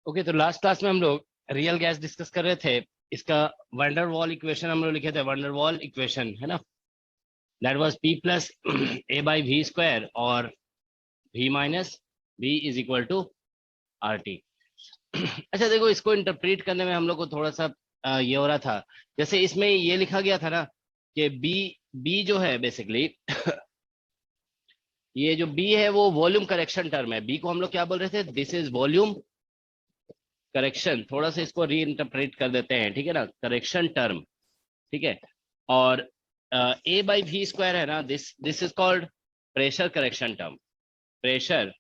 Okay, तो last class में हम लोग रियल गैस डिस्कस कर रहे थे। इसका वंडर वॉल इक्वेशन हम लोग लिखे थे, वंडर वॉल इक्वेशन है ना। That was P plus A by we square और V minus V is equal to RT। अच्छा देखो, इसको इंटरप्रेट करने में हम लोग को थोड़ा सा ये हो रहा था। जैसे इसमें ये लिखा गया था ना कि बी जो है बेसिकली ये जो बी है वो वॉल्यूम करेक्शन टर्म है। बी को हम लोग क्या बोल रहे थे, दिस इज वॉल्यूम करेक्शन। थोड़ा सा इसको री इंटरप्रेट कर देते हैं, ठीक है ना, करेक्शन टर्म, ठीक है। और ए बाई वी स्क्वायर है ना, this this is called pressure correction term, pressure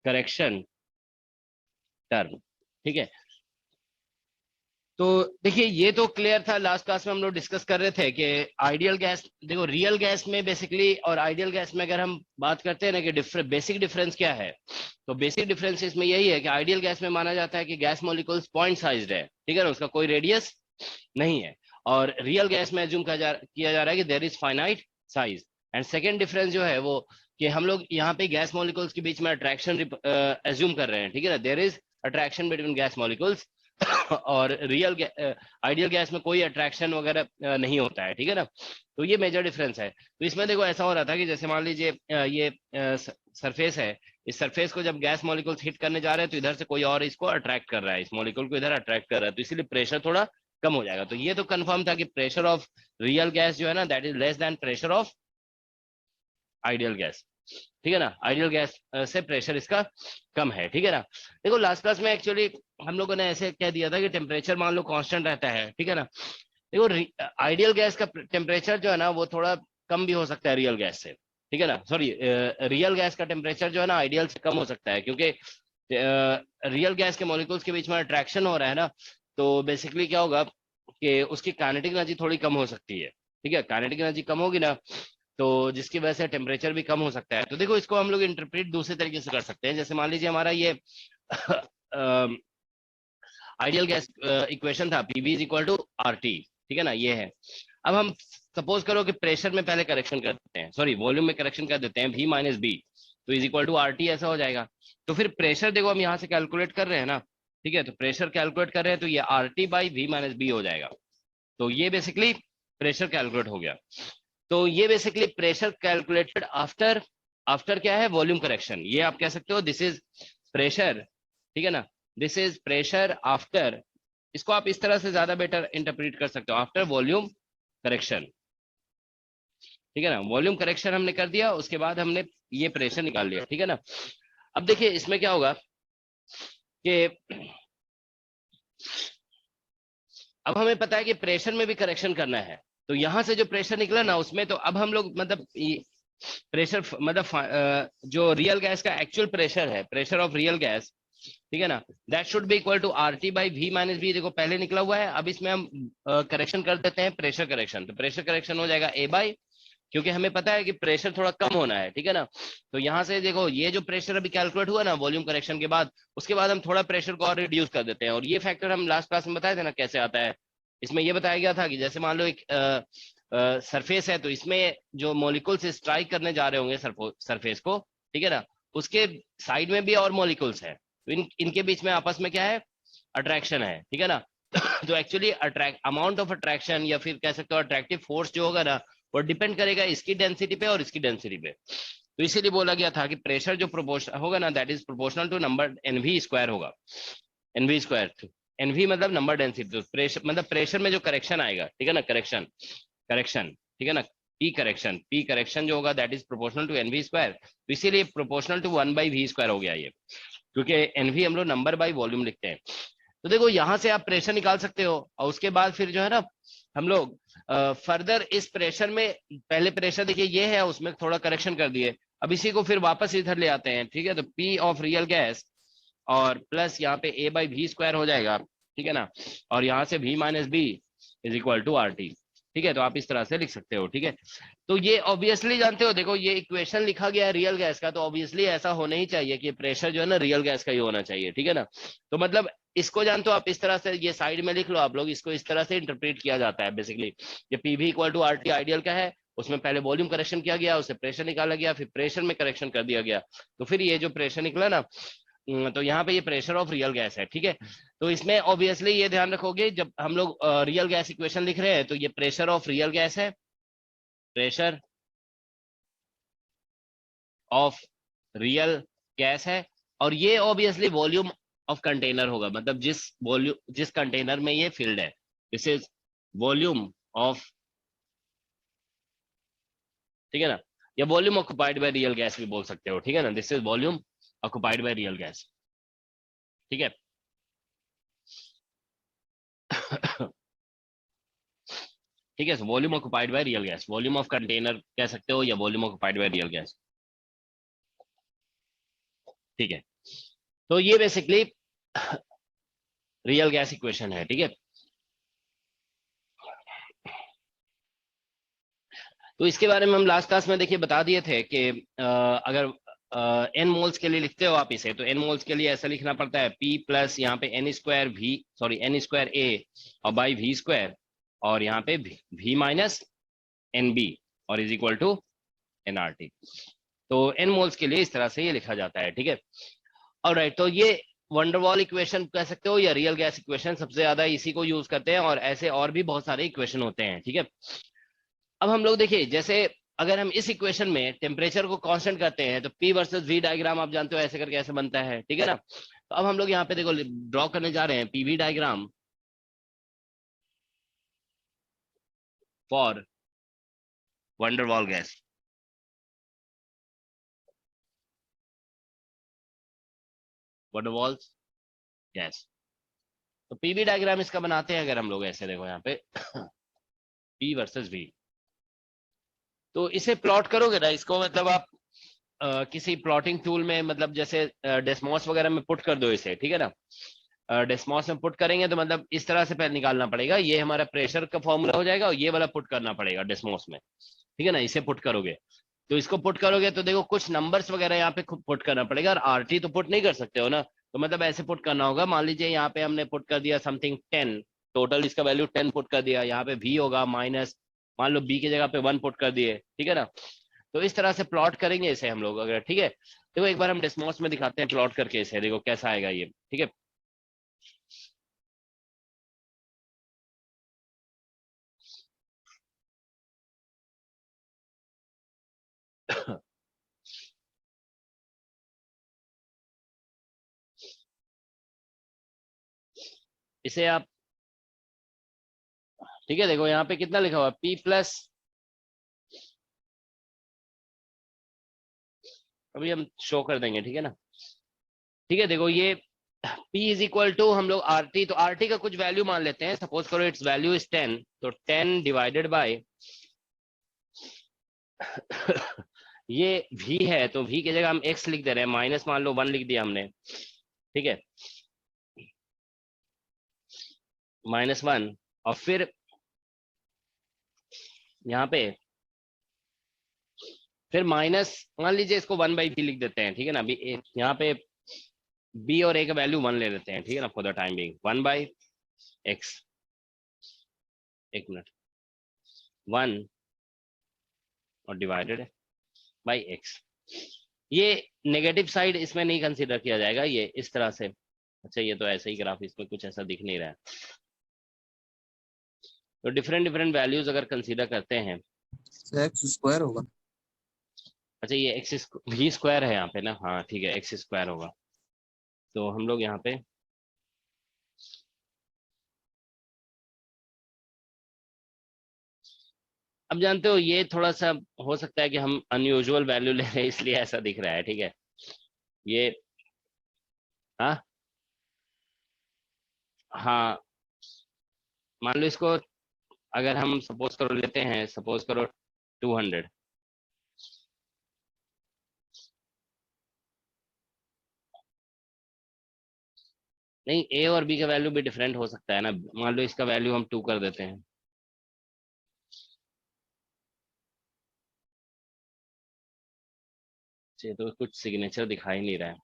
correction term, ठीक है। तो देखिए, ये तो क्लियर था। लास्ट क्लास में हम लोग डिस्कस कर रहे थे कि आइडियल गैस, देखो रियल गैस में बेसिकली और आइडियल गैस में अगर हम बात करते हैं ना कि बेसिक डिफरेंस क्या है, तो बेसिक डिफरेंस इसमें यही है कि आइडियल गैस में माना जाता है कि गैस मॉलिक्यूल्स पॉइंट साइज्ड है, ठीक है ना, उसका कोई रेडियस नहीं है। और रियल गैस में एज्यूम किया जा रहा है कि there is finite size. And second difference जो है वो कि हम लोग यहाँ पे गैस मॉलिक्यूल्स के बीच में अट्रैक्शन एज्यूम कर रहे हैं, ठीक है ना, there is attraction between gas molecules. और रियल आइडियल गैस में कोई अट्रैक्शन वगैरह नहीं होता है, ठीक है ना। तो ये मेजर डिफरेंस है। तो इसमें देखो ऐसा हो रहा था कि जैसे मान लीजिए ये सरफेस है, इस सरफेस को जब गैस मॉलिक्यूल्स हिट करने जा रहे हैं तो इधर से कोई और इसको अट्रैक्ट कर रहा है, इस मॉलिक्यूल को इधर अट्रैक्ट कर रहा है, तो इसीलिए प्रेशर थोड़ा कम हो जाएगा। तो ये तो कंफर्म था कि प्रेशर ऑफ रियल गैस जो है ना that is less then pressure of ideal gas, ठीक है ना। आइडियल गैस से प्रेशर इसका कम है, ठीक है ना। देखो लास्ट क्लास में एक्चुअली हम लोगों ने ऐसे कह दिया था कि टेम्परेचर मान लो कांस्टेंट रहता है, ठीक है ना। देखो आइडियल गैस का टेम्परेचर जो है ना वो थोड़ा कम भी हो सकता है रियल गैस से, ठीक है ना। सॉरी, रियल गैस का टेम्परेचर जो है ना आइडियल से कम हो सकता है, क्योंकि रियल गैस के मॉलिक्यूल्स के बीच में अट्रैक्शन हो रहा है ना। तो बेसिकली क्या होगा कि उसकी काइनेटिक एनर्जी थोड़ी कम हो सकती है, ठीक है। काइनेटिक एनर्जी कम होगी ना, तो जिसकी वजह से टेम्परेचर भी कम हो सकता है। तो देखो इसको हम लोग इंटरप्रेट दूसरे तरीके से कर सकते हैं। जैसे मान लीजिए हमारा ये आइडियल गैस इक्वेशन था, PV is equal to RT, ठीक है ना, ये है। अब हम सपोज करो कि प्रेशर में पहले करेक्शन कर देते हैं, सॉरी वॉल्यूम में करेक्शन कर देते हैं, वी माइनस बी तो इज इक्वल टू आरटी, ऐसा हो जाएगा। तो फिर प्रेशर देखो हम यहाँ से कैलकुलेट कर रहे हैं ना, ठीक है, तो प्रेशर कैलकुलेट कर रहे हैं तो ये RT by V minus B हो जाएगा। तो ये बेसिकली प्रेशर कैलकुलेट हो गया। तो ये basically pressure calculated after after क्या है, वॉल्यूम करेक्शन। ये आप कह सकते हो दिस इज प्रेशर, ठीक है ना, दिस इज प्रेशर आफ्टर, इसको आप इस तरह से ज्यादा बेटर इंटरप्रेट कर सकते हो, आफ्टर वॉल्यूम करेक्शन, ठीक है ना। वॉल्यूम करेक्शन हमने कर दिया, उसके बाद हमने ये प्रेशर निकाल लिया, ठीक है ना। अब देखिए इसमें क्या होगा कि अब हमें पता है कि प्रेशर में भी करेक्शन करना है। तो यहां से जो प्रेशर निकला ना उसमें, तो अब हम लोग मतलब प्रेशर मतलब जो रियल गैस का एक्चुअल प्रेशर है, प्रेशर ऑफ रियल गैस, ठीक है ना, that should be equal to RT by V minus B. देखो पहले निकला हुआ है, अब इसमें हम करेक्शन कर देते हैं प्रेशर करेक्शन। तो प्रेशर करेक्शन हो जाएगा ए बाई, क्योंकि हमें पता है कि प्रेशर थोड़ा कम होना है, ठीक है ना। तो यहाँ से देखो ये जो प्रेशर अभी कैलकुलेट हुआ ना वॉल्यूम करेक्शन के बाद, उसके बाद हम थोड़ा प्रेशर को और रिड्यूस कर देते हैं। और ये फैक्टर हम लास्ट क्लास में बताए थे ना कैसे आता है। इसमें ये बताया गया था कि जैसे मान लो एक सरफेस है, तो इसमें जो मॉलिक्यूल्स स्ट्राइक करने जा रहे होंगे सरफेस को, ठीक है ना, उसके साइड में भी और मॉलिक्यूल्स है, तो इनके बीच में आपस में क्या है, अट्रैक्शन है, ठीक है ना। तो एक्चुअली अमाउंट ऑफ अट्रैक्शन या फिर कह सकते हो अट्रैक्टिव फोर्स जो होगा ना वो डिपेंड करेगा इसकी डेंसिटी पे और इसकी डेंसिटी पे। तो इसीलिए बोला गया था कि प्रेशर जो प्रोपोर्शन होगा ना that is proportional to number NV square होगा, एनवी स्क्वायर। एनवी मतलब नंबर डेंसिटी, तो प्रेशर मतलब प्रेशर में जो करेक्शन आएगा, ठीक है ना, करेक्शन करेक्शन, ठीक है ना, पी करेक्शन जो होगा that is proportional to NV square. तो इसीलिए प्रोपोर्शनल टू 1/v स्क्वायर हो गया ये, क्योंकि एनवी हम लोग नंबर बाई वॉल्यूम लिखते हैं। तो देखो यहाँ से आप प्रेशर निकाल सकते हो, और उसके बाद फिर जो है ना हम लोग फर्दर इस प्रेशर में, पहले प्रेशर देखिए ये है, उसमें थोड़ा करेक्शन कर दिए, अब इसी को फिर वापस इधर ले आते हैं, ठीक है। तो पी ऑफ रियल गैस और प्लस यहाँ पे ए बाई वी स्क्वायर हो जाएगा, ठीक है ना, और यहाँ से V minus B is equal to are T, ठीक है। तो आप इस तरह से लिख सकते हो, ठीक है। तो ये ऑब्वियसली जानते हो, देखो ये इक्वेशन लिखा गया है रियल गैस का, तो ऑब्वियसली ऐसा होना ही चाहिए कि प्रेशर जो है ना रियल गैस का ही होना चाहिए, ठीक है ना। तो मतलब इसको जानते हो आप, इस तरह से ये साइड में लिख लो आप लोग, इसको इस तरह से इंटरप्रेट किया जाता है बेसिकली। ये PV equal to are T ideal का है, उसमें पहले वॉल्यूम करेक्शन किया गया, उससे प्रेशर निकाला गया, फिर प्रेशर में करेक्शन कर दिया गया, तो फिर ये जो प्रेशर निकला ना तो यहाँ पे ये प्रेशर ऑफ रियल गैस है, ठीक है। तो इसमें ऑब्वियसली ये ध्यान रखोगे, जब हम लोग रियल गैस इक्वेशन लिख रहे हैं तो ये प्रेशर ऑफ रियल गैस है, प्रेशर ऑफ रियल गैस है, और ये ऑब्वियसली वॉल्यूम ऑफ कंटेनर होगा, मतलब जिस कंटेनर में ये फिल्ड है, दिस इज वॉल्यूम ऑफ, ठीक है ना, या volume occupied by real gas भी बोल सकते हो, ठीक है ना, this is volume occupied by real gas, ठीक है। ठीक है, volume occupied by real gas, volume of container कह सकते हो या volume occupied by real gas, ठीक है। तो ये बेसिकली रियल गैस इक्वेशन है, ठीक है। तो इसके बारे में हम लास्ट क्लास में देखिए बता दिए थे कि अगर एन मोल्स के लिए लिखते हो आप इसे, तो एन मोल्स के लिए ऐसा लिखना पड़ता है पी प्लस यहाँ पे n square v, sorry n square a और बाई वी स्क्वायर, और यहाँ पे वी माइनस एन बी और is equal to n r t. तो एन मोल्स के लिए इस तरह से ये लिखा जाता है, ठीक है। ऑलराइट, तो ये वंडरवॉल इक्वेशन कह सकते हो या रियल गैस इक्वेशन, सबसे ज्यादा इसी को यूज करते हैं, और ऐसे और भी बहुत सारे इक्वेशन होते हैं, ठीक है। अब हम लोग देखिए, जैसे अगर हम इस इक्वेशन में टेम्परेचर को कांस्टेंट करते हैं तो पी वर्सेस वी डायग्राम आप जानते हो ऐसे करके ऐसे बनता है, ठीक है ना। तो अब हम लोग यहाँ पे देखो ड्रॉ करने जा रहे हैं PV diagram for van der Waals gas. Van der Waals gas, तो पीवी डायग्राम इसका बनाते हैं अगर हम लोग ऐसे, देखो यहाँ पे पी वर्सेस वी, तो इसे प्लॉट करोगे ना इसको, मतलब आप किसी प्लॉटिंग टूल में, मतलब जैसे डेस्मॉस वगैरह में पुट कर दो इसे, ठीक है ना। डेस्मॉस में पुट करेंगे तो मतलब इस तरह से पहले निकालना पड़ेगा, ये हमारा प्रेशर का फॉर्मूला हो जाएगा, और ये वाला पुट करना पड़ेगा डेस्मॉस में, ठीक है ना। इसे पुट करोगे तो इसको पुट करोगे तो देखो कुछ नंबर्स वगैरह यहाँ पे पुट करना पड़ेगा, और आरटी तो पुट नहीं कर सकते हो ना, तो मतलब ऐसे पुट करना होगा। मान लीजिए यहाँ पे हमने पुट कर दिया समथिंग 10, टोटल इसका वैल्यू 10 पुट कर दिया, यहाँ पे वी होगा माइनस, मान लो बी की जगह पे 1 पुट कर दिए, ठीक है ना। तो इस तरह से प्लॉट करेंगे इसे हम लोग अगर, ठीक है। देखो एक बार हम डेस्मॉस में दिखाते हैं प्लॉट करके इसे, देखो कैसा आएगा ये, ठीक है। इसे आप, ठीक है, देखो यहाँ पे कितना लिखा हुआ पी प्लस, अभी हम शो कर देंगे, ठीक है ना। ठीक है, देखो ये P इज इक्वल टू, हम लोग आर टी, तो आर टी का कुछ वैल्यू मान लेते हैं, सपोज करो इट्स वैल्यू इज 10, तो 10 डिवाइडेड बाय ये V है, तो V की जगह हम X लिख दे रहे हैं, माइनस मान लो 1 लिख दिया हमने, ठीक है, -1, और फिर यहाँ पे फिर माइनस, मान लीजिए इसको 1/b लिख देते हैं, ठीक है ना। अभी यहाँ पे b और a का वैल्यू 1 ले लेते हैं, ठीक है ना, for the time being 1/x, एक मिनट, 1 और डिवाइडेड बाई x। ये नेगेटिव साइड इसमें नहीं कंसीडर किया जाएगा, ये इस तरह से, अच्छा ये तो ऐसे ही ग्राफ, इसमें कुछ ऐसा दिख नहीं रहा है। तो डिफरेंट डिफरेंट वैल्यूज अगर कंसीडर करते हैं, एक्स स्क्वायर होगा। अच्छा ये एक्स वी स्क्वायर है यहाँ पे ना, हाँ ठीक है, एक्स स्क्वायर होगा। तो हम लोग यहाँ पे अब जानते हो ये थोड़ा सा हो सकता है कि हम अनयूजुअल वैल्यू ले रहे हैं इसलिए ऐसा दिख रहा है, ठीक है ये, हाँ हाँ, मान लो इसको अगर हम सपोज करो लेते हैं, सपोज करो 200, नहीं ए और बी का वैल्यू भी डिफरेंट हो सकता है ना, मान लो इसका वैल्यू हम 2 कर देते हैं, ये तो कुछ सिग्नेचर दिखाई नहीं रहा है।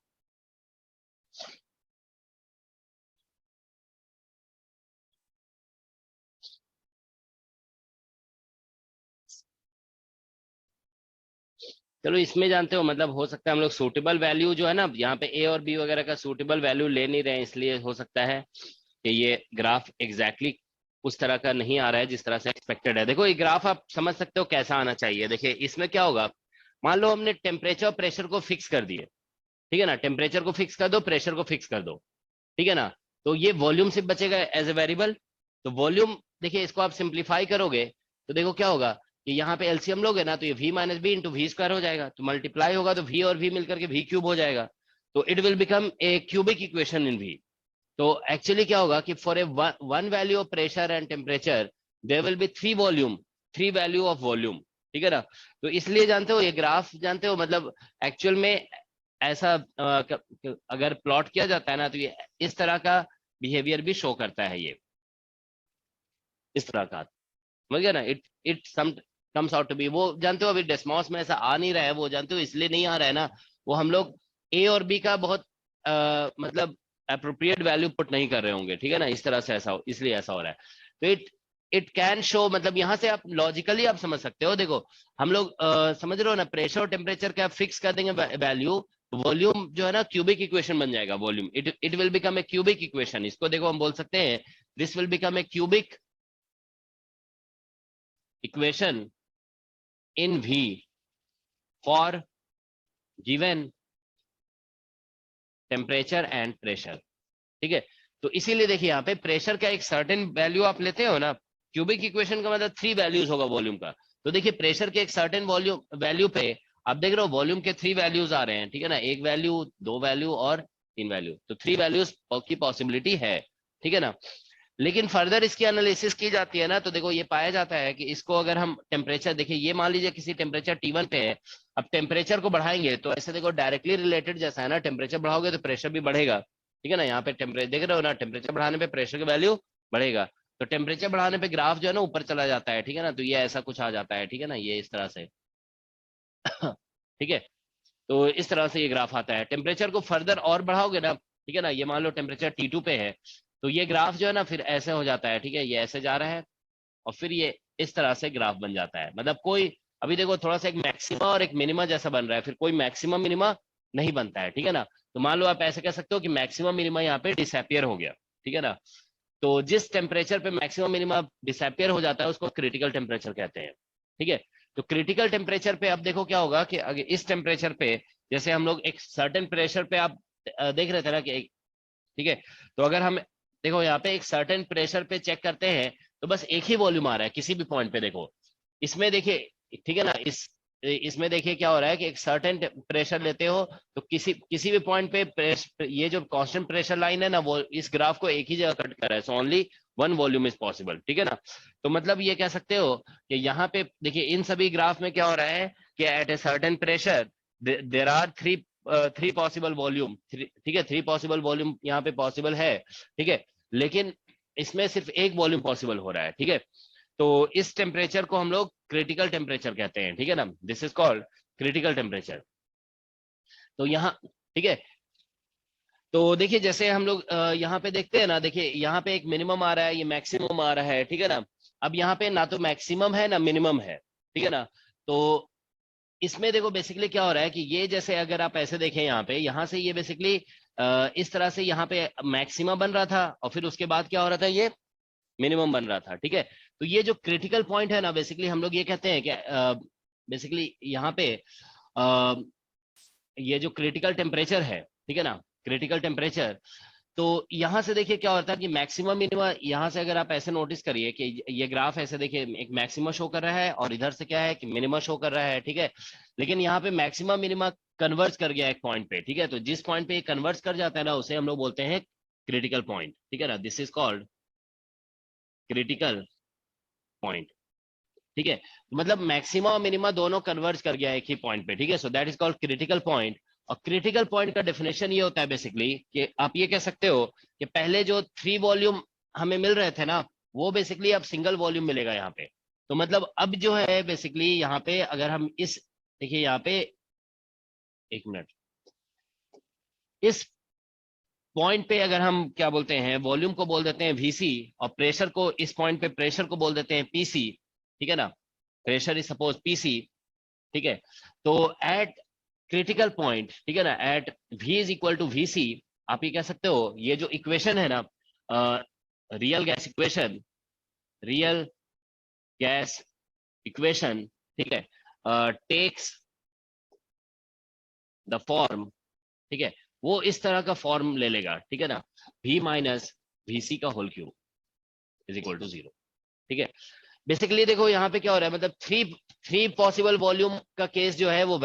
चलो इसमें जानते हो मतलब हो सकता है हम लोग सूटेबल वैल्यू जो है ना यहाँ पे ए और बी वगैरह का सूटेबल वैल्यू ले नहीं रहे हैं, इसलिए हो सकता है कि ये ग्राफ एग्जैक्टली उस तरह का नहीं आ रहा है जिस तरह से एक्सपेक्टेड है। देखो ये ग्राफ आप समझ सकते हो कैसा आना चाहिए। देखिए इसमें क्या होगा, मान लो हमने टेम्परेचर और प्रेशर को फिक्स कर दिए, ठीक है ना, टेम्परेचर को फिक्स कर दो, प्रेशर को फिक्स कर दो, ठीक है ना, तो ये वॉल्यूम सिर्फ बचेगा एज ए वेरिएबल। तो वॉल्यूम देखिए इसको आप सिंप्लीफाई करोगे तो देखो क्या होगा कि यहाँ पे एलसीएम लोगे ना तो ये v minus B into V square हो जाएगा, तो मल्टीप्लाई होगा तो v और v मिलकर के v क्यूब हो जाएगा, तो it will become a cubic equation in v। तो एक्चुअली क्या होगा कि for a one value of pressure and temperature there will be three volume, three value of volume, ठीक है ना। तो इसलिए जानते हो ये ग्राफ जानते हो मतलब एक्चुअल में ऐसा अगर प्लॉट किया जाता है ना तो ये इस तरह का बिहेवियर भी शो करता है, ये इस तरह का, समझ गया ना। It it some comes out to be, वो जानते हो अभी डेस्मॉस में ऐसा आ नहीं रहा है, वो जानते हो इसलिए नहीं आ रहा है ना, वो हम लोग ए और बी का बहुत मतलब अप्रोप्रिएट वैल्यू पुट नहीं कर रहे होंगे, ठीक है ना, इस तरह से ऐसा इसलिए ऐसा हो रहा है। तो इट कैन शो मतलब यहाँ से आप लॉजिकली आप समझ सकते हो। देखो हम लोग समझ रहे हो ना, प्रेशर और टेम्परेचर का फिक्स कर देंगे वैल्यू, वॉल्यूम जो है ना क्यूबिक इक्वेशन बन जाएगा, volume it will become a cubic equation. इसको देखो हम बोल सकते हैं this will become a cubic equation in V for given temperature and pressure, ठीक है। तो इसीलिए देखिए यहाँ पे प्रेशर का एक सर्टेन वैल्यू आप लेते हो ना, क्यूबिक इक्वेशन का मतलब थ्री वैल्यूज होगा वॉल्यूम का। तो देखिए प्रेशर के एक सर्टेन वॉल्यूम वैल्यू पे आप देख रहे हो वॉल्यूम के थ्री वैल्यूज आ रहे हैं, ठीक है ना, एक वैल्यू, दो वैल्यू और तीन वैल्यू, तो थ्री वैल्यूज की पॉसिबिलिटी है, ठीक है ना। लेकिन फर्दर इसकी एनालिसिस की जाती है ना तो देखो ये पाया जाता है कि इसको अगर हम टेम्परेचर देखिए, ये मान लीजिए किसी टेम्परेचर T1 पे है, अब टेम्परेचर को बढ़ाएंगे तो ऐसे देखो डायरेक्टली रिलेटेड जैसा है ना, टेम्परेचर बढ़ाओगे तो प्रेशर भी बढ़ेगा, ठीक है ना। यहाँ पे टेम्परेचर देख रहे हो ना, टेम्परेचर बढ़ाने पे प्रेशर की वैल्यू बढ़ेगा, तो टेम्परेचर बढ़ाने पे ग्राफ जो है ना ऊपर चला जाता है, ठीक है ना, तो ये ऐसा कुछ आ जाता है, ठीक है ना, ये इस तरह से ठीक है। तो इस तरह से ये ग्राफ आता है। टेम्परेचर को फर्दर और बढ़ाओगे ना, ठीक है ना, ये मान लो टेम्परेचर T2 पे है तो ये ग्राफ जो है ना फिर ऐसे हो जाता है, ठीक है, ये ऐसे जा रहा है और फिर ये इस तरह से ग्राफ बन जाता है। मतलब कोई अभी देखो थोड़ा सा एक मैक्सिमा और एक मिनिमा जैसा बन रहा है, फिर कोई मैक्सिमम मिनिमा नहीं बनता है, ठीक है ना। तो मान लो आप ऐसे कह सकते हो कि मैक्सिमम मिनिमा यहाँ पे डिसअपियर हो गया, ठीक है ना। तो जिस टेम्परेचर पे मैक्सिमम मिनिमा डिसअपियर हो जाता है उसको क्रिटिकल टेम्परेचर कहते हैं, ठीक है। तो क्रिटिकल टेम्परेचर पे अब देखो क्या होगा कि अगर इस टेम्परेचर पे जैसे हम लोग एक सर्टेन प्रेशर पे आप देख रहे थे ना कि ठीक है, तो अगर हम देखो यहाँ पे एक सर्टेन प्रेशर पे चेक करते हैं तो बस एक ही वॉल्यूम आ रहा है किसी भी पॉइंट पे, देखो इसमें देखिए, ठीक है ना, इसमें देखिए क्या हो रहा है कि एक सर्टेन प्रेशर लेते हो तो किसी भी पॉइंट पे ये जो कांस्टेंट प्रेशर लाइन है ना वो इस ग्राफ को एक ही जगह कट कर रहा है, so only one volume is possible, ठीक है ना। तो मतलब ये कह सकते हो कि यहाँ पे देखिए इन सभी ग्राफ में क्या हो रहा है कि at a certain pressure there are three possible volume, ठीक है, थ्री पॉसिबल वॉल्यूम यहाँ पे पॉसिबल है, ठीक है, लेकिन इसमें सिर्फ एक वॉल्यूम पॉसिबल हो रहा है, ठीक है। तो इस टेम्परेचर को हम लोग क्रिटिकल टेम्परेचर कहते हैं, ठीक है ना, this is called critical temperature. तो यहाँ ठीक है, तो देखिए जैसे हम लोग यहाँ पे देखते हैं ना, देखिए यहाँ पे एक मिनिमम आ रहा है, ये मैक्सिमम आ रहा है, ठीक है ना। अब यहाँ पे ना तो मैक्सिमम है ना मिनिमम है, ठीक है ना। तो इसमें देखो बेसिकली क्या हो रहा है कि ये जैसे अगर आप ऐसे देखें यहाँ पे, यहाँ से ये बेसिकली इस तरह से यहाँ पे मैक्सिमम बन रहा था और फिर उसके बाद क्या हो रहा था, ये मिनिमम बन रहा था, ठीक है। तो ये जो क्रिटिकल पॉइंट है ना बेसिकली हम लोग ये कहते हैं कि बेसिकली यहाँ पे ये जो क्रिटिकल टेम्परेचर है, ठीक है ना, क्रिटिकल टेम्परेचर, तो यहां से देखिए क्या होता है कि मैक्सिमम मिनिमा, यहां से अगर आप ऐसे नोटिस करिए कि ये ग्राफ ऐसे देखिए एक मैक्सिमम शो कर रहा है और इधर से क्या है कि मिनिमा शो कर रहा है, ठीक है। लेकिन यहाँ पे मैक्सिमम मिनिमा कन्वर्ज कर गया एक पॉइंट पे, ठीक है, तो जिस पॉइंट पे ये कन्वर्ज कर जाता है ना उसे हम लोग बोलते हैं क्रिटिकल पॉइंट, ठीक है ना, this is called critical point, ठीक है। मतलब मैक्सिमा और मिनिमा दोनों कन्वर्ज कर गया एक ही पॉइंट पे, ठीक है, so that is called critical point. और क्रिटिकल पॉइंट का डेफिनेशन ये होता है बेसिकली कि आप ये कह सकते हो कि पहले जो थ्री वॉल्यूम हमें मिल रहे थे ना वो बेसिकली अब सिंगल वॉल्यूम मिलेगा यहाँ पे। तो मतलब अब जो है बेसिकली यहाँ पे अगर हम इस देखिए यहाँ पे एक मिनट, इस पॉइंट पे अगर हम क्या बोलते हैं वॉल्यूम को बोल देते हैं VC और प्रेशर को इस पॉइंट पे प्रेशर को बोल देते हैं PC, ठीक है ना, प्रेशर इज सपोज PC। ठीक है। तो एट क्रिटिकल पॉइंट, ठीक है ना, at V is equal to VC, आप ये कह सकते हो ये जो इक्वेशन है ना, real gas equation, real gas equation, ठीक है, टेक्स द फॉर्म, ठीक है, वो इस तरह का फॉर्म ले लेगा, ठीक है ना, V माइनस VC का whole cube is equal to 0, ठीक है। बेसिकली देखो यहाँ पे क्या हो रहा है, मतलब थ्री पॉसिबल वॉल्यूम का केस जो है वो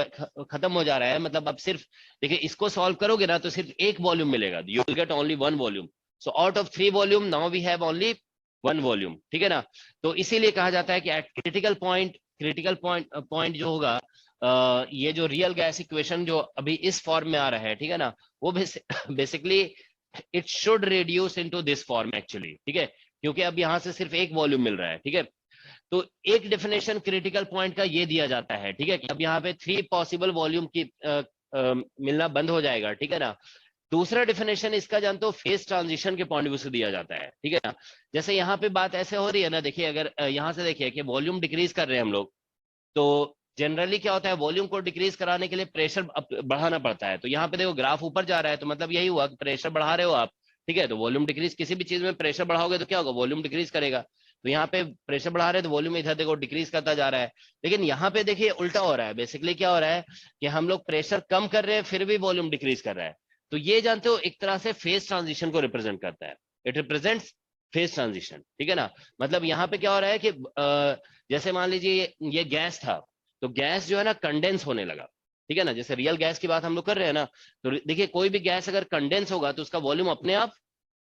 खत्म हो जा रहा है। मतलब अब सिर्फ देखिए इसको सॉल्व करोगे ना तो सिर्फ एक वॉल्यूम मिलेगा, you will get only one volume. So out of 3 volume now we have only 1 volume, ठीक है ना। तो इसीलिए कहा जाता है कि एट क्रिटिकल पॉइंट जो होगा, ये जो रियल गैस इक्वेशन जो अभी इस फॉर्म में आ रहा है, ठीक है ना, वो basically it should reduce into this form actually, ठीक है, क्योंकि अब यहाँ से सिर्फ एक वॉल्यूम मिल रहा है, ठीक है। तो एक डेफिनेशन क्रिटिकल पॉइंट का ये दिया जाता है, ठीक है, कि अब यहाँ पे 3 पॉसिबल वॉल्यूम की मिलना बंद हो जाएगा, ठीक है ना। दूसरा डेफिनेशन इसका जानते हो फेज ट्रांजिशन के पॉइंट व्यू से दिया जाता है, ठीक है ना। जैसे यहाँ पे बात ऐसे हो रही है ना, देखिए अगर यहाँ से देखिए कि वॉल्यूम डिक्रीज कर रहे हैं हम लोग, तो जनरली क्या होता है, वॉल्यूम को डिक्रीज कराने के लिए प्रेशर बढ़ाना पड़ता है। तो यहाँ पे देखो ग्राफ ऊपर जा रहा है, तो मतलब यही हुआ कि प्रेशर बढ़ा रहे हो आप, ठीक है। तो वॉल्यूम डिक्रीज, किसी भी चीज में प्रेशर बढ़ाओगे तो क्या होगा, वॉल्यूम डिक्रीज करेगा। तो यहाँ पे प्रेशर बढ़ा रहे हैं तो वॉल्यूम इधर देखो डिक्रीज करता जा रहा है। लेकिन यहाँ पे देखिए उल्टा हो रहा है, बेसिकली क्या हो रहा है कि हम लोग प्रेशर कम कर रहे हैं फिर भी वॉल्यूम डिक्रीज कर रहा है। तो ये जानते हो एक तरह से फेज ट्रांजिशन को रिप्रेजेंट करता है, इट रिप्रेजेंट्स फेज ट्रांजिशन, ठीक है ना। मतलब यहाँ पे क्या हो रहा है कि जैसे मान लीजिए ये गैस था, तो गैस जो है ना कंडेंस होने लगा, ठीक है ना। जैसे रियल गैस की बात हम लोग कर रहे हैं ना, तो देखिए कोई भी गैस अगर कंडेंस होगा तो उसका वॉल्यूम अपने आप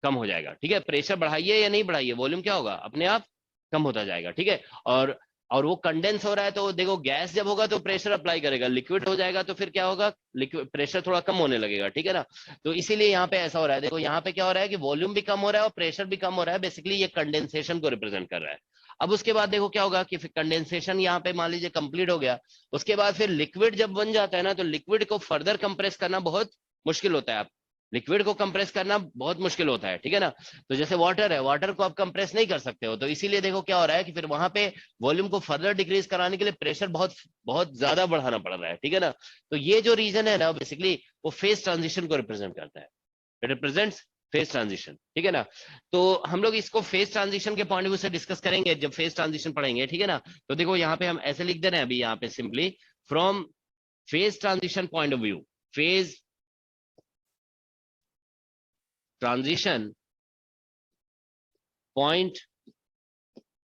कम हो जाएगा, ठीक है। प्रेशर बढ़ाइए या नहीं बढ़ाइए, वॉल्यूम क्या होगा, अपने आप कम होता जाएगा, ठीक है। और वो कंडेंस हो रहा है तो देखो गैस जब होगा तो प्रेशर अप्लाई करेगा, लिक्विड हो जाएगा तो फिर क्या होगा, लिक्विड प्रेशर थोड़ा कम होने लगेगा, ठीक है ना। तो इसीलिए यहाँ पे ऐसा हो रहा है, देखो यहाँ पे क्या हो रहा है कि वॉल्यूम भी कम हो रहा है और प्रेशर भी कम हो रहा है, बेसिकली ये कंडेंसेशन को रिप्रेजेंट कर रहा है। अब उसके बाद देखो क्या होगा कि फिर कंडेंसेशन यहाँ पे मान लीजिए कंप्लीट हो गया, उसके बाद फिर लिक्विड जब बन जाता है ना, तो लिक्विड को फर्दर कंप्रेस करना बहुत मुश्किल होता है। आप लिक्विड को कंप्रेस करना बहुत मुश्किल होता है, ठीक है ना। तो जैसे वाटर है, वाटर को आप कंप्रेस नहीं कर सकते हो, तो इसीलिए देखो क्या हो रहा है कि फिर वहां पे वॉल्यूम को फर्दर डिक्रीज कराने के लिए प्रेशर बहुत बहुत ज्यादा बढ़ाना पड़ रहा है, ठीक है ना। तो ये जो रीजन है ना, बेसिकली वो फेज ट्रांजिशन को रिप्रेजेंट करता है, इट रिप्रेजेंट्स फेज ट्रांजिशन, ठीक है ना। तो हम लोग इसको फेज ट्रांजिशन के पॉइंट ऑफ व्यू से डिस्कस करेंगे जब फेज ट्रांजिशन पढ़ेंगे, ठीक है ना। तो देखो यहाँ पे हम ऐसे लिख दे रहे हैं अभी यहाँ पे simply, from phase transition point of view, phase transition point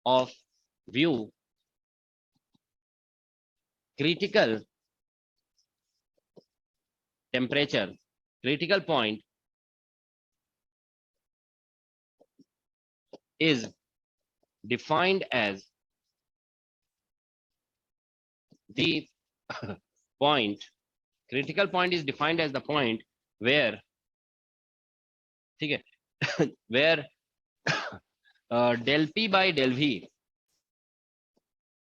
of view, critical temperature, critical point is defined as the point, critical point is defined as the point where, ठीक है, where del P by del V,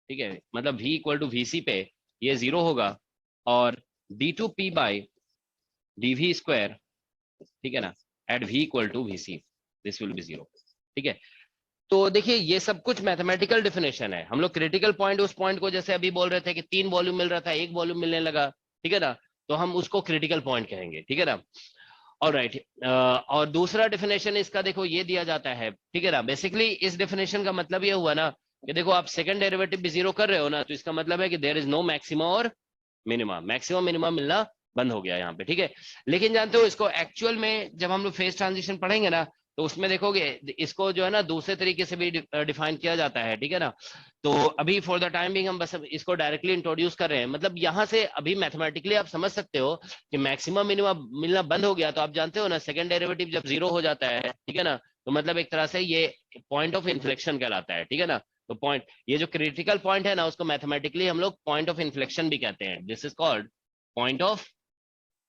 ठीक है, मतलब V equal to VC पे ये 0 होगा और d2P by dV square, ठीक है ना, at V equal to VC this will be 0, ठीक है। तो देखिए ये सब कुछ मैथमेटिकल डेफिनेशन है। हम लोग क्रिटिकल पॉइंट, उस पॉइंट को जैसे अभी बोल रहे थे कि 3 वॉल्यूम मिल रहा था, 1 वॉल्यूम मिलने लगा, ठीक है ना, तो हम उसको क्रिटिकल पॉइंट कहेंगे, ठीक है ना। ऑलराइट, और दूसरा डेफिनेशन इसका देखो ये दिया जाता है, ठीक है ना। बेसिकली इस डेफिनेशन का मतलब ये हुआ ना कि देखो आप सेकंड डेरिवेटिव भी 0 कर रहे हो ना, तो इसका मतलब है कि देयर इज नो मैक्सिमम और मिनिमम, मैक्सिमम मिनिमम मिलना बंद हो गया यहाँ पे, ठीक है। लेकिन जानते हो इसको एक्चुअल में जब हम लोग फेज ट्रांजिशन पढ़ेंगे ना, तो उसमें देखोगे इसको जो है ना दूसरे तरीके से भी डिफाइन किया जाता है, ठीक है ना। तो अभी फॉर द टाइम बिंग हम बस इसको डायरेक्टली इंट्रोड्यूस कर रहे हैं। मतलब यहाँ से अभी मैथमेटिकली आप समझ सकते हो कि मैक्सिमम मिनिमम मिलना बंद हो गया, तो आप जानते हो ना सेकंड डेरिवेटिव जब 0 हो जाता है, ठीक है ना, तो मतलब एक तरह से ये पॉइंट ऑफ इन्फ्लेक्शन कहलाता है, ठीक है ना। तो पॉइंट, ये जो क्रिटिकल पॉइंट है ना, उसको मैथमेटिकली हम लोग पॉइंट ऑफ इन्फ्लेक्शन भी कहते हैं, this is called point of,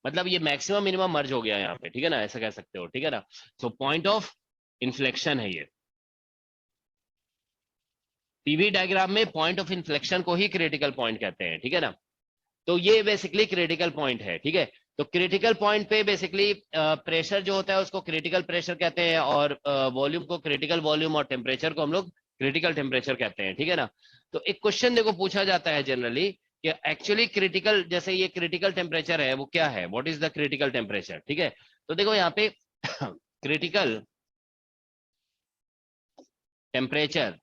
मतलब ये मैक्सिमम मिनिमम मर्ज हो गया यहाँ पे, ठीक है ना, ऐसा कह सकते हो, ठीक है ना। सो पॉइंट ऑफ इन्फ्लेक्शन है ये। पीवी डायग्राम में पॉइंट ऑफ इन्फ्लेक्शन को ही क्रिटिकल पॉइंट कहते हैं, ठीक है ना। तो ये बेसिकली क्रिटिकल पॉइंट है, ठीक है। तो क्रिटिकल पॉइंट पे बेसिकली प्रेशर जो होता है उसको क्रिटिकल प्रेशर कहते हैं, और वॉल्यूम को क्रिटिकल वॉल्यूम, और टेम्परेचर को हम लोग क्रिटिकल टेम्परेचर कहते हैं, ठीक है ना। तो एक क्वेश्चन देखो पूछा जाता है जनरली कि एक्चुअली क्रिटिकल, जैसे ये क्रिटिकल टेम्परेचर है वो क्या है, what is the critical temperature, ठीक है। तो देखो यहाँ पे क्रिटिकल टेम्परेचर,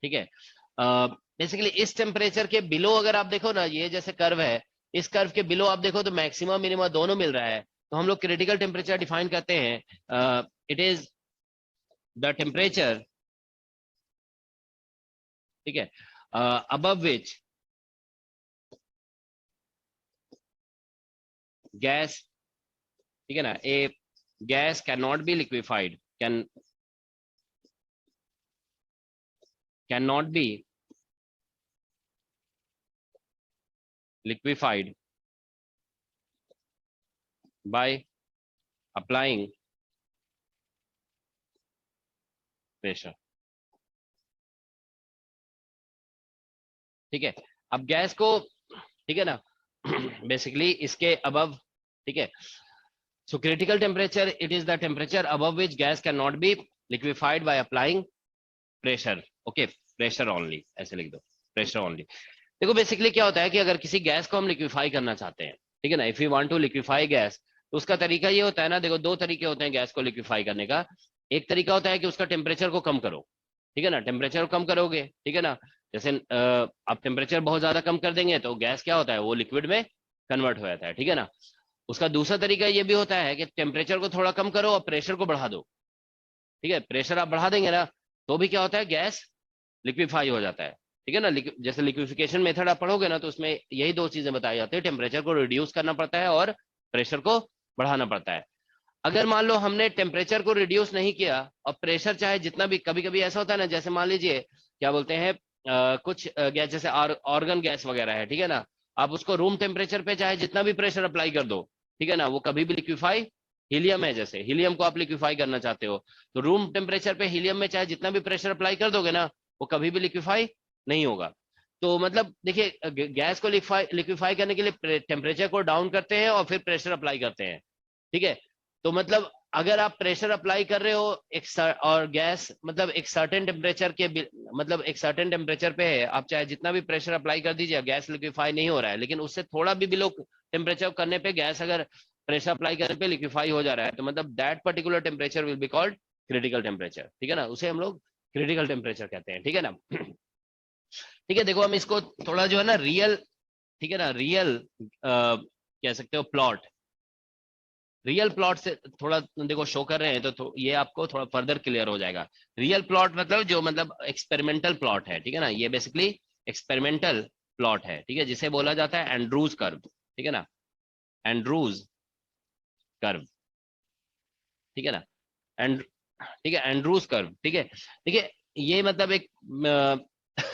ठीक है, बेसिकली इस टेम्परेचर के बिलो अगर आप देखो ना, ये जैसे कर्व है, इस कर्व के बिलो आप देखो तो मैक्सिमम मिनिमम दोनों मिल रहा है, तो हम लोग क्रिटिकल टेम्परेचर डिफाइन करते हैं, इट इज द टेम्परेचर, ठीक है, above which गैस, ठीक है ना, a gas can not be liquefied, can not be liquefied by applying pressure, ठीक है। अब गैस को, ठीक है ना, बेसिकली इसके अबव, ठीक है, so critical temperature it is the temperature above which gas can not be liquefied by applying pressure, okay, pressure only, ऐसे लिख दो, प्रेशर ओनली। देखो बेसिकली क्या होता है कि अगर किसी गैस को हम लिक्विफाई करना चाहते हैं, ठीक है ना, if you want to liquefy gas, तो उसका तरीका ये होता है ना, देखो दो तरीके होते हैं गैस को लिक्विफाई करने का। एक तरीका होता है कि उसका टेम्परेचर को कम करो, ठीक है ना, टेम्परेचर को कम करोगे, ठीक है ना, जैसे आप टेम्परेचर बहुत ज्यादा कम कर देंगे तो गैस क्या होता है, वो लिक्विड में कन्वर्ट हो जाता है, ठीक है ना। उसका दूसरा तरीका ये भी होता है कि टेम्परेचर को थोड़ा कम करो और प्रेशर को बढ़ा दो, ठीक है, प्रेशर आप बढ़ा देंगे ना तो भी क्या होता है, गैस लिक्विफाई हो जाता है, ठीक है ना। जैसे लिक्विफिकेशन मेथड आप पढ़ोगे ना तो उसमें यही दो चीजें बताई जाती है, टेम्परेचर को रिड्यूस करना पड़ता है और प्रेशर को बढ़ाना पड़ता है। अगर मान लो हमने टेम्परेचर को रिड्यूस नहीं किया और प्रेशर चाहे जितना भी, कभी कभी ऐसा होता है ना, जैसे मान लीजिए क्या बोलते हैं, कुछ गैस जैसे ऑर्गन गैस वगैरह है, ठीक है ना, आप उसको रूम टेम्परेचर पे चाहे जितना भी प्रेशर अप्लाई कर दो, ठीक है ना, वो कभी भी लिक्विफाई, हीलियम है जैसे, हीलियम को आप लिक्विफाई करना चाहते हो तो रूम टेम्परेचर पे हीलियम में चाहे जितना भी प्रेशर अप्लाई कर दोगे ना, वो कभी भी लिक्विफाई नहीं होगा। तो मतलब देखिए गैस को लिक्विफाई करने के लिए टेम्परेचर को डाउन करते हैं और फिर प्रेशर अप्लाई करते हैं, ठीक है। तो मतलब अगर आप प्रेशर अप्लाई कर रहे हो और गैस मतलब एक सर्टेन टेम्परेचर के, मतलब एक सर्टेन टेम्परेचर पे है, आप चाहे जितना भी प्रेशर अप्लाई कर दीजिए गैस लिक्विफाई नहीं हो रहा है, लेकिन उससे थोड़ा भी बिलो टेम्परेचर करने पे गैस अगर प्रेशर अप्लाई करने पे लिक्विफाई हो जा रहा है तो मतलब that particular temperature will be called critical temperature, ठीक है ना, उसे हम लोग क्रिटिकल टेम्परेचर कहते हैं, ठीक है ना। ठीक है, देखो हम इसको थोड़ा जो है ना रियल, ठीक है ना, रियल कह सकते हो प्लॉट, रियल प्लॉट से थोड़ा देखो शो कर रहे हैं तो ये आपको थोड़ा फर्दर क्लियर हो जाएगा। रियल प्लॉट मतलब जो मतलब एक्सपेरिमेंटल प्लॉट है, ठीक है ना, ये बेसिकली एक्सपेरिमेंटल प्लॉट है, ठीक है, जिसे बोला जाता है एंड्रूज कर्व, ठीक है ना, एंड्रूज कर्व, ठीक है ना, एंड ठीक है, एंड्रूज कर्व, ठीक है। देखिए ये मतलब एक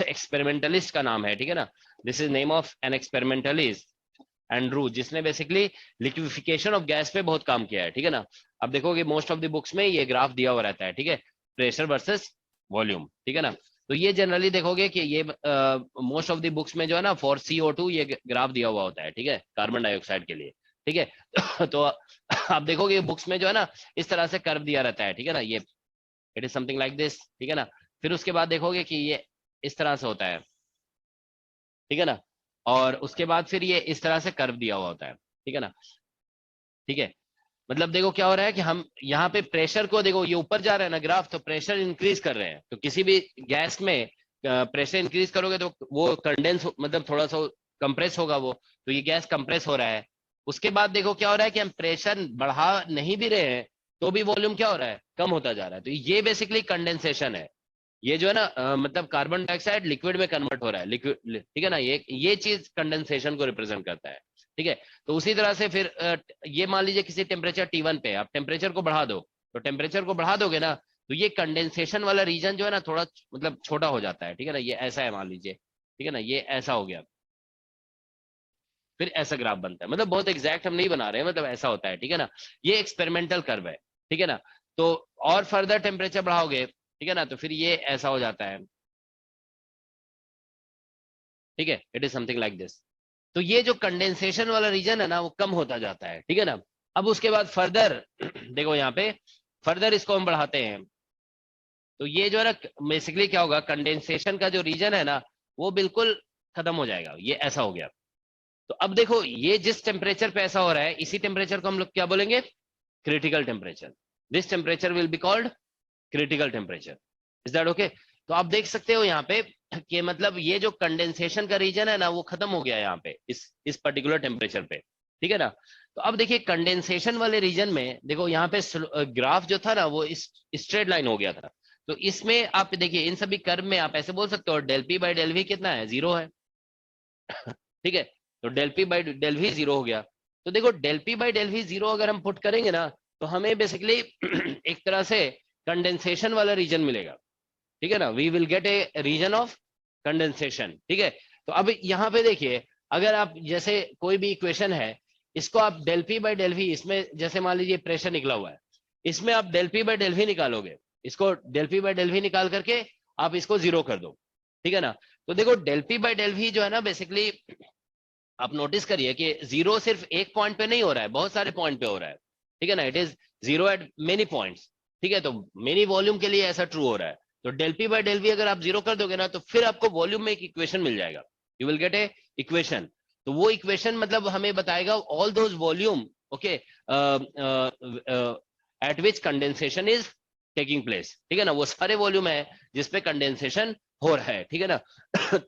एक्सपेरिमेंटलिस्ट का नाम है, ठीक है ना, this is name of an experimentalist Andrew, जिसने बेसिकली लिक्विफिकेशन ऑफ गैस पे बहुत काम किया है, ठीक है ना। अब देखोगे मोस्ट ऑफ द बुक्स में ये ग्राफ दिया हुआ रहता है, ठीक है, प्रेशर वर्सेस वॉल्यूम, ठीक है ना। तो ये जनरली देखोगे कि ये मोस्ट ऑफ द बुक्स में जो है ना फॉर CO2 ये ग्राफ दिया हुआ होता है, ठीक है, कार्बन डाइऑक्साइड के लिए, ठीक है। तो आप देखोगे बुक्स में जो है ना इस तरह से कर्व दिया रहता है, ठीक है ना, ये it is something like this, ठीक है ना। फिर उसके बाद देखोगे कि ये इस तरह से होता है, ठीक है ना, और उसके बाद फिर ये इस तरह से कर्व दिया हुआ होता है, ठीक है ना, ठीक है। मतलब देखो क्या हो रहा है कि हम यहाँ पे प्रेशर को देखो, ये ऊपर जा रहा है ना ग्राफ, तो प्रेशर इंक्रीज कर रहे हैं, तो किसी भी गैस में प्रेशर इंक्रीज करोगे तो वो कंडेंस मतलब थोड़ा सा कंप्रेस होगा वो, तो ये गैस कंप्रेस हो रहा है। उसके बाद देखो क्या हो रहा है कि हम प्रेशर बढ़ा नहीं भी रहे हैं तो भी वॉल्यूम क्या हो रहा है, कम होता जा रहा है, तो ये बेसिकली कंडेंसेशन है। ये जो है ना मतलब कार्बन डाइऑक्साइड लिक्विड में कन्वर्ट हो रहा है, लिक्विड, ठीक है ना, ये चीज कंडेंसेशन को रिप्रेजेंट करता है, ठीक है। तो उसी तरह से फिर ये मान लीजिए किसी टेम्परेचर T1 पे आप टेम्परेचर को बढ़ा दो, तो टेम्परेचर को बढ़ा दोगे ना तो ये कंडेंसेशन वाला रीजन जो है ना थोड़ा मतलब छोटा हो जाता है, ठीक है ना, ये ऐसा है मान लीजिए, ठीक है ना, ये ऐसा हो गया, फिर ऐसा ग्राफ बनता है, मतलब बहुत एग्जैक्ट हम नहीं बना रहे हैं, मतलब ऐसा होता है, ठीक है ना। ये एक्सपेरिमेंटल कर्व है, ठीक है ना। तो और फर्दर टेम्परेचर बढ़ाओगे, ठीक है ना, तो फिर ये ऐसा हो जाता है, ठीक है, it is something like this. तो ये जो कंडेंसेशन वाला रीजन है ना वो कम होता जाता है, ठीक है ना। अब उसके बाद फर्दर देखो यहाँ पे फर्दर इसको हम बढ़ाते हैं, तो ये जो है ना बेसिकली क्या होगा, कंडेंसेशन का जो रीजन है ना वो बिल्कुल खत्म हो जाएगा, ये ऐसा हो गया। तो अब देखो ये जिस टेम्परेचर पे ऐसा हो रहा है, इसी टेम्परेचर को हम लोग क्या बोलेंगे, critical temperature. This temperature will be called critical temperature. Is that okay? तो आप देख सकते हो यहाँ पे कि मतलब ये जो कंडेंसेशन का रीजन है ना, वो खत्म हो गया यहाँ पे इस पर्टिकुलर टेम्परेचर पे, ठीक है ना। तो अब देखिए कंडेंसेशन वाले रीजन में देखो यहाँ पे ग्राफ जो था ना वो इस स्ट्रेट लाइन हो गया था। तो इसमें आप देखिए इन सभी कर्व में आप ऐसे बोल सकते हो del P by del V कितना है, 0 है। ठीक है, तो del P by del V 0 हो गया। तो देखो del P by del V 0 अगर हम पुट करेंगे ना, तो हमें बेसिकली एक तरह से कंडेंसेशन वाला रीजन मिलेगा, ठीक है ना। We will get a region of condensation, ठीक है। तो अब यहाँ पे देखिए, अगर आप जैसे कोई भी इक्वेशन है, इसको आप del P by del V, इसमें जैसे मान लीजिए प्रेशर निकला हुआ है, इसमें आप del P by del V निकालोगे, इसको del P by del V निकाल करके आप इसको 0 कर दो, ठीक है ना। तो देखो del P by del V जो है ना, बेसिकली आप नोटिस करिए कि 0 सिर्फ एक पॉइंट पे नहीं हो रहा है, बहुत सारे पॉइंट पे हो रहा है, ठीक है ना। It is 0 eight many points, ठीक है। तो मेनी वॉल्यूम के लिए ऐसा ट्रू हो रहा है। तो del P by del V अगर आप 0 कर दोगे ना, तो फिर आपको वॉल्यूम में एक इक्वेशन मिल जाएगा, you will get A equation. तो वो इक्वेशन मतलब हमें बताएगा all those volume, okay, eight which condensation is taking place, ठीक है ना। वो सारे वॉल्यूम है जिसपे कंडेंसेशन हो रहा है, ठीक है ना।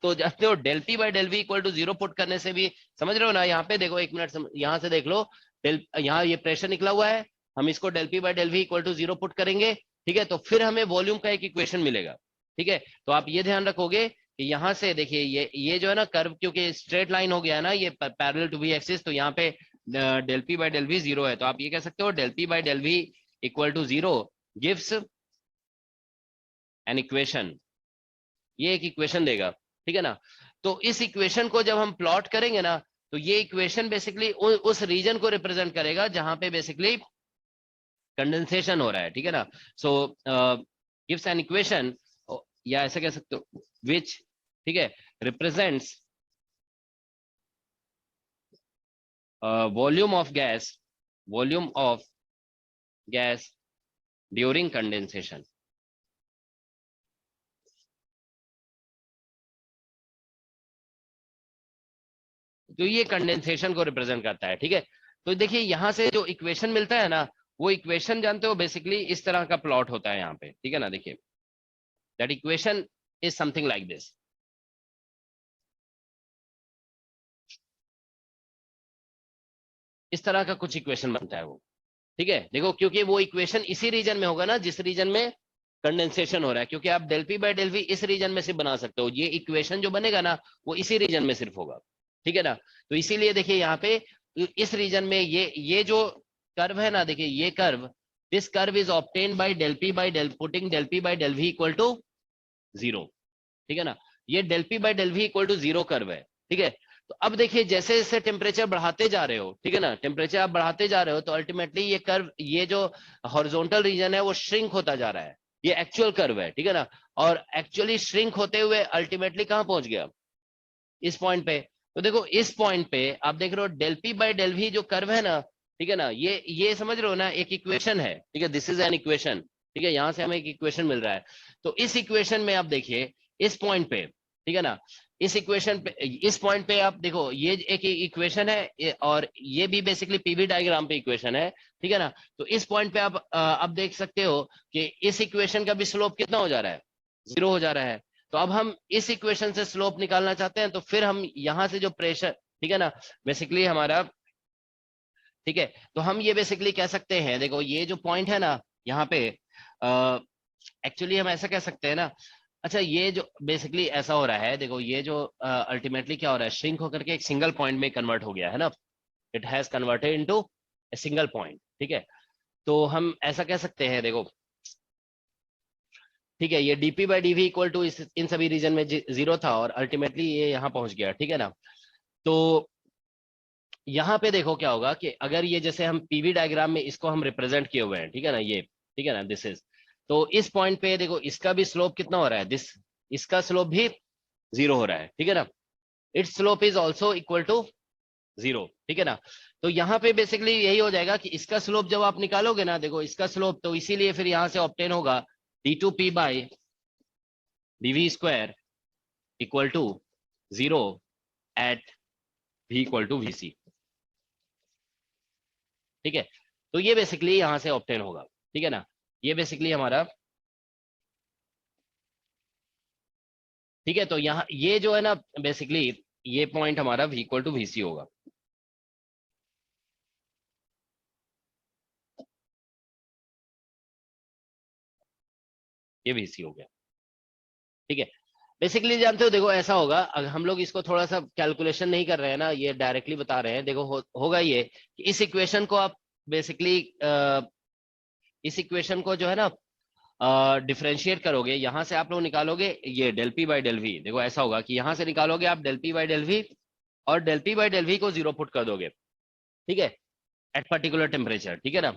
तो जानते हो del P by del V equal to 0 put करने से भी, समझ रहे हो ना। यहाँ पे देखो एक मिनट, यहाँ से देख लो, डेल यहाँ ये प्रेशर निकला हुआ है, हम इसको del P by del V equal to 0 put करेंगे, ठीक है। तो फिर हमें वॉल्यूम का एक इक्वेशन मिलेगा, ठीक है। तो आप ये ध्यान रखोगे कि यहाँ से देखिए ये जो है ना कर्व, क्योंकि स्ट्रेट लाइन हो गया है ना, ये पैरेलल टू वी एक्सिस, तो यहाँ पे del P by del V 0 है। तो आप ये कह सकते हो del P by del V equal to 0 gives an equation, ये एक इक्वेशन देगा, ठीक है ना। तो इस इक्वेशन को जब हम प्लॉट करेंगे ना, तो ये इक्वेशन बेसिकली उस रीजन को रिप्रेजेंट करेगा जहां पे बेसिकली कंडेंसेशन हो रहा है, ठीक है ना। सो गिव्स एन इक्वेशन, या ऐसा कह सकते हो विच, ठीक है, represents volume of gas during condensation. तो ये कंडेंसेशन को रिप्रेजेंट करता है, ठीक है। तो देखिए यहां से जो इक्वेशन मिलता है ना, वो इक्वेशन जानते हो बेसिकली इस तरह का प्लॉट होता है यहाँ पे, ठीक है ना। देखिए that equation is something like this. इस तरह का कुछ इक्वेशन बनता है वो, ठीक है। देखो क्योंकि वो इक्वेशन इसी रीजन में होगा ना जिस रीजन में कंडेंसेशन हो रहा है, क्योंकि आप del P by del V इस रीजन में सिर्फ बना सकते हो, ये इक्वेशन जो बनेगा ना वो इसी रीजन में सिर्फ होगा, ठीक है ना। तो इसीलिए देखिए यहाँ पे इस रीजन में ये जो कर्व है ना, देखिए ये curve, this curve is obtained by del P by del, putting del P by del V equal to 0, ठीक है ना। ये del P by del V equal to 0 curve है, ठीक है। तो अब देखिए जैसे जैसे टेम्परेचर बढ़ाते जा रहे हो, ठीक है ना, टेम्परेचर आप बढ़ाते जा रहे हो, तो अल्टीमेटली ये कर्व, ये जो हॉरिजॉन्टल रीजन है वो श्रिंक होता जा रहा है, ये एक्चुअल कर्व है, ठीक है ना। और एक्चुअली श्रिंक होते हुए अल्टीमेटली कहां पहुंच गया, इस पॉइंट पे। तो देखो इस पॉइंट पे आप देख रहे हो del P by del V जो कर्व है ना, ठीक है ना, ये समझ रहे हो ना, एक इक्वेशन है, ठीक है, दिस इज एन इक्वेशन, ठीक है। यहां से हमें एक इक्वेशन मिल रहा है। तो इस इक्वेशन में आप देखिए इस पॉइंट पे, ठीक है ना, इस इक्वेशन पे, इस पॉइंट पे आप देखो ये एक इक्वेशन है, और ये भी बेसिकली पीवी डायग्राम पे इक्वेशन है, ठीक है ना। तो इस पॉइंट पे आप अब देख सकते हो कि इस इक्वेशन का भी स्लोप कितना हो जा रहा है, 0 हो जा रहा है। तो अब हम इस इक्वेशन से स्लोप निकालना चाहते हैं, तो फिर हम यहां से जो प्रेशर, ठीक है ना, बेसिकली हमारा, ठीक है। तो हम ये बेसिकली कह सकते हैं, देखो ये जो पॉइंट है ना यहाँ पे, एक्चुअली हम ऐसा कह सकते हैं ना, अच्छा ये जो बेसिकली ऐसा हो रहा है, देखो ये जो अल्टीमेटली क्या हो रहा है, श्रिंक होकर के एक सिंगल पॉइंट में कन्वर्ट हो गया है ना, it has converted into a single point, ठीक है। तो हम ऐसा कह सकते हैं, देखो ठीक है, ये dp by dv equal to इन सभी रीजन में 0 था, और अल्टीमेटली ये यहाँ पहुंच गया, ठीक है ना। तो यहाँ पे देखो क्या होगा कि अगर ये जैसे हम पीवी डायग्राम में इसको हम रिप्रेजेंट किए हुए हैं, ठीक है ना, ये, ठीक है ना, दिस इज, तो इस पॉइंट पे देखो इसका भी स्लोप कितना हो रहा है, दिस, इसका स्लोप भी 0 हो रहा है, ठीक है ना। Its slope is also equal to 0, ठीक है ना। तो यहाँ पे बेसिकली यही हो जाएगा कि इसका स्लोप जब आप निकालोगे ना, देखो इसका स्लोप, तो इसीलिए फिर यहाँ से ऑब्टेन होगा d2p by dv square equal to 0 at v equal to vc। ठीक है, तो ये बेसिकली यहां से ऑब्टेन होगा, ठीक है ना, ये बेसिकली हमारा, ठीक है। तो यहाँ ये जो है ना बेसिकली ये पॉइंट हमारा v इक्वल टू vc होगा। ये vc हो गया, ठीक है। बेसिकली जानते हो, देखो ऐसा होगा, अगर हम लोग इसको थोड़ा सा कैलकुलेशन नहीं कर रहे हैं ना, ये डायरेक्टली बता रहे हैं, देखो होगा ये कि इस इक्वेशन को आप बेसिकली इस इक्वेशन को जो है ना डिफरेंशिएट करोगे, यहां से आप लोग निकालोगे ये del P by del v. देखो ऐसा होगा कि यहां से निकालोगे आप del P by del v, और del P by del v को 0 पुट कर दोगे, ठीक है, एट पर्टिकुलर टेम्परेचर, ठीक है ना।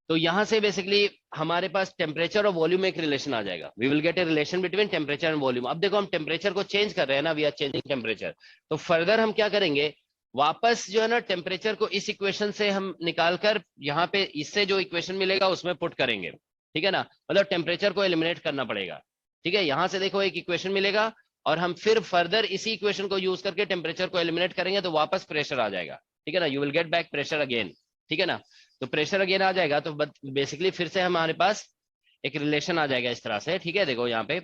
तो यहां से बेसिकली हमारे पास टेम्परेचर और वॉल्यूम एक रिलेशन आ जाएगा, we will get a relation between temperature and volume. अब देखो हम टेम्परेचर को चेंज कर रहे हैं ना, वी आर चेंजिंग टेम्परेचर, तो फर्दर हम क्या करेंगे, वापस जो है ना टेम्परेचर को इस इक्वेशन से हम निकालकर यहाँ पे इससे जो इक्वेशन मिलेगा उसमें पुट करेंगे, ठीक है ना, मतलब टेम्परेचर को एलिमिनेट करना पड़ेगा, ठीक है। यहां से देखो एक इक्वेशन मिलेगा और हम फिर फर्दर इसी इक्वेशन को यूज करके टेम्परेचर को एलिमिनेट करेंगे, तो वापस प्रेशर आ जाएगा, ठीक है ना, you will get back pressure again, ठीक है ना। तो प्रेशर अगेन आ जाएगा, तो बेसिकली फिर से हमारे पास एक रिलेशन आ जाएगा इस तरह से, ठीक है। देखो यहाँ पे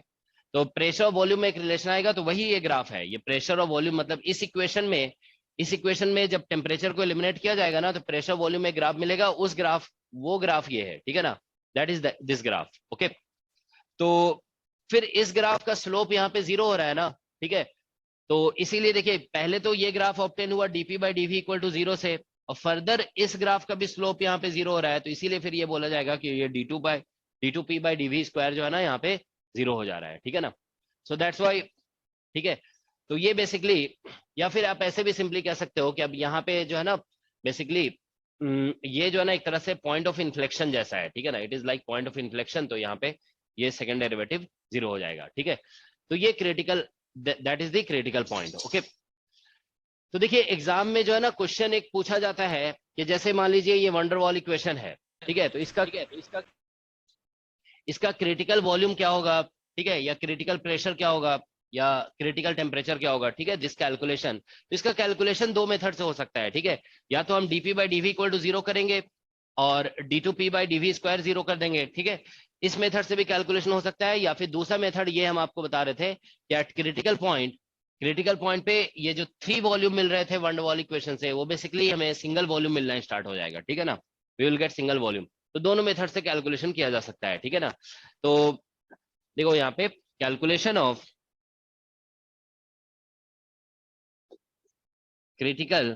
तो प्रेशर और वॉल्यूम में एक रिलेशन आएगा, तो वही ये ग्राफ है, ये प्रेशर और वॉल्यूम, मतलब इस इक्वेशन में जब टेम्परेचर को एलिमिनेट किया जाएगा ना, तो प्रेशर वॉल्यूम में ग्राफ मिलेगा, उस ग्राफ, वो ग्राफ ये है, ठीक है ना, that is this graph, okay. तो फिर इस ग्राफ का स्लोप यहाँ पे 0 हो रहा है ना, ठीक है। तो इसीलिए देखिए पहले तो ये ग्राफ ऑब्टेन हुआ dp by dv equal to 0 से, और फर्दर इस ग्राफ का भी स्लोप यहाँ पे 0 हो रहा है, तो इसीलिए फिर ये बोला जाएगा कि ये d2p बाई dv स्क्वायर जो है ना यहाँ पे 0 हो जा रहा है, ठीक है ना। सो दैट्स वाई, ठीक है। तो ये बेसिकली, या फिर आप ऐसे भी सिंपली कह सकते हो कि अब यहाँ पे जो है ना बेसिकली ये जो है ना एक तरह से पॉइंट ऑफ इन्फ्लेक्शन जैसा है, ठीक है ना, it is like point of inflection, तो यहाँ पे ये सेकंड डेरिवेटिव 0 हो जाएगा, ठीक है। तो ये critical, that is the critical point, okay. तो देखिए एग्जाम में जो है ना क्वेश्चन एक पूछा जाता है कि जैसे मान लीजिए ये वंडरवॉल इक्वेशन है, ठीक है, तो इसका क्रिटिकल वॉल्यूम क्या होगा, ठीक है, या क्रिटिकल प्रेशर क्या होगा, या क्रिटिकल टेम्परेचर क्या होगा, ठीक है, दिस कैलकुलेशन। तो इसका कैलकुलेशन दो मेथड से हो सकता है, ठीक है, या तो हम dp by dv equal to 0 करेंगे और d2p बाई dv स्क्वायर 0 कर देंगे, ठीक है, इस मेथड से भी कैलकुलेशन हो सकता है। या फिर दूसरा मेथड ये हम आपको बता रहे थे कि एट क्रिटिकल पॉइंट पे ये जो 3 वॉल्यूम मिल रहे थे वन वॉल इक्वेशन से, वो बेसिकली हमें सिंगल वॉल्यूम मिलना स्टार्ट हो जाएगा, ठीक है ना, we will get single volume. तो दोनों मेथड से कैलकुलेशन किया जा सकता है, ठीक है ना। तो देखो यहाँ पे calculation of critical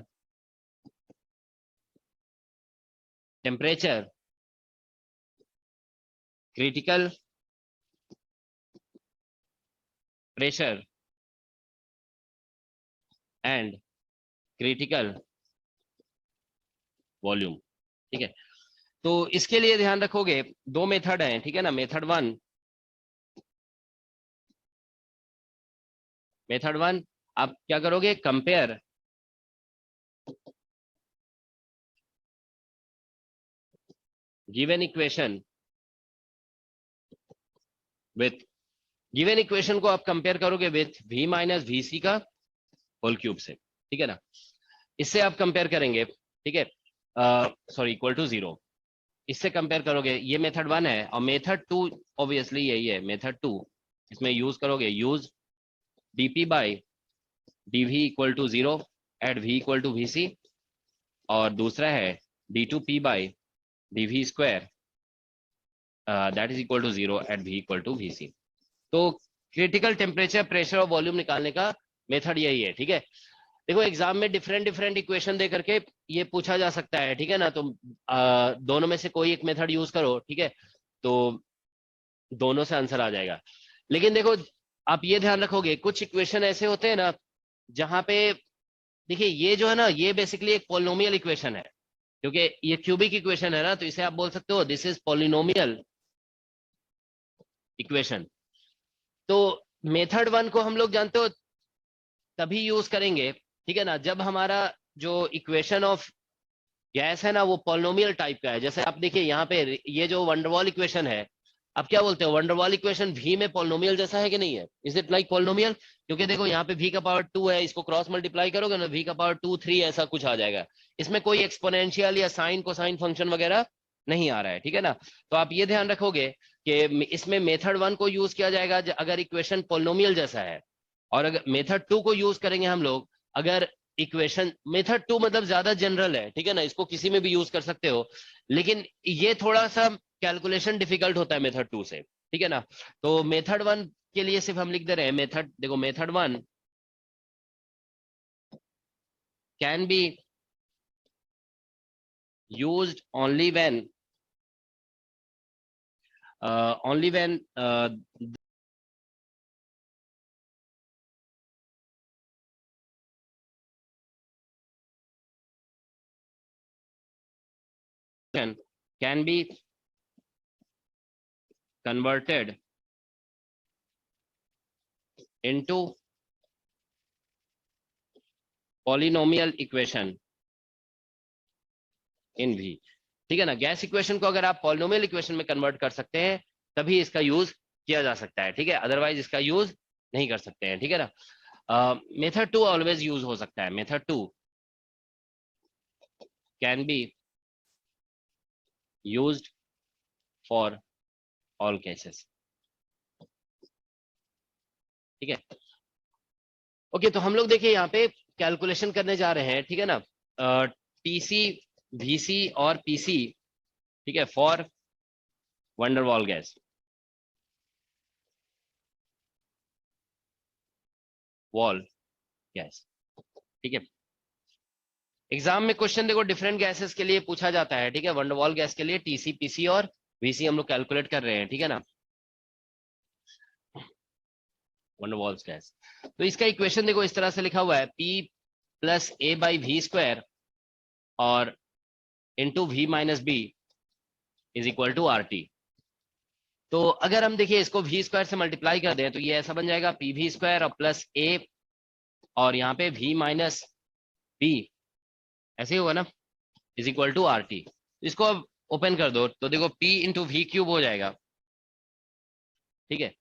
temperature, critical pressure and critical volume, ठीक है। तो इसके लिए ध्यान रखोगे दो मेथड हैं, ठीक है ना, मेथड वन आप क्या करोगे, compare given equation with, given equation को आप कंपेयर करोगे विथ v माइनस वी सी का होल क्यूब से, ठीक है ना, इससे आप कंपेयर करेंगे, ठीक है, सॉरी इक्वल टू 0, इससे कंपेयर करोगे, ये मेथड वन है। और मेथड टू ऑब्वियसली यही है, मेथड टू, इसमें यूज करोगे, use dp by dv equal to 0 at v equal to vc, और दूसरा है d2p by dv square that is equal to 0 at v equal to vc। तो क्रिटिकल टेम्परेचर, प्रेशर और volume निकालने का method यही है, ठीक है। देखो एग्जाम में डिफरेंट इक्वेशन दे करके ये पूछा जा सकता है, ठीक है ना, तो दोनों में से कोई एक मेथड यूज करो, ठीक है, तो दोनों से आंसर आ जाएगा। लेकिन देखो आप ये ध्यान रखोगे कुछ इक्वेशन ऐसे होते हैं ना जहां पे, देखिए ये जो है ना ये बेसिकली एक पॉलिनोमियल इक्वेशन है, क्योंकि ये क्यूबिक इक्वेशन है ना, तो इसे आप बोल सकते हो दिस इज पॉलिनोमियल इक्वेशन। तो मेथड वन को हम लोग जानते हो तभी यूज करेंगे, ठीक है ना, जब हमारा जो इक्वेशन ऑफ गैस है ना वो पॉलिनोमियल टाइप का है। जैसे आप देखिए यहाँ पे ये जो वंडरवॉल इक्वेशन है, अब क्या बोलते हैं, वंडरवॉल इक्वेशन v में पॉलिनोमियल जैसा है कि नहीं है, इज इट लाइक पॉलिनोमियल? क्योंकि देखो यहाँ पे v का पावर 2 है, इसको क्रॉस मल्टीप्लाई करोगे ना v का पावर 2 3 ऐसा कुछ आ जाएगा। इसमें कोई एक्सपोनेंशियल या साइन कोसाइन फंक्शन वगैरह नहीं आ रहा है, ठीक है ना। तो आप ये ध्यान रखोगे कि इसमें मेथड 1 को यूज किया जाएगा अगर इक्वेशन पॉलिनोमियल जैसा है, और अगर मेथड 2 को यूज करेंगे हम लोग अगर इक्वेशन, मेथड 2 मतलब ज्यादा जनरल है, ठीक है ना, इसको किसी में भी यूज कर सकते हो, लेकिन ये थोड़ा सा कैलकुलेशन डिफिकल्ट होता है मेथड 2 से, ठीक है ना। तो मेथड 1 के लिए सिर्फ हम लिख दे रहे हैं मेथड, देखो method 1 can be used only when only when can be converted into polynomial equation in V, ठीक है ना। गैस इक्वेशन को अगर आप पॉलिनोमियल इक्वेशन में कन्वर्ट कर सकते हैं तभी इसका यूज किया जा सकता है, ठीक है, अदरवाइज इसका यूज नहीं कर सकते हैं, ठीक है ना। मेथड 2 ऑलवेज यूज हो सकता है, method 2 can be used for all cases, ठीक है। ओके, तो हम लोग देखिए यहाँ पे कैलकुलेशन करने जा रहे हैं, ठीक है ना, टीसी वीसी और पीसी, ठीक है, for van der Waals gas, wall gas, ठीक है। एग्जाम में क्वेश्चन देखो डिफरेंट गैसेस के लिए पूछा जाता है, ठीक है। वंडरवॉल गैस के लिए टीसी पीसी और वीसी हम लोग कैलकुलेट कर रहे हैं, ठीक है ना, वंडरवॉल्स गैस। तो इसका इक्वेशन देखो इस तरह से लिखा हुआ है, P plus a by we square और into v minus B is equal to are t. तो अगर हम देखिए इसको वी स्क्वायर से मल्टीप्लाई कर दें तो ये ऐसा बन जाएगा पी वी स्क्वायर और प्लस ए और यहाँ पे वी माइनस बी, ऐसे ही होगा ना, is equal to are T. इसको अब ओपन कर दो तो देखो P इंटू वी क्यूब हो जाएगा, ठीक है।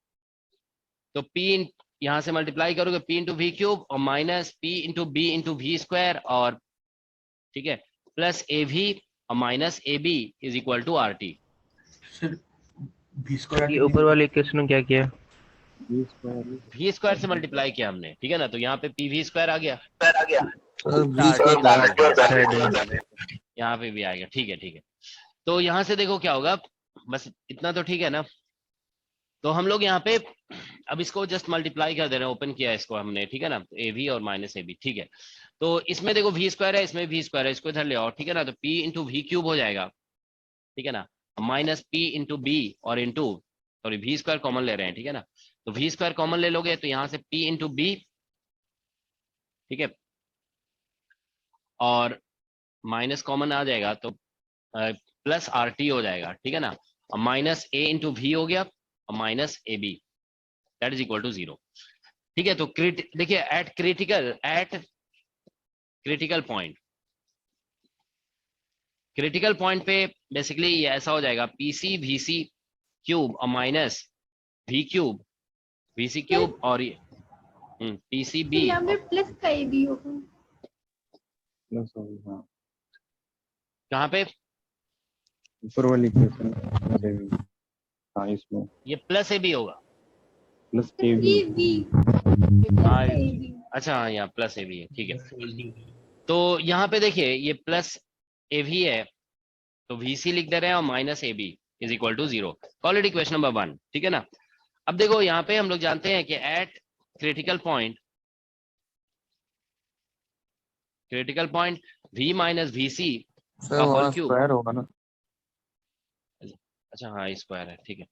तो P यहाँ से मल्टीप्लाई करोगे P इंटू वी क्यूब और minus P into B into V square और, ठीक है, प्लस ए वी और minus A B is equal to are T. ये ऊपर वाले इक्वेशन में क्या किया? वी स्क्वायर से मल्टीप्लाई किया हमने, ठीक है ना, तो यहाँ पे पी वी स्क्वायर आ गया, v square यहाँ पे भी आएगा, ठीक है, ठीक है। तो यहाँ से देखो क्या होगा, बस इतना तो ठीक है ना। तो हम लोग यहाँ पे अब इसको जस्ट मल्टीप्लाई कर दे रहे हैं, ओपन किया है इसको हमने, ठीक है ना, ए वी और माइनस ए बी, ठीक है। तो इसमें देखो वी स्क्वायर है, इसमें वी स्क्वायर है, इसको इधर ले आओ, ठीक है ना, तो पी इंटू वी क्यूब हो जाएगा, ठीक है ना, माइनस पी इंटू बी और into, sorry V square common ले रहे हैं, ठीक है ना, तो वी स्क्वायर कॉमन ले लोगे तो यहाँ से पी इंटू बी, ठीक है, और माइनस कॉमन आ जाएगा तो प्लस आर टी हो जाएगा, ठीक है ना, और माइनस ए इंटू वी हो गया और minus A B that is equal to 0, ठीक है। तो देखिए एट क्रिटिकल पॉइंट पे बेसिकली ये ऐसा हो जाएगा पीसी वीसी क्यूब और minus V cube VC cube और पीसी बी, यहाँ पे प्लस का ए भी होगा, कहाँ पे ऊपर वाली इक्वेशन, हाँ इसमें ये प्लस ए बी होगा, प्लस ए वी वी हाँ, ए बी। अच्छा हाँ यहाँ प्लस ए बी है, ठीक है। तो यहाँ पे देखिए ये प्लस ए वी है तो वीसी लिख दे रहे हैं और minus A B is equal to 0, call it equation number 1, ठीक है ना। अब देखो यहाँ पे हम लोग जानते हैं कि at critical point v minus V C sir का होल वहाँ क्यूब, स्क्वायर होगा ना। अच्छा हाँ स्क्वायर है, ठीक है।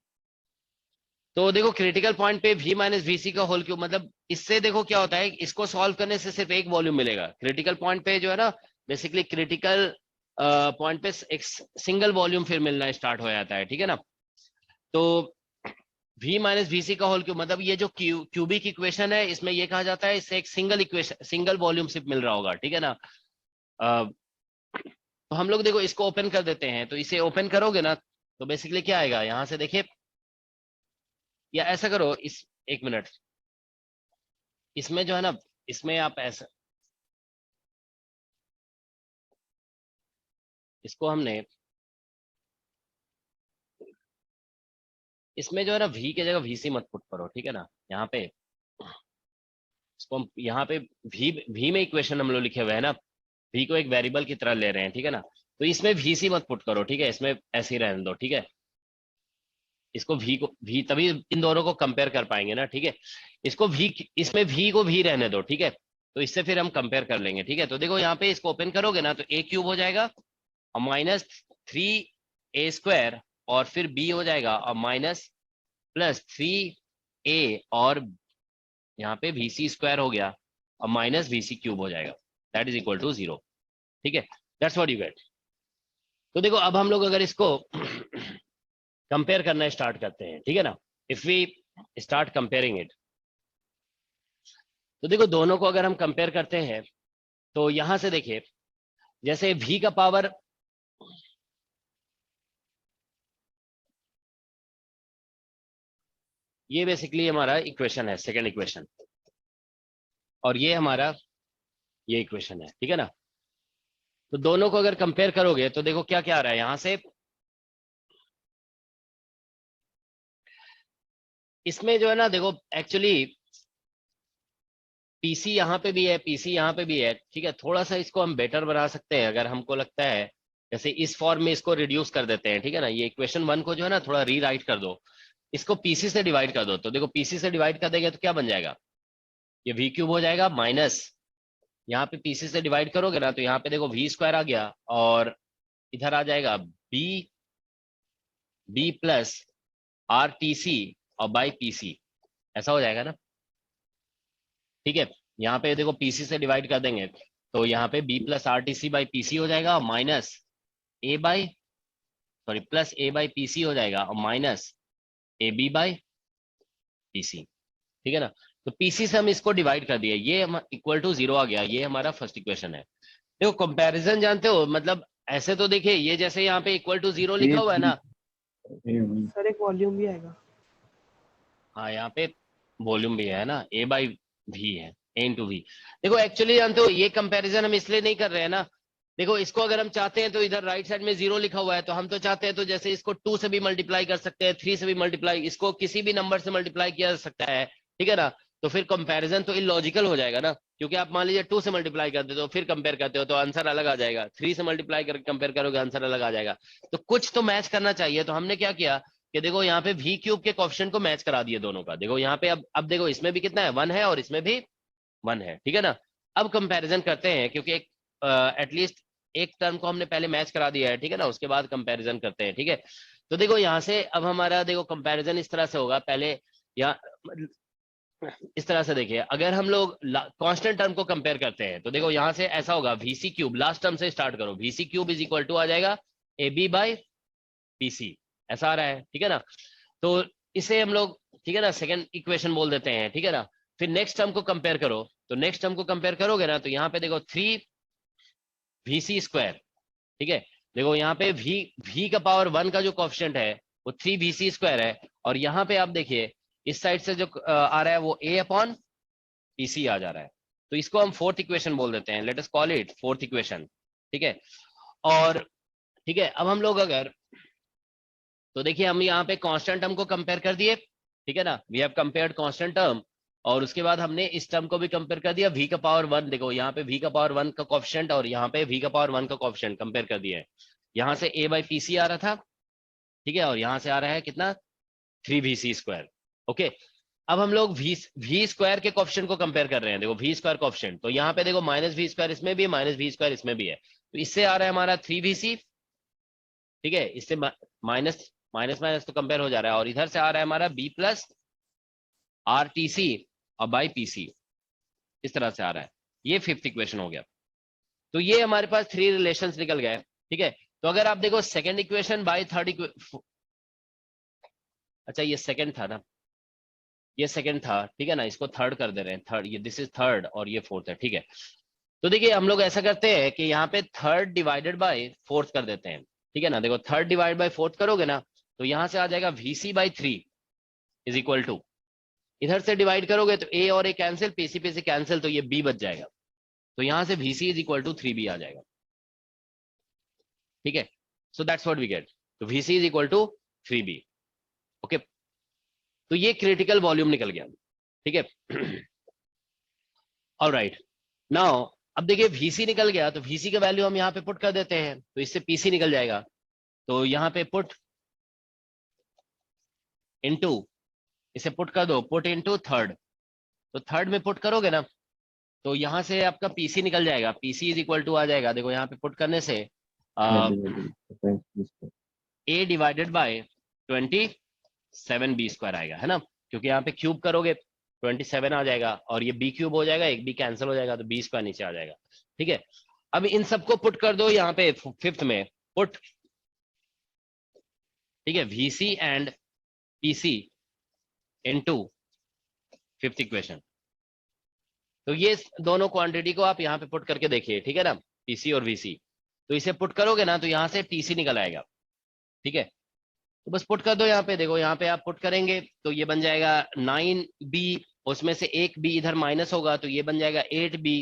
तो देखो क्रिटिकल पॉइंट पे v माइनस वी सी का होल क्यूब, मतलब इससे देखो क्या होता है, इसको सॉल्व करने से सिर्फ एक वॉल्यूम मिलेगा। क्रिटिकल पॉइंट पे जो है ना, बेसिकली क्रिटिकल पॉइंट पे एक सिंगल वॉल्यूम फिर मिलना स्टार्ट हो जाता है, ठीक है ना। तो v माइनस वी सी का होल क्यूब मतलब ये जो क्यूबिक इक्वेशन है इसमें ये कहा जाता है इससे एक सिंगल वॉल्यूम सिर्फ मिल रहा होगा, ठीक है ना। तो हम लोग देखो इसको ओपन कर देते हैं, तो इसे ओपन करोगे ना तो बेसिकली क्या आएगा, यहाँ से देखिए या ऐसा करो, इस एक मिनट, इसमें जो है ना, इसमें आप ऐसा, इसको हमने, इसमें जो है ना वी की जगह वीसी मत पुट करो, ठीक है ना। यहाँ पे इसको हम, यहाँ पे वी में इक्वेशन हम लोग लिखे हुए हैं ना, वी को एक वेरिएबल की तरह ले रहे हैं, ठीक है ना। तो इसमें वीसी मत पुट करो, ठीक है, इसमें ऐसे ही रहने दो, ठीक है। इसको वी को वी, तभी इन दोनों को कंपेयर कर पाएंगे ना, ठीक है। इसको वी, इसमें वी को वी रहने दो, ठीक है। तो इससे फिर हम कंपेयर कर लेंगे, ठीक है। तो देखो यहाँ पे इसको ओपन करोगे ना तो ए क्यूब हो जाएगा और माइनस 3a² और फिर b हो जाएगा और माइनस प्लस 3a और यहाँ पे vc² हो गया और माइनस vc³ हो जाएगा, दैट इज इक्वल टू 0, ठीक है। That's what you get. तो देखो अब हम लोग अगर इसको कंपेयर करना स्टार्ट करते हैं, ठीक है ना, if we start comparing it, तो देखो दोनों को अगर हम कंपेयर करते हैं तो यहां से देखिए, जैसे v का पावर, ये बेसिकली हमारा इक्वेशन है, सेकंड इक्वेशन, और ये हमारा ये इक्वेशन है, ठीक है ना। तो दोनों को अगर कंपेयर करोगे तो देखो क्या क्या आ रहा है यहां से, इसमें जो है ना देखो एक्चुअली पीसी यहाँ पे भी है, पीसी यहाँ पे भी है, ठीक है। थोड़ा सा इसको हम बेटर बना सकते हैं अगर हमको लगता है, जैसे इस फॉर्म में इसको रिड्यूस कर देते हैं, ठीक है ना। ये इक्वेशन 1 को जो है ना थोड़ा रीराइट कर दो, इसको पीसी से डिवाइड कर दो। तो देखो पीसी से डिवाइड कर देंगे तो क्या बन जाएगा, ये वी क्यूब हो जाएगा माइनस, यहाँ पे पीसी से डिवाइड करोगे ना तो यहाँ पे देखो v² आ गया और इधर आ जाएगा b प्लस RTC और बाई पीसी, ऐसा हो जाएगा ना, ठीक है। यहाँ पे देखो पीसी से डिवाइड कर देंगे तो यहाँ पे b plus RTC by PC हो जाएगा और minus plus a by PC हो जाएगा और माइनस AB बाई पीसी, ठीक है ना। तो पीसी से हम इसको डिवाइड कर दिए, ये इक्वल टू 0 आ गया, ये हमारा फर्स्ट इक्वेशन है। देखो कंपैरिजन जानते हो, मतलब ऐसे तो देखिए ये जैसे यहाँ पे इक्वल टू 0 लिखा हुआ है ना, सर एक वॉल्यूम भी आएगा। हाँ यहाँ पे वॉल्यूम भी है ना, a बाई वी है, a इंटू वी। देखो एक्चुअली जानते हो ये कंपैरिजन हम इसलिए नहीं कर रहे हैं ना, देखो इसको अगर हम चाहते हैं तो इधर राइट साइड में 0 लिखा हुआ है, तो हम तो चाहते हैं तो जैसे इसको 2 से भी मल्टीप्लाई कर सकते हैं, 3 से भी मल्टीप्लाई, इसको किसी भी नंबर से मल्टीप्लाई किया जा सकता है, ठीक है ना। तो फिर कंपैरिजन तो इलॉजिकल हो जाएगा ना, क्योंकि आप मान लीजिए 2 से मल्टीप्लाई करते हो फिर कंपेयर करते हो तो आंसर अलग आ जाएगा, 3 से मल्टीप्लाई करके कंपेयर करोगे आंसर अलग आ जाएगा। तो कुछ तो मैच करना चाहिए, तो हमने क्या किया कि देखो यहाँ पे v क्यूब के कोएफिशिएंट को मैच करा दिए दोनों का। देखो यहाँ पे अब देखो इसमें भी कितना है, 1 है और इसमें भी 1 है, ठीक है ना। अब कंपैरिजन करते हैं क्योंकि एक एटलीस्ट एक टर्म को हमने पहले मैच करा दिया है, ठीक है ना, उसके बाद कंपैरिजन करते हैं, ठीक है। तो देखो यहाँ से अब हमारा देखो कंपैरिजन इस तरह से होगा, पहले यहाँ इस तरह से देखिए, अगर हम लोग कांस्टेंट टर्म को कंपेयर करते हैं तो देखो यहाँ से ऐसा होगा, वीसी क्यूब लास्ट टर्म से स्टार्ट करो, vc cube is equal to आ जाएगा AB बाई पीसी, ऐसा आ रहा है, ठीक है ना। तो इसे हम लोग, ठीक है ना, सेकंड इक्वेशन बोल देते हैं, ठीक है ना। फिर नेक्स्ट टर्म को कंपेयर करो, तो नेक्स्ट टर्म को कंपेयर करोगे ना तो यहाँ पे देखो 3vc², ठीक है। देखो यहाँ पे v का पावर 1 का जो कोएफिशिएंट है वो 3vc² है, और यहाँ पे आप देखिए इस साइड से जो आ रहा है वो a अपॉन pc आ जा रहा है, तो इसको हम फोर्थ इक्वेशन बोल देते हैं, let us call it fourth equation, ठीक है। और ठीक है, अब हम लोग अगर, तो देखिए हम यहाँ पे कांस्टेंट टर्म को कंपेयर कर दिए, ठीक है ना, we have compared constant term, और उसके बाद हमने इस टर्म को भी कंपेयर कर दिया, v का पावर 1, देखो यहाँ पे v का पावर 1 का कोएफिशिएंट और यहाँ पे v का पावर 1 का कोएफिशिएंट कंपेयर कर दिया है। यहाँ से a बाई पीसी आ रहा था, ठीक है, और यहाँ से आ रहा है कितना 3vc², ओके। अब हम लोग v² के कोएफिशिएंट को कंपेयर कर रहे हैं, देखो v² कोएफिशिएंट, तो यहाँ पे देखो माइनस v² इसमें भी है, माइनस v² इसमें भी है, तो इससे आ रहा है हमारा 3vc, ठीक है, इससे माइनस माइनस माइनस तो कंपेयर हो जा रहा है, और इधर से आ रहा है हमारा b प्लस RTC और बाई पीसी, इस तरह से आ रहा है, ये फिफ्थ इक्वेशन हो गया। तो ये हमारे पास 3 रिलेशंस निकल गए, ठीक है। तो अगर आप देखो second equation by third equation, अच्छा ये सेकंड था ना, ये सेकंड था, ठीक है ना, इसको थर्ड कर दे रहे हैं, थर्ड, ये दिस इज थर्ड और ये फोर्थ है, ठीक है। तो देखिए हम लोग ऐसा करते हैं कि यहाँ पे थर्ड डिवाइडेड बाय फोर्थ कर देते हैं, ठीक है ना। देखो थर्ड डिवाइड बाय फोर्थ करोगे ना तो यहाँ से आ जाएगा vc by 3, is equal to, इधर से डिवाइड करोगे तो ए और ए कैंसिल, पीसी पे से कैंसिल, तो ये बी बच जाएगा। तो यहां से VC is equal to 3B आ जाएगा। ठीक है, so that's what we get. तो VC is equal to 3B। Okay, तो ये क्रिटिकल वॉल्यूम निकल गया। ठीक है, ऑलराइट, नाउ अब देखिए VC निकल गया, तो VC का वैल्यू हम यहाँ पे पुट कर देते हैं, तो इससे PC निकल जाएगा। तो यहाँ पे पुट इनटू, इसे पुट कर दो, पुट इनटू थर्ड। तो थर्ड में पुट करोगे ना, तो यहाँ से आपका PC निकल जाएगा। PC इज इक्वल टू आ जाएगा, देखो यहाँ पे पुट करने से A divided by 27B square आएगा, है ना, क्योंकि यहाँ पे क्यूब करोगे 27 आ जाएगा, और ये B क्यूब हो जाएगा, एक B कैंसिल हो जाएगा, तो B स्क्वायर नीचे आ जाएगा। ठीक है, अब इन सबको पुट कर दो यहाँ पे फिफ्थ में, पुट, ठीक है, VC and PC into fifth equation. तो ये दोनों क्वांटिटी को आप यहाँ पे पुट करके देखिए, ठीक है ना, PC और VC। तो इसे पुट करोगे ना, तो यहाँ से TC निकल आएगा। ठीक है, तो बस पुट कर दो यहाँ पे, देखो यहाँ पे आप पुट करेंगे तो ये बन जाएगा 9B, उसमें से एक B इधर माइनस होगा, तो ये बन जाएगा 8B।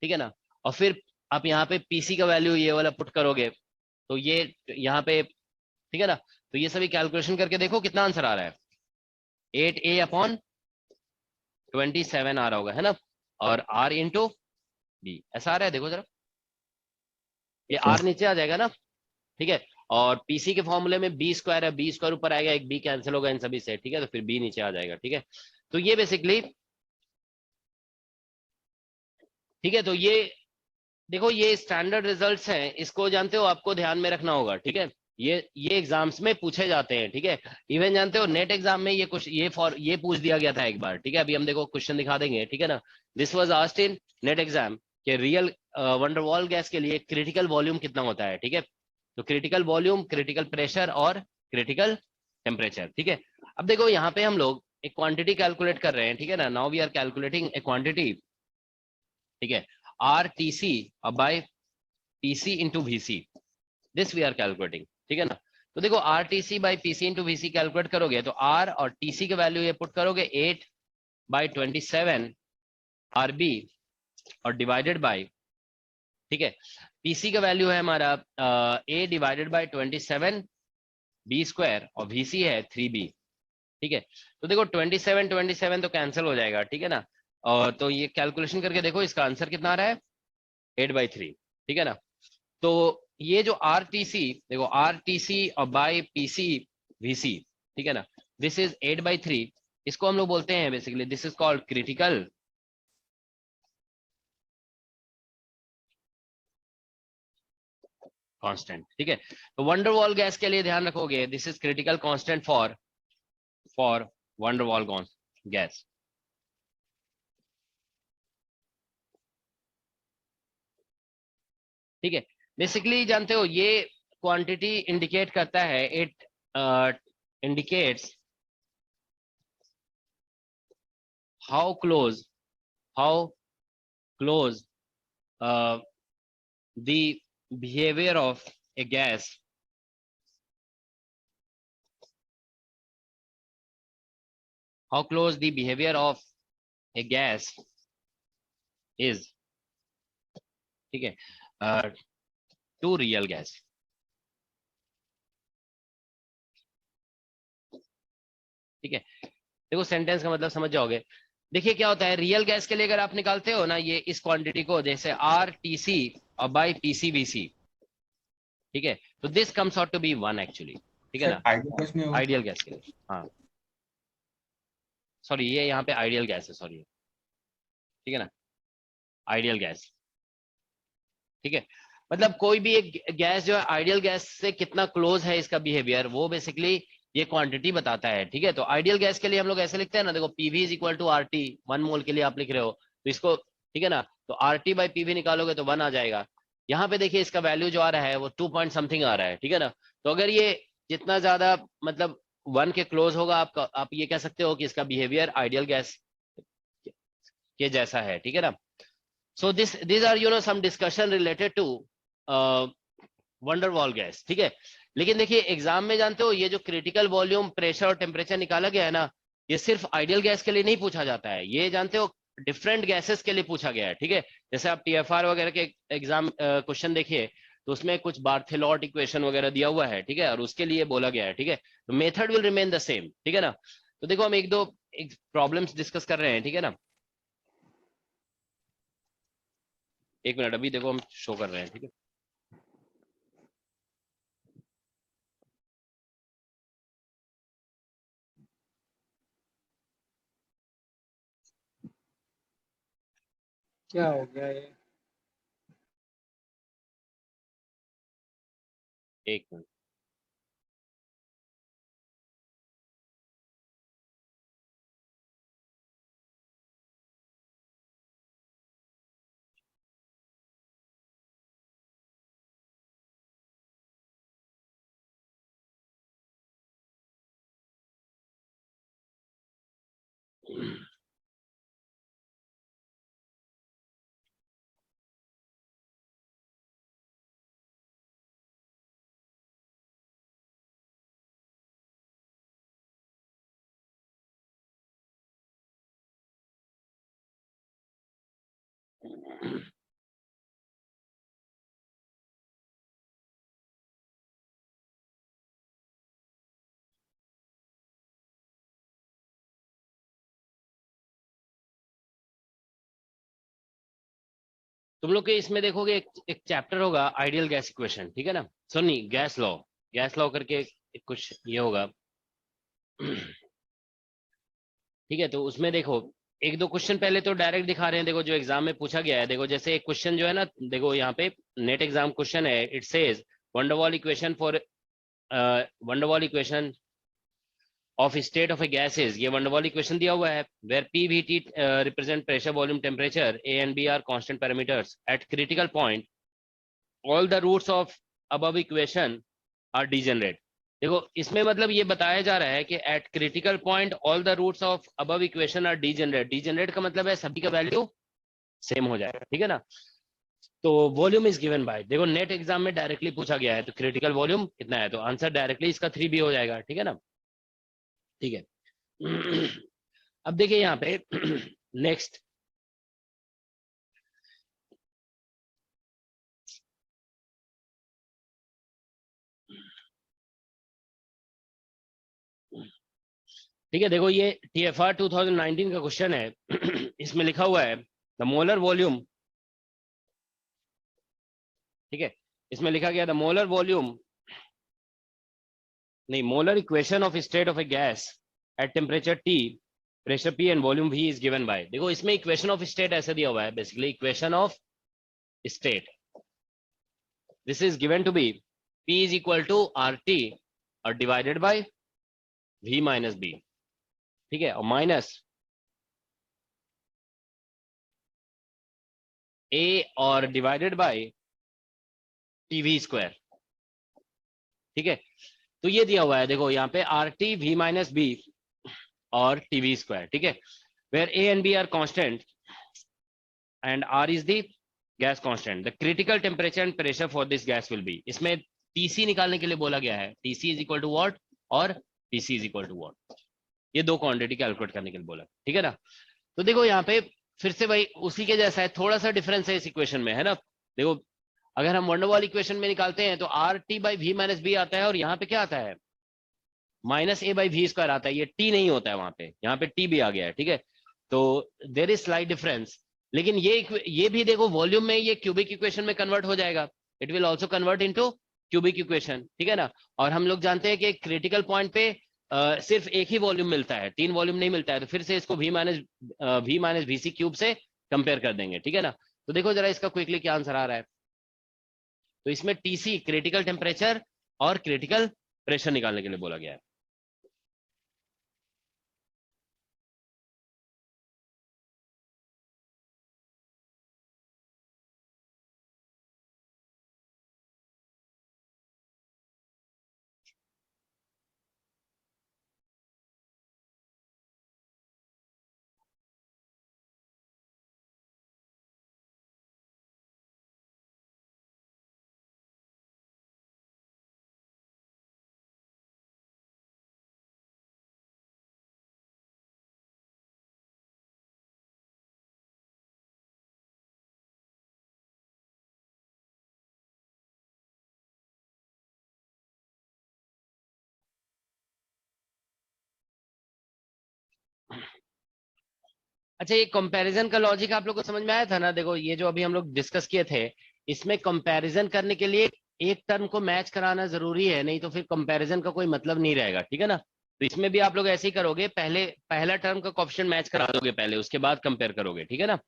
ठीक है ना, और फिर आप यहाँ पे PC का वैल्यू ये वाला पुट करोगे, तो ये यहाँ पे, ठीक है ना, तो ये सभी कैलकुलेशन करके देखो कितना आंसर आ रहा है, 8A अपॉन 27 आ रहा होगा, है ना, और R इंटू B ऐसा आ रहा है, देखो जरा, ये R नीचे आ जाएगा ना। ठीक है, और PC के फॉर्मूले में B स्क्वायर है, B स्क्वायर ऊपर आएगा, एक B कैंसिल होगा इन सभी से। ठीक है, तो फिर B नीचे आ जाएगा। ठीक है, तो ये बेसिकली, ठीक है, तो ये देखो, ये स्टैंडर्ड रिजल्ट्स हैं, इसको जानते हो, आपको ध्यान में रखना होगा। ठीक है, ये एग्जाम्स में पूछे जाते हैं। ठीक है, इवन जानते हो नेट एग्जाम में ये कुछ ये पूछ दिया गया था एक बार। ठीक है, अभी हम देखो क्वेश्चन दिखा देंगे। ठीक है ना, this was asked in net exam कि रियल वंडरवॉल गैस के लिए क्रिटिकल वॉल्यूम कितना होता है। ठीक है, तो क्रिटिकल वॉल्यूम, क्रिटिकल प्रेशर और क्रिटिकल टेम्परेचर। ठीक है, अब देखो यहाँ पे हम लोग एक क्वांटिटी कैलकुलेट कर रहे हैं। ठीक है ना, now we are calculating a quantity. ठीक है, RTC by PC into VC, this we are calculating. ठीक है ना, तो देखो RTC by PC into VC calculate करोगे तो R और TC के वैल्यू ये पुट करोगे 8/27 RB और डिवाइडेड बाय, ठीक है, PC का वैल्यू है हमारा A divided by 27 B square और VC है 3B। ठीक है, तो देखो 27 तो कैंसिल हो जाएगा। ठीक है ना, और तो ये कैलकुलेशन करके देखो इसका आंसर कितना आ रहा है, 8/3। ठीक है ना, तो ये जो RTC, देखो RTC और बाय PC VC, ठीक है ना, दिस इज 8/3, इसको हम लोग बोलते हैं basically, this is called critical constant. ठीक है, तो वंडरवॉल गैस के लिए ध्यान रखोगे, this is critical constant for van der Waals gas. ठीक है, बेसिकली जानते हो ये क्वांटिटी इंडिकेट करता है, it indicates how close the behavior of a gas is, ठीक है, to real gas। ठीक है, देखो सेंटेंस का मतलब समझ जाओगे। देखिए क्या होता है, रियल गैस के लिए अगर आप निकालते हो ना ये इस क्वांटिटी को, जैसे RTC और बाय PC VC, ठीक है, तो this comes out to be 1 actually. ठीक है ना, आइडियल गैस के लिए, हाँ सॉरी, ये यहाँ पे आइडियल गैस है, सॉरी। ठीक है ना, आइडियल गैस। ठीक है, मतलब कोई भी एक गैस जो है आइडियल गैस से कितना क्लोज है इसका बिहेवियर, वो बेसिकली ये क्वांटिटी बताता है। ठीक है, तो आइडियल गैस के लिए हम लोग ऐसे लिखते हैं ना, देखो PV is equal to RT, 1 mole के लिए आप लिख रहे हो तो इसको, ठीक है ना, तो RT बाय PV निकालोगे तो 1 आ जाएगा। यहाँ पे देखिए इसका वैल्यू जो आ रहा है वो 2 पॉइंट समथिंग आ रहा है। ठीक है ना, तो अगर ये जितना ज्यादा मतलब 1 के क्लोज होगा आपका, आप ये कह सकते हो कि इसका बिहेवियर आइडियल गैस के जैसा है। ठीक है ना, सो these are some discussion related to van der Waals gas. ठीक है, लेकिन देखिए एग्जाम में जानते हो ये जो क्रिटिकल वॉल्यूम, प्रेशर और टेम्परेचर निकाला गया है ना, ये सिर्फ आइडियल गैस के लिए नहीं पूछा जाता है, ये जानते हो डिफरेंट गैसेस के लिए पूछा गया है, ठीक है। जैसे आप टीएफआर वगैरह के एग्जाम क्वेश्चन देखिए, तो उसमें कुछ बार्थेलॉट इक्वेशन वगैरह दिया हुआ है, ठीक है, और उसके लिए बोला गया है, ठीक है। तो method will remain the same, ठीक है ना। तो देखो हम एक दो प्रॉब्लम्स डिस्कस कर रहे हैं, ठीक है ना। एक मिनट, अभी देखो हम शो कर रहे हैं, ठीक है। क्या हो गया ये? एक मिनट। तुम लोग के इसमें देखोगे एक चैप्टर होगा आइडियल गैस इक्वेशन, ठीक है ना। सुनी, गैस लॉ करके कुछ ये होगा, ठीक है। तो उसमें देखो एक दो क्वेश्चन पहले तो डायरेक्ट दिखा रहे हैं, देखो जो एग्जाम में पूछा गया है। देखो जैसे एक क्वेश्चन जो है ना, देखो यहाँ पे नेट एग्जाम क्वेश्चन है, it says van der Waals equation for van der Waals equation of state of a gases, ये वंडरवॉल इक्वेशन दिया हुआ है, where P V T represent pressure volume temperature, A and B are constant parameters at critical point, all the roots of above equation are degenerate. देखो इसमें मतलब ये बताया जा रहा है कि at critical point all the roots of above equation are degenerate. Degenerate का मतलब है सभी का वैल्यू सेम हो जाएगा, ठीक है ना। तो वॉल्यूम इज गिवन बाय, देखो नेट एग्जाम में डायरेक्टली पूछा गया है, तो क्रिटिकल वॉल्यूम कितना है, तो आंसर डायरेक्टली इसका 3B हो जाएगा, ठीक है ना। ठीक है। अब देखिए यहाँ पे नेक्स्ट, ठीक है, देखो ये TFR 2019 का क्वेश्चन है। इसमें लिखा हुआ है द मोलर वॉल्यूम, ठीक है, इसमें लिखा गया द मोलर वॉल्यूम, नहीं, molar equation of state of a gas at temperature T, pressure P and volume V is given by. देखो इसमें इक्वेशन ऑफ स्टेट ऐसे दिया हुआ है, basically equation of state, this is given to be P is equal to RT और divided by V minus B, ठीक है, और माइनस A और डिवाइडेड बाय TV स्क्वायर, ठीक है। तो ये दिया हुआ है, देखो यहाँ पे RT V माइनस B और TV स्क्वायर, ठीक है, where A and B are constant and R is the gas constant, the critical temperature and pressure for this gas will be. इसमें TC निकालने के लिए बोला गया है, TC is equal to what और TC is equal to what, ये दो क्वांटिटी कैलकुलेट करने के लिए बोला, ठीक है ना। तो देखो यहाँ पे फिर से भाई उसी के जैसा है, थोड़ा सा डिफरेंस है इस इक्वेशन में, है ना। देखो अगर हम वंडरवॉल इक्वेशन में निकालते हैं तो RT by V minus B आता है, और यहाँ पे क्या आता है, minus A by V square आता है, ये T नहीं होता है वहां पे, यहाँ पे T भी आ गया है, ठीक है। तो देर इज स्लाइट डिफरेंस, लेकिन ये भी देखो वॉल्यूम में ये क्यूबिक इक्वेशन में कन्वर्ट हो जाएगा, it will also convert into cubic equation, ठीक है ना। और हम लोग जानते हैं कि क्रिटिकल पॉइंट पे सिर्फ एक ही वॉल्यूम मिलता है, 3 वॉल्यूम नहीं मिलता है, तो फिर से इसको V माइनस VC क्यूब से कंपेयर कर देंगे, ठीक है ना। तो देखो जरा इसका क्विकली क्या आंसर आ रहा है। तो इसमें TC क्रिटिकल टेम्परेचर और क्रिटिकल प्रेशर निकालने के लिए बोला गया है। अच्छा, ये कंपैरिजन का लॉजिक आप लोग को समझ में आया था ना? देखो ये जो अभी हम लोग डिस्कस किए थे, इसमें कंपैरिजन करने के लिए एक टर्म को मैच कराना जरूरी है, नहीं तो फिर कंपैरिजन का कोई मतलब नहीं रहेगा, ठीक है ना? तो इसमें भी आप लोग ऐसे ही करोगे, पहले पहला टर्म का कोएफिशिएंट मैच करा दोगे पहले, उसके बाद कंपेयर करोगे, ठीक है ना?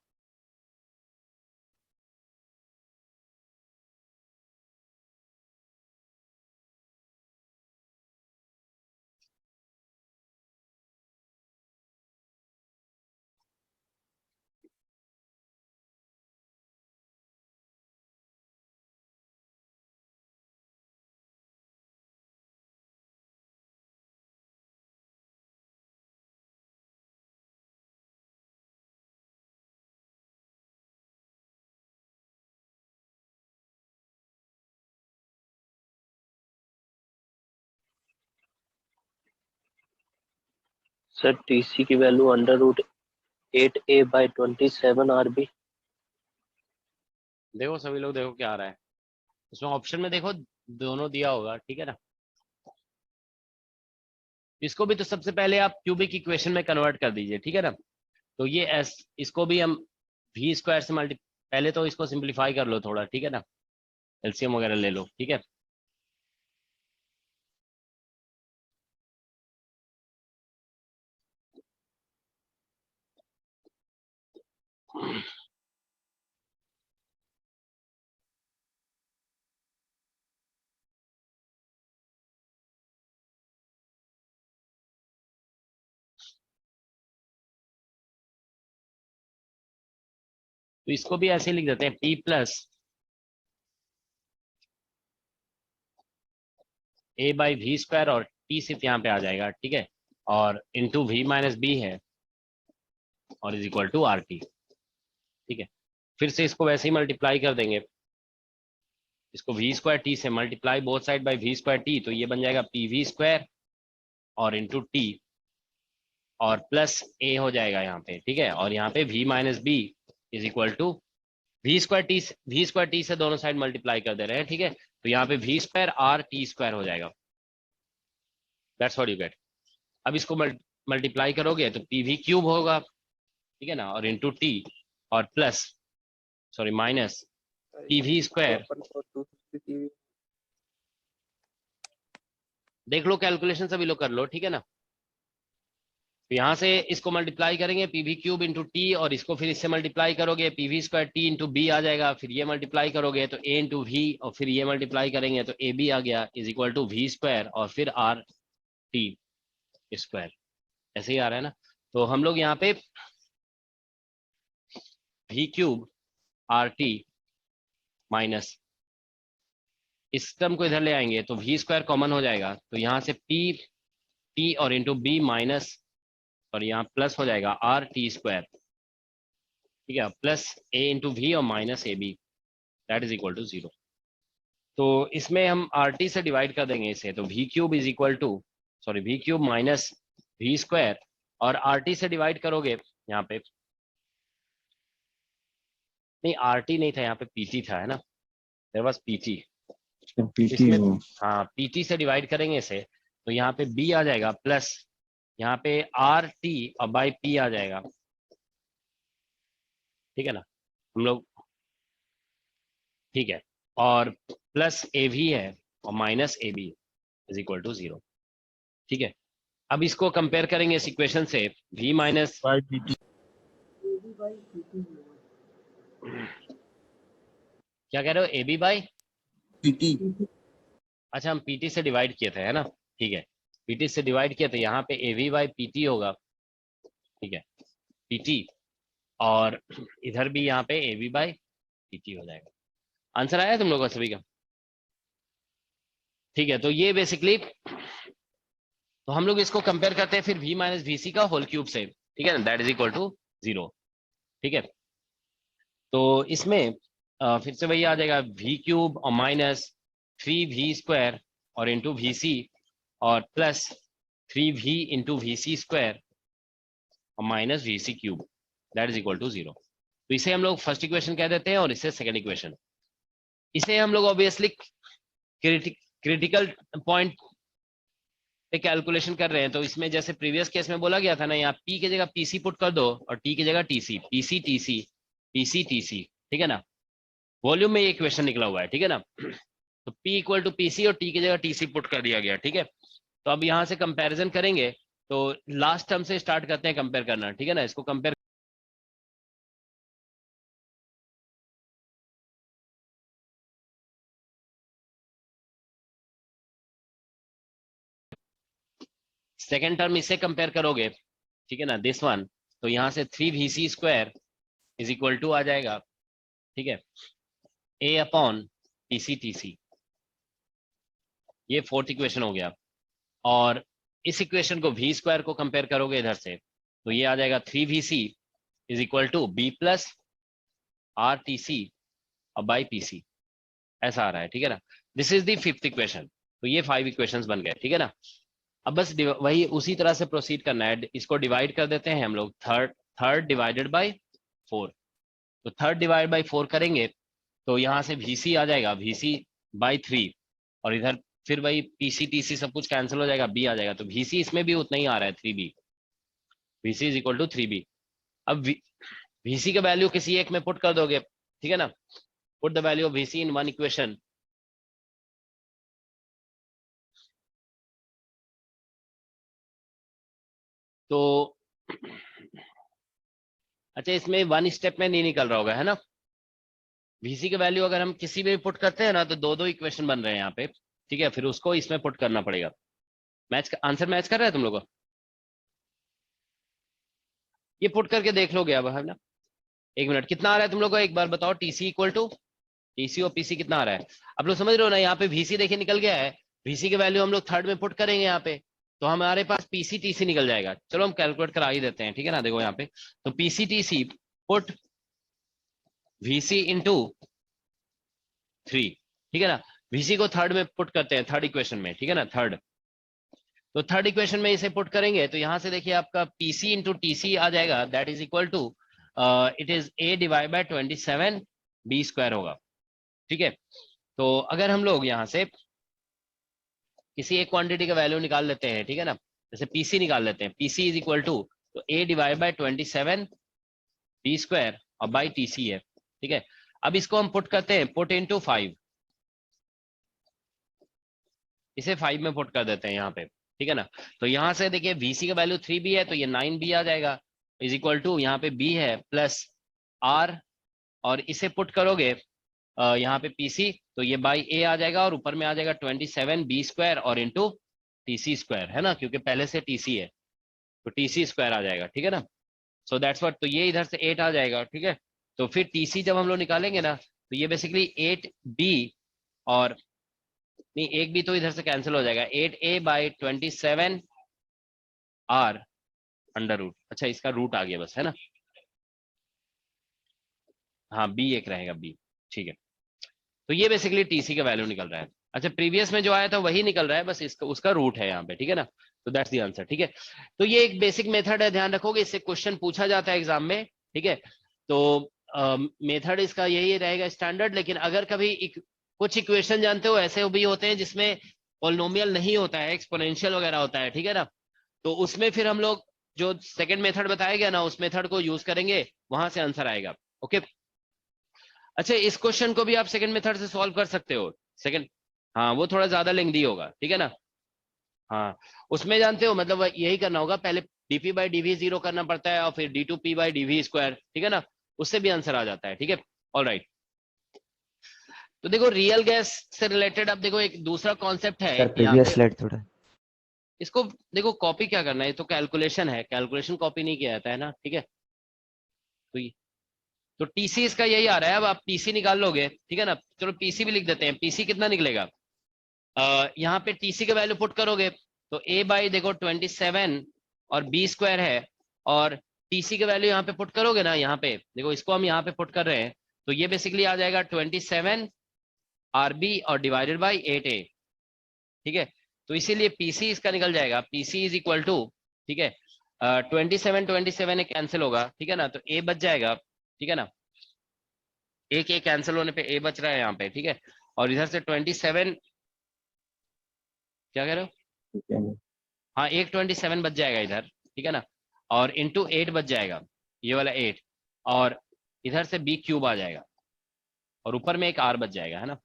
सर टीसी की वैल्यू √8a/27 RB। देखो सभी लोग, देखो क्या आ रहा है इसमें ऑप्शन में, देखो दोनों दिया होगा, ठीक है ना? इसको भी तो सबसे पहले आप क्यूबिक इक्वेशन में कन्वर्ट कर दीजिए, ठीक है ना? तो ये एस, इसको भी हम v स्क्वायर से मल्टी, पहले तो इसको सिंप्लीफाई कर लो थोड़ा, ठीक है ना? एलसीएम वगैरह ले लो, ठीक है? तो इसको भी ऐसे लिख देते हैं, p प्लस a/v² और t सिर्फ यहाँ पे आ जाएगा, ठीक है? और इंटू v माइनस बी है, और is equal to are T, ठीक है? फिर से इसको वैसे ही मल्टीप्लाई कर देंगे, इसको v² t से multiply both side by v² t, तो ये बन जाएगा pv² और इंटू t, और प्लस a हो जाएगा यहाँ पे, ठीक है? और यहाँ पे v minus B is equal to v² t से दोनों साइड मल्टीप्लाई कर दे रहे हैं, ठीक है? तो यहाँ पे v² r t² हो जाएगा, दैट्स व्हाट यू गेट। अब इसको मल्टीप्लाई करोगे तो pv³ होगा, ठीक है ना? और इंटू t, और प्लस, सॉरी माइनस pv², देख लो कैलकुलेशन सभी लोग कर लो, ठीक है ना? तो यहाँ से इसको मल्टीप्लाई करेंगे pv³ इंटू टी, और इसको फिर इससे मल्टीप्लाई करोगे pv² t इंटू बी आ जाएगा, फिर ये मल्टीप्लाई करोगे तो a इंटू वी, और फिर ये मल्टीप्लाई करेंगे तो ए बी आ गया, इज इक्वल टू v² और फिर r t², ऐसे ही आ रहा है ना? तो हम लोग यहाँ पे v³ rt माइनस इस टर्म को इधर ले आएंगे तो v² कॉमन हो जाएगा, तो यहाँ से p t और इंटू बी माइनस, और यहाँ प्लस हो जाएगा आर t², ठीक है? प्लस a इंटू वी और minus A B, that is equal to 0। तो इसमें हम RT से डिवाइड कर देंगे इसे, तो v³ is equal to, sorry v³ minus v², और RT से डिवाइड करोगे यहाँ पे, नहीं RT नहीं था यहाँ पे, PT था, है ना? देयर वाज PT, इसमें हाँ PT से डिवाइड करेंगे इसे, तो यहाँ पे B आ जाएगा, प्लस यहाँ पे RT और बाई P आ जाएगा, ठीक है ना हम लोग? ठीक है, और प्लस AV है और minus AB is equal to 0, ठीक है? अब इसको कंपेयर करेंगे इस इक्वेशन से, v माइनस, क्या कह रहे हो? AB by PT। अच्छा, हम PT से डिवाइड किए थे, है ना? ठीक है, PT से डिवाइड किया, तो यहाँ पे AV बाई PT होगा, ठीक है? PT, और इधर भी यहाँ पे AV बाई PT हो जाएगा। आंसर आया तुम लोगों का सभी का? ठीक है, तो ये बेसिकली, तो हम लोग इसको कंपेयर करते हैं फिर v माइनस VC का होल क्यूब से, ठीक है ना? दैट इज इक्वल टू 0, ठीक है? तो इसमें फिर से वही आ जाएगा, v³ और माइनस 3v² और इंटू VC, और प्लस 3v इंटू VC² और minus VC³, that is equal to 0। तो इसे हम लोग फर्स्ट इक्वेशन कह देते हैं, और इसे सेकंड इक्वेशन। इसे हम लोग ऑब्वियसली क्रिटिकल पॉइंट पे कैलकुलेशन कर रहे हैं, तो इसमें जैसे प्रीवियस केस में बोला गया था ना, यहाँ पी की जगह पीसी पुट कर दो और टी की जगह TC, PC TC PC TC, ठीक है ना। वॉल्यूम में ये इक्वेशन निकला हुआ है, ठीक है ना। तो P इक्वल टू पीसी और T की जगह TC पुट कर दिया गया, ठीक है। तो अब यहाँ से कंपैरिजन करेंगे, तो लास्ट टर्म से स्टार्ट करते हैं कंपेयर करना, ठीक है ना। इसको कंपेयर सेकेंड टर्म इससे कंपेयर करोगे, ठीक है ना, दिस वन, तो यहाँ से 3VC square is equal to आ जाएगा, ठीक है, A अपॉन TC, ये फोर्थ इक्वेशन हो गया। और इस इक्वेशन को V स्क्वायर को कंपेयर करोगे इधर से, तो ये आ जाएगा 3VC is equal to B plus RTC और बाई PC, ऐसा आ रहा है, ठीक है ना। This is the fifth equation. तो ये 5 इक्वेशंस बन गए, ठीक है ना। अब बस वही उसी तरह से प्रोसीड करना है, इसको डिवाइड कर देते हैं हम लोग, थर्ड डिवाइडेड बाय 4। तो थर्ड डिवाइड बाय 4 करेंगे, तो यहाँ से VC आ जाएगा VC बाई 3, और इधर फिर वही PC TC सब कुछ कैंसिल हो जाएगा, B आ जाएगा। तो VC इसमें भी उतना ही आ रहा है 3B, VC is equal to 3B। अब VC का वैल्यू किसी एक में पुट कर दोगे, ठीक है ना। Put the value of VC in one equation, तो अच्छा इसमें वन स्टेप में नहीं निकल रहा होगा, है ना। VC का वैल्यू अगर हम किसी में भी पुट करते हैं ना, तो दो इक्वेशन बन रहे हैं यहाँ पे, ठीक है। फिर उसको इसमें पुट करना पड़ेगा। आंसर मैच कर रहा है तुम लोगों को? ये पुट करके देख लोगे अब, है ना। एक मिनट, कितना आ रहा है तुम लोग को एक बार बताओ। TC इक्वल टू TC और PC कितना आ रहा है? आप लोग समझ रहे हो ना। यहाँ पे VC देखिए निकल गया है, VC के वैल्यू हम लोग थर्ड में पुट करेंगे यहाँ पे, तो हमारे पास PC TC निकल जाएगा। चलो हम कैलकुलेट करा ही देते हैं, ठीक है ना। देखो यहाँ पे, तो PC TC put VC into 3, ठीक है ना। VC को थर्ड में पुट करते हैं, थर्ड इक्वेशन में, ठीक है ना, थर्ड। तो थर्ड इक्वेशन में इसे पुट करेंगे, तो यहाँ से देखिए आपका PC इंटू TC आ जाएगा, that is equal to it is A divide by 27 B square होगा, ठीक है। तो अगर हम लोग यहाँ से किसी एक क्वांटिटी का वैल्यू निकाल लेते हैं, ठीक है ना, जैसे PC निकाल लेते हैं, PC इज इक्वल टू, तो A divide by 27 B square और बाई TC है, ठीक है। अब इसको हम पुट करते हैं, पुट इनटू 5, इसे 5 में पुट कर देते हैं यहाँ पे, ठीक है ना। तो यहाँ से देखिए VC का वैल्यू 3B है, तो ये 9B आ जाएगा, इज इक्वल टू यहाँ पे B है प्लस R, और इसे पुट करोगे यहाँ पे PC, तो ये बाई A आ जाएगा, और ऊपर में आ जाएगा 27 B स्क्वायर और इंटू TC स्क्वायर, है ना, क्योंकि पहले से TC है, तो TC स्क्वायर आ जाएगा, ठीक है ना। सो दैट्स व्हाट, तो ये इधर से 8 आ जाएगा, ठीक है। तो फिर TC जब हम लोग निकालेंगे ना, तो ये बेसिकली 8B, और नहीं एक भी तो इधर से कैंसिल हो जाएगा, 8A by 27 R under root. अच्छा इसका रूट आ गया बस, है ना। हाँ B एक रहेगा B, ठीक है। तो ये बेसिकली TC का वैल्यू निकल रहा है। अच्छा प्रीवियस में जो आया था वही निकल रहा है, बस इसका उसका रूट है यहाँ पे, ठीक है ना। तो दैट्स द आंसर, ठीक है। तो ये एक बेसिक मेथड है, ध्यान रखोगे, इससे क्वेश्चन पूछा जाता है एग्जाम में, ठीक है। तो मेथड इसका यही रहेगा स्टैंडर्ड, लेकिन अगर कभी कुछ इक्वेशन जानते हो ऐसे भी होते हैं जिसमें पॉलिनोमियल नहीं होता है, एक्सपोनेंशियल वगैरह होता है, ठीक है ना। तो उसमें फिर हम लोग जो सेकंड मेथड बताया गया ना, उस मेथड को यूज करेंगे, वहां से आंसर आएगा, ओके। अच्छा इस क्वेश्चन को भी आप सेकंड मेथड से सॉल्व कर सकते हो, सेकंड, हाँ वो थोड़ा ज्यादा लेंथी होगा, ठीक है ना। हाँ उसमें जानते हो मतलब यही करना होगा, पहले dp बाई dv 0 करना पड़ता है, और फिर d2p बाई dv स्क्वायर, ठीक है ना, उससे भी आंसर आ जाता है, ठीक है। ऑलराइट, तो देखो रियल गैस से रिलेटेड अब देखो एक दूसरा कॉन्सेप्ट है सर प्रीवियस स्लाइड थोड़ा। इसको देखो कॉपी क्या करना है, तो कैलकुलेशन है, कैलकुलेशन कॉपी नहीं किया जाता है ना, ठीक है। तो TC इसका यही आ रहा है, अब आप TC निकाल लोगे, ठीक है ना। चलो PC भी लिख देते हैं, PC कितना निकलेगा, यहाँ पे TC का वैल्यू पुट करोगे, तो A बाई देखो 27 और B स्क्वायर है, और TC का वैल्यू यहाँ पे पुट करोगे ना, यहाँ पे देखो इसको हम यहाँ पे पुट कर रहे हैं, तो ये बेसिकली आ जाएगा 27 RB और डिवाइडेड बाई 8A, ठीक है। तो इसीलिए PC इसका निकल जाएगा, PC इज इक्वल टू, ठीक है, 27 कैंसिल होगा, ठीक है ना, तो A बच जाएगा, ठीक है ना। एक कैंसिल होने पे A बच रहा है यहाँ पे, ठीक है। और इधर से 27, क्या कह रहे हो, हाँ, एक 27 बच जाएगा इधर, ठीक है ना, और इंटू 8 बच जाएगा, ये वाला 8, और इधर से बी क्यूब आ जाएगा, और ऊपर में एक आर बच जाएगा, है ना,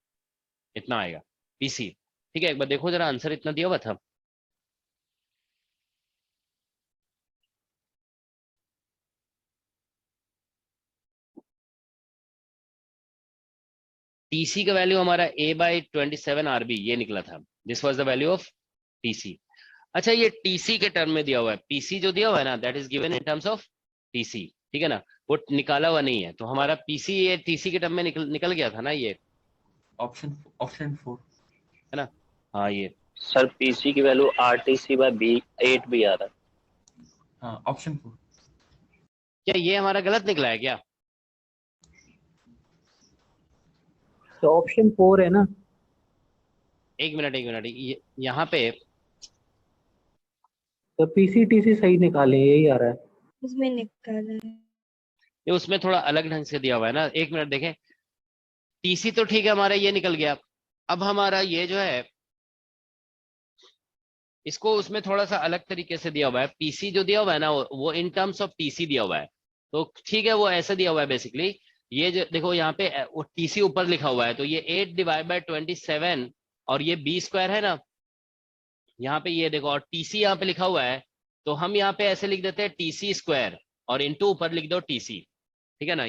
इतना आएगा पीसी। ठीक है, एक बार देखो जरा आंसर इतना दिया हुआ था। टीसी का वैल्यू हमारा A/27 RB ये निकला था, this was the value of TC. अच्छा, ये टीसी के टर्म में दिया हुआ है, पीसी जो दिया हुआ है ना, that is given in terms of TC, ठीक है ना, वो निकाला हुआ नहीं है, तो हमारा पीसी ये टीसी के टर्म में निकल गया था ना, ये ऑप्शन 4 है ना। हाँ, ये सर पीसी की वैल्यू RTC/B8 भी आ रहा है। हाँ, ऑप्शन 4। क्या ये हमारा गलत निकला है क्या? तो ऑप्शन 4 है ना। एक मिनट, यहाँ पे तो पीसीटीसी सही निकाले, यही आ रहा है। उसमें निकाला है। ये उसमें थोड़ा अलग ढंग से दिया हुआ है ना, एक मिनट देखें। टीसी तो ठीक है, हमारा ये निकल गया। अब हमारा ये जो है, इसको उसमें थोड़ा सा अलग तरीके से दिया हुआ है। पीसी जो दिया हुआ है ना, वो इन टर्म्स ऑफ टीसी दिया हुआ है, तो ठीक है, वो ऐसा दिया हुआ है बेसिकली। ये जो देखो यहाँ पे वो टीसी ऊपर लिखा हुआ है, तो ये 8/27 और ये B² है ना, यहाँ पे ये देखो, और टीसी यहाँ पे लिखा हुआ है, तो हम यहाँ पे ऐसे लिख देते हैं TC² और इंटू ऊपर लिख दो टीसी, ठीक है ना।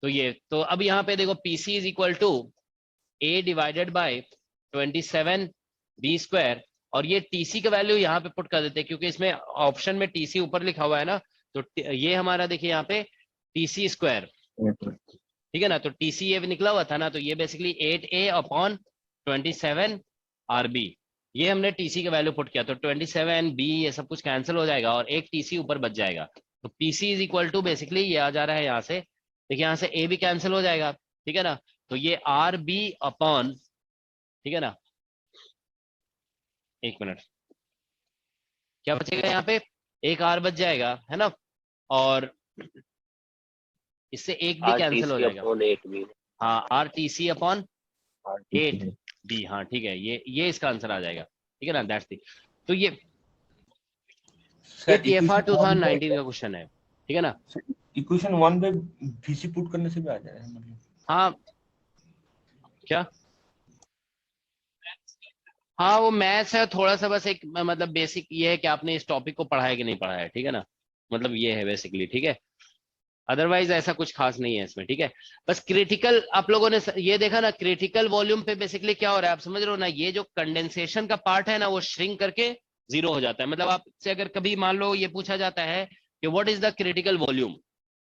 ये तो अब यहाँ पे देखो PC is equal to A/27 B², और ये टीसी का वैल्यू यहाँ पे पुट कर देते हैं, क्योंकि इसमें ऑप्शन में टीसी ऊपर लिखा हुआ है ना, तो ये हमारा देखिए यहाँ पे TC², ठीक है ना, तो टीसी ये भी निकला हुआ था ना, तो ये बेसिकली 8A/27 RB, ये हमने टीसी का वैल्यू पुट किया, तो 27B ये सब कुछ कैंसिल हो जाएगा और एक टीसी ऊपर बच जाएगा, तो PC is equal to basically ये आ जा रहा है यहाँ से, देखिए यहाँ से A भी कैंसिल हो जाएगा, ठीक है ना, तो ये RB अपॉन, ठीक है ना, एक मिनट, क्या बचेगा यहाँ पे, एक R बच जाएगा, है ना, और इससे एक भी कैंसिल हो जाएगा। RTC/8 भी। हाँ, RTC/8B, हाँ ठीक है, ये इसका आंसर आ जाएगा, ठीक है ना, दैट्स दी। तो ये TFR 2019 का क्वेश्चन है, ठीक है ना। इक्वेशन 1 पे VC पुट करने से भी आ जाएगा मतलब। हाँ, क्या, हाँ वो मैथ्स है थोड़ा सा, बस एक मतलब बेसिक ये है कि आपने इस टॉपिक को पढ़ा है कि नहीं पढ़ा है, ठीक है ना, मतलब ये है बेसिकली, ठीक है, अदरवाइज ऐसा कुछ खास नहीं है इसमें, ठीक है। बस क्रिटिकल आप लोगों ने ये देखा ना, क्रिटिकल वॉल्यूम पे बेसिकली क्या हो रहा है आप समझ रहे हो ना, ये जो कंडेंसेशन का पार्ट है ना, वो श्रिंक करके 0 हो जाता है। मतलब आपसे अगर कभी मान लो ये पूछा जाता है कि what is the critical volume,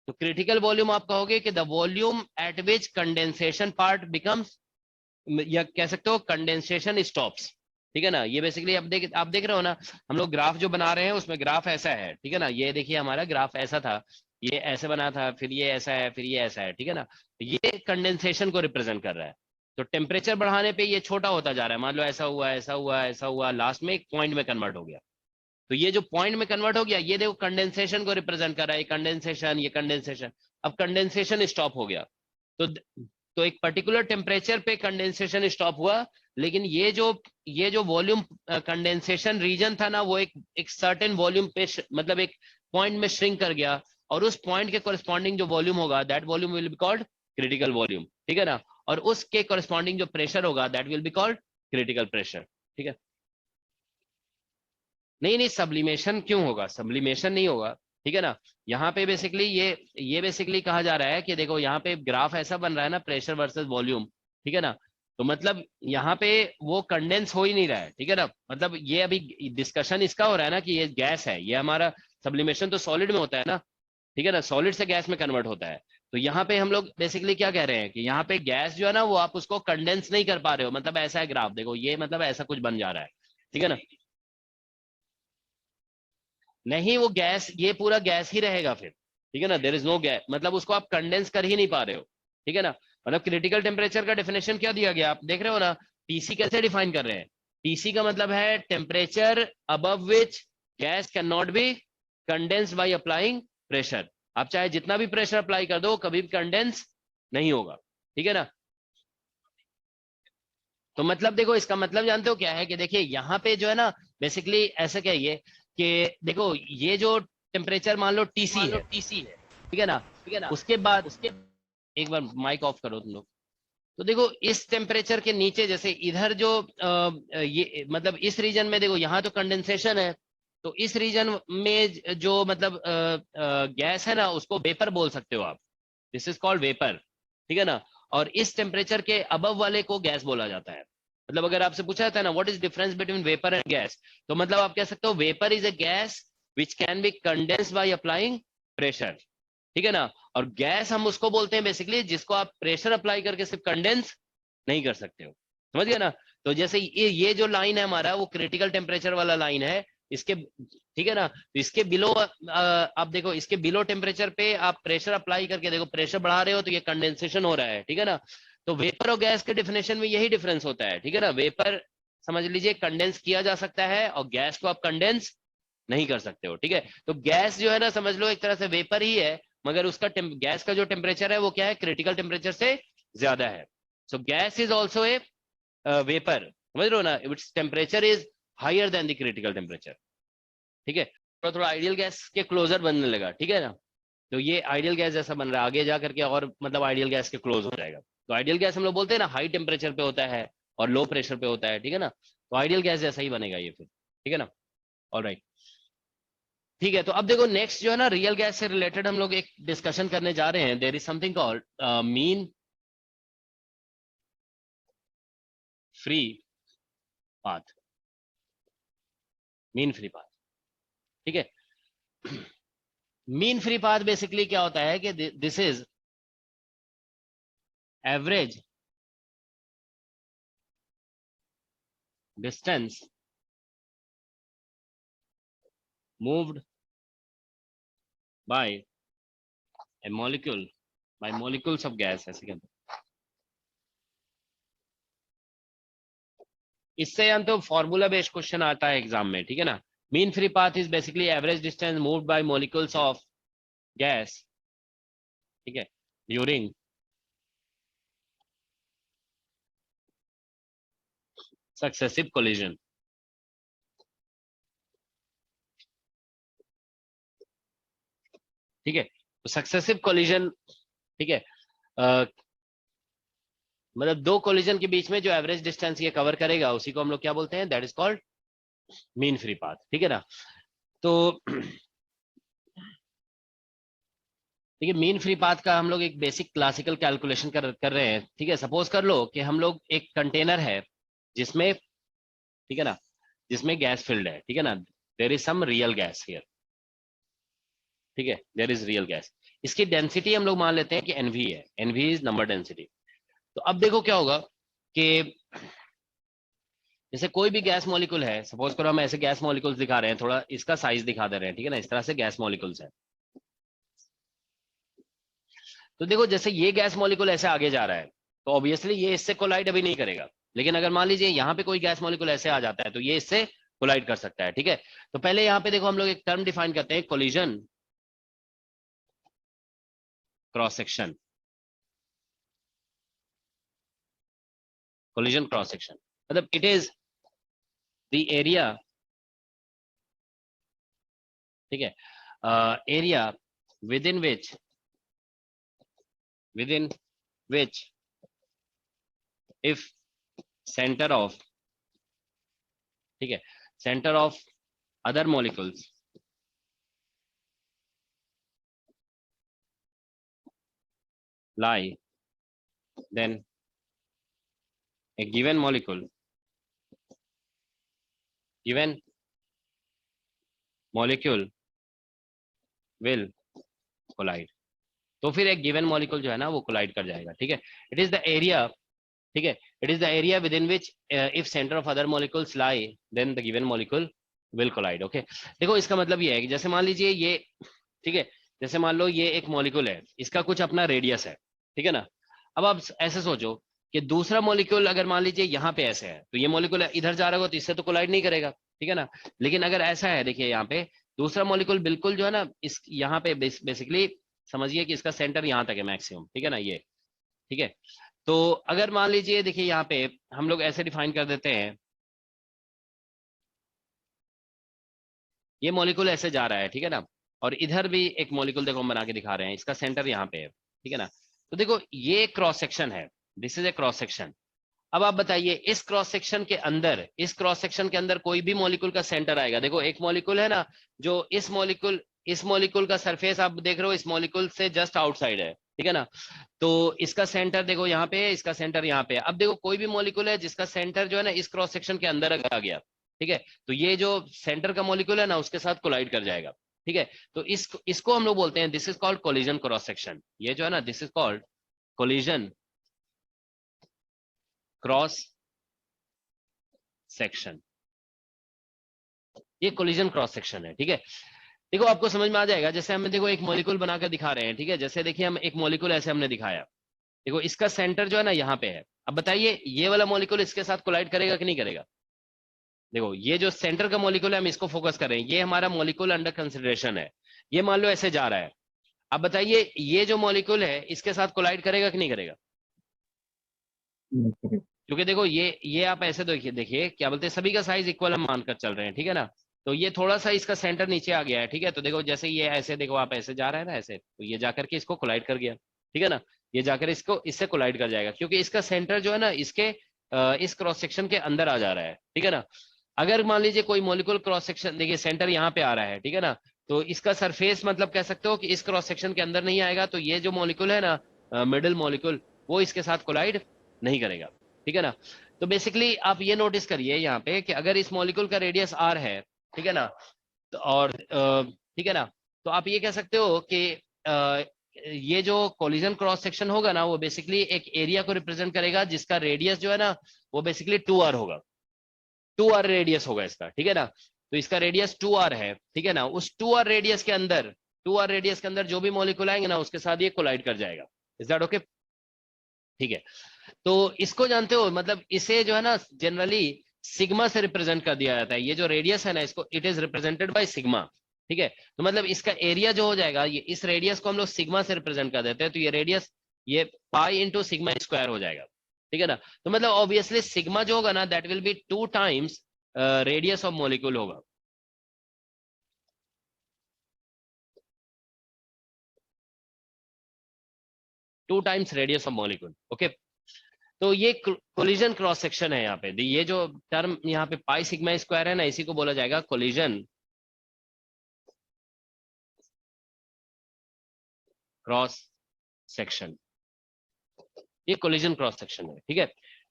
तो क्रिटिकल वॉल्यूम आप कहोगे कि the volume at which condensation part becomes, या कह सकते हो कंडेंसेशन स्टॉप्स, ठीक है ना। ये बेसिकली आप देख रहे हो ना, हम लोग ग्राफ जो बना रहे हैं उसमें ग्राफ ऐसा है, ठीक है ना, ये देखिए हमारा ग्राफ ऐसा था, ये ऐसे बना था, फिर ये ऐसा है, फिर ये ऐसा है, ठीक है ना, ये कंडेंसेशन को रिप्रेजेंट कर रहा है। तो टेम्परेचर बढ़ाने पे ये छोटा होता जा रहा है, मान लो ऐसा हुआ, ऐसा हुआ, ऐसा हुआ, लास्ट में एक पॉइंट में कन्वर्ट हो गया। तो ये जो पॉइंट में कन्वर्ट हो गया, ये देखो कंडेंसेशन को रिप्रेजेंट कर रहा है, ये कंडेंसेशन, अब कंडेंसेशन स्टॉप हो गया, तो एक पर्टिकुलर टेम्परेचर पे कंडेंसेशन स्टॉप हुआ, लेकिन ये जो वॉल्यूम कंडेंसेशन रीजन था ना, वो एक सर्टेन वॉल्यूम पे मतलब एक पॉइंट में श्रिंक कर गया, और उस पॉइंट के कोरिस्पॉन्डिंग जो वॉल्यूम होगा, that volume will be called critical volume, ठीक है ना, और उसके कोरिस्पॉन्डिंग जो प्रेशर होगा, that will be called critical pressure, ठीक है। नहीं, सब्लिमेशन क्यों होगा, सब्लिमेशन नहीं होगा, ठीक है ना। यहाँ पे बेसिकली ये बेसिकली कहा जा रहा है कि देखो यहाँ पे ग्राफ ऐसा बन रहा है ना, प्रेशर वर्सेस वॉल्यूम, ठीक है ना, तो मतलब यहाँ पे वो कंडेंस हो ही नहीं रहा है, ठीक है ना, मतलब ये अभी डिस्कशन इसका हो रहा है ना कि ये गैस है, ये हमारा सब्लिमेशन तो सॉलिड में होता है ना, ठीक है ना, सॉलिड से गैस में कन्वर्ट होता है। तो यहाँ पे हम लोग बेसिकली क्या कह रहे हैं कि यहाँ पे गैस जो है ना, वो आप उसको कंडेंस नहीं कर पा रहे हो, मतलब ऐसा है ग्राफ, देखो ये मतलब ऐसा कुछ बन जा रहा है, ठीक है ना। नहीं, वो गैस, ये पूरा गैस ही रहेगा फिर, ठीक है ना, देयर इज नो गैस, मतलब उसको आप कंडेंस कर ही नहीं पा रहे हो, ठीक है ना। मतलब क्रिटिकल टेम्परेचर का डेफिनेशन क्या दिया गया, आप देख रहे हो ना, टीसी कैसे डिफाइन कर रहे हैं, टीसी का मतलब है temperature above which gas can not B condensed by applying pressure. आप चाहे जितना भी प्रेशर अप्लाई कर दो, कभी भी कंडेंस नहीं होगा, ठीक है ना। तो मतलब देखो इसका मतलब जानते हो क्या है कि देखिए यहाँ पे जो है ना बेसिकली ऐसे कहिए कि देखो ये जो टेम्परेचर मान लो टीसी है, ठीक है ना, उसके बाद एक बार माइक ऑफ करो तुम लोग। तो देखो इस टेम्परेचर के नीचे जैसे इधर जो ये मतलब इस रीजन में देखो यहाँ तो कंडेंसेशन है, तो इस रीजन में जो मतलब गैस है ना उसको वेपर बोल सकते हो आप, दिस इज कॉल्ड वेपर, ठीक है ना। और इस टेम्परेचर के अबव वाले को गैस बोला जाता है। मतलब अगर आपसे पूछा जाता है ना what is difference between vapour and gas, तो मतलब आप कह सकते हो vapour is a gas which can be condensed by applying pressure, ठीक है ना। और गैस हम उसको बोलते हैं बेसिकली जिसको आप प्रेशर अप्लाई करके सिर्फ कंडेंस नहीं कर सकते हो, समझ गए ना। तो जैसे ये जो लाइन है हमारा वो क्रिटिकल टेम्परेचर वाला लाइन है, इसके ठीक है ना, तो इसके बिलो आप देखो इसके बिलो टेम्परेचर पे आप प्रेशर अप्लाई करके देखो, प्रेशर बढ़ा रहे हो तो ये कंडेंसेशन हो रहा है, ठीक है ना। तो वेपर और गैस के डिफिनेशन में यही डिफरेंस होता है, ठीक है ना। वेपर समझ लीजिए कंडेंस किया जा सकता है और गैस को आप कंडेंस नहीं कर सकते हो, ठीक है। तो गैस जो है ना समझ लो एक तरह से वेपर ही है, मगर उसका गैस का जो टेम्परेचर है वो क्या है, क्रिटिकल टेम्परेचर से ज्यादा है। So gas is also a vapour, समझ रहे हो ना, it's temperature is higher than the critical temperature, ठीक है। थोड़ा थोड़ा आइडियल गैस के क्लोजर बनने लगा, ठीक है ना। तो ये आइडियल गैस जैसा बन रहा है, आगे जा करके और मतलब आइडियल गैस के क्लोज हो जाएगा। तो आइडियल गैस हम लोग बोलते हैं ना हाई टेम्परेचर पे होता है और लो प्रेशर पे होता है, ठीक है ना। तो आइडियल गैस जैसा ही बनेगा ये फिर, ठीक है ना। ऑलराइट, ठीक है। तो अब देखो नेक्स्ट जो है ना रियल गैस से रिलेटेड हम लोग एक डिस्कशन करने जा रहे हैं। There is something called mean free path, mean free path, ठीक है। मीन फ्री पाथ बेसिकली क्या होता है कि this is average distance moved by a molecule, by molecules of gas, ऐसे कहते हैं। इससे हम तो फॉर्मूला बेस्ड क्वेश्चन आता है एग्जाम में, ठीक है ना। Mean free path is basically average distance moved bye molecules of gas, ठीक है, ड्यूरिंग सक्सेसिव कोलिजन, ठीक है। तो सक्सेसिव कोलिजन, ठीक है, मतलब दो कोलिजन के बीच में जो एवरेज डिस्टेंस ये कवर करेगा उसी को हम लोग क्या बोलते हैं, that is called mean free path, ठीक है ना। तो देखिए मीन फ्री पाथ का हम लोग एक बेसिक क्लासिकल कैलकुलेशन कर रहे हैं, ठीक है। सपोज कर लो कि हम लोग एक कंटेनर है जिसमें, ठीक है ना, जिसमें गैस फिल्ड है, ठीक है ना, there is some real gas here, ठीक है, देयर इज रियल गैस। इसकी डेंसिटी हम लोग मान लेते हैं कि एनवी है, एनवी इज नंबर डेंसिटी। तो अब देखो क्या होगा कि जैसे कोई भी गैस मॉलिक्यूल है, सपोज करो हम ऐसे गैस मॉलिक्यूल्स दिखा रहे हैं, थोड़ा इसका साइज दिखा दे रहे हैं, ठीक है ना, इस तरह से गैस मॉलिक्यूल्स है। तो देखो जैसे ये गैस मॉलिक्यूल ऐसे आगे जा रहा है तो ऑब्वियसली ये इससे कोलाइड अभी नहीं करेगा, लेकिन अगर मान लीजिए यहाँ पे कोई गैस मॉलिक्यूल ऐसे आ जाता है तो ये इससे कोलाइड कर सकता है, ठीक है। तो पहले यहाँ पे देखो हम लोग एक टर्म डिफाइन करते हैं, collision cross section, collision cross section मतलब इट इज द एरिया, ठीक है, area within which if center of, ठीक है, center of other molecules lie, then a given molecule will collide। तो फिर एक गिवन मॉलिक्यूल जो है ना वो कोलाइड कर जाएगा, ठीक है। इट इज द एरिया, ठीक है, it is the area within which if centre of other molecules lie then the given molecule will collide, okay. देखो इसका मतलब ये है कि जैसे मान लीजिए ये, ठीक है, जैसे मान लो ये एक मॉलिक्यूल है, इसका कुछ अपना रेडियस है, ठीक है ना। अब आप ऐसे सोचो कि दूसरा मॉलिक्यूल अगर मान लीजिए यहाँ पे ऐसे है तो ये मॉलिक्यूल इधर जा रहा होगा तो इससे तो कोलाइड नहीं करेगा, ठीक है ना। लेकिन अगर ऐसा है, देखिए यहाँ पे दूसरा मॉलिक्यूल बिल्कुल जो है ना इस यहाँ पे बेसिकली समझिए कि इसका सेंटर यहाँ तक है मैक्सिमम, ठीक है ना, ये, ठीक है। तो अगर मान लीजिए देखिए यहाँ पे हम लोग ऐसे डिफाइन कर देते हैं, ये मॉलिक्यूल ऐसे जा रहा है, ठीक है ना, और इधर भी एक मॉलिक्यूल देखो हम बना के दिखा रहे हैं, इसका सेंटर यहाँ पे है, ठीक है ना। तो देखो ये क्रॉस सेक्शन है, this is a cross section. अब आप बताइए इस क्रॉस सेक्शन के अंदर, इस क्रॉस सेक्शन के अंदर कोई भी मॉलिक्यूल का सेंटर आएगा। देखो एक मॉलिक्यूल है ना, जो इस मॉलिक्यूल का सरफेस आप देख रहे हो इस मॉलिक्यूल से जस्ट आउटसाइड है, ठीक है ना। तो इसका सेंटर देखो यहाँ पे है, इसका सेंटर यहाँ पे है। अब देखो कोई भी मॉलिक्यूल है जिसका सेंटर जो है ना इस क्रॉस सेक्शन के अंदर आ गया, ठीक है, तो ये जो सेंटर का मॉलिक्यूल है ना उसके साथ कोलाइड कर जाएगा, ठीक है। तो इसको हम लोग बोलते हैं, this is called collision cross section. ये जो है ना this is called collision cross section, ये कोलिजन क्रॉस सेक्शन है, ठीक है। देखो आपको समझ में आ जाएगा, जैसे हमें देखो एक मॉलिक्यूल बनाकर दिखा रहे हैं, ठीक है, जैसे देखिए हम एक मॉलिक्यूल ऐसे हमने दिखाया, देखो इसका सेंटर जो है ना यहाँ पे है। अब बताइए ये वाला मॉलिक्यूल इसके साथ कोलाइड करेगा कि नहीं करेगा। देखो ये जो सेंटर का मॉलिक्यूल है हम इसको फोकस कर रहे हैं, ये हमारा मॉलिक्यूल अंडर कंसिडरेशन है, ये मान लो ऐसे जा रहा है। अब बताइए ये जो मॉलिक्यूल है इसके साथ कोलाइड करेगा कि नहीं करेगा। क्योंकि देखो ये आप ऐसे देखिए क्या बोलते हैं, सभी का साइज इक्वल हम मानकर चल रहे हैं, ठीक है ना। तो ये थोड़ा सा इसका सेंटर नीचे आ गया है, ठीक है। तो देखो जैसे ये ऐसे देखो आप ऐसे जा रहा है ना ऐसे, तो ये जाकर के इसको कोलाइड कर गया, ठीक है ना। ये जाकर इससे कोलाइड कर जाएगा, क्योंकि इसका सेंटर जो है ना इसके इस क्रॉस सेक्शन के अंदर आ जा रहा है, ठीक है ना। अगर मान लीजिए कोई मॉलिक्यूल क्रॉस सेक्शन, देखिए सेंटर यहाँ पे आ रहा है, ठीक है ना, तो इसका सरफेस मतलब कह सकते हो कि इस क्रॉस सेक्शन के अंदर नहीं आएगा, तो ये जो मॉलिक्यूल है ना मिडिल मॉलिक्यूल, वो इसके साथ कोलाइड नहीं करेगा, ठीक है ना। तो बेसिकली आप ये नोटिस करिए यहाँ पे कि अगर इस मॉलिक्यूल का रेडियस r है, ठीक है ना, तो और ठीक है ना, तो आप ये कह सकते हो कि ये जो कोलिजन क्रॉस सेक्शन होगा ना वो बेसिकली एक एरिया को रिप्रेजेंट करेगा जिसका रेडियस जो है ना वो बेसिकली 2r होगा, 2r रेडियस होगा इसका, ठीक है ना। तो इसका रेडियस 2r है, ठीक है ना। उस 2r रेडियस के अंदर जो भी मॉलिक्यूल आएंगे ना उसके साथ ये कोलाइड कर जाएगा। इज दैट ओके, ठीक है। तो इसको जानते हो, मतलब इसे जो है ना जनरली सिग्मा से रिप्रेजेंट कर दिया जाता है। ये जो रेडियस है ना इसको it is represented by sigma, ठीक है। तो मतलब इसका एरिया जो हो जाएगा, ये इस रेडियस को हम लोग सिग्मा से रिप्रेजेंट कर देते हैं, तो ये रेडियस ये पाई इंटू सिग्मा स्क्वायर हो जाएगा, ठीक है ना। तो मतलब ऑब्वियसली सिग्मा जो होगा ना that will be 2 times radius of molecule होगा। Two times radius of molecule, okay. तो ये कोलिजन क्रॉस सेक्शन है यहाँ पे। ये जो टर्म यहाँ पे पाई सिग्मा स्क्वायर है ना इसी को बोला जाएगा कोलिजन क्रॉस सेक्शन। ये कोलिजन क्रॉस सेक्शन है, ठीक है।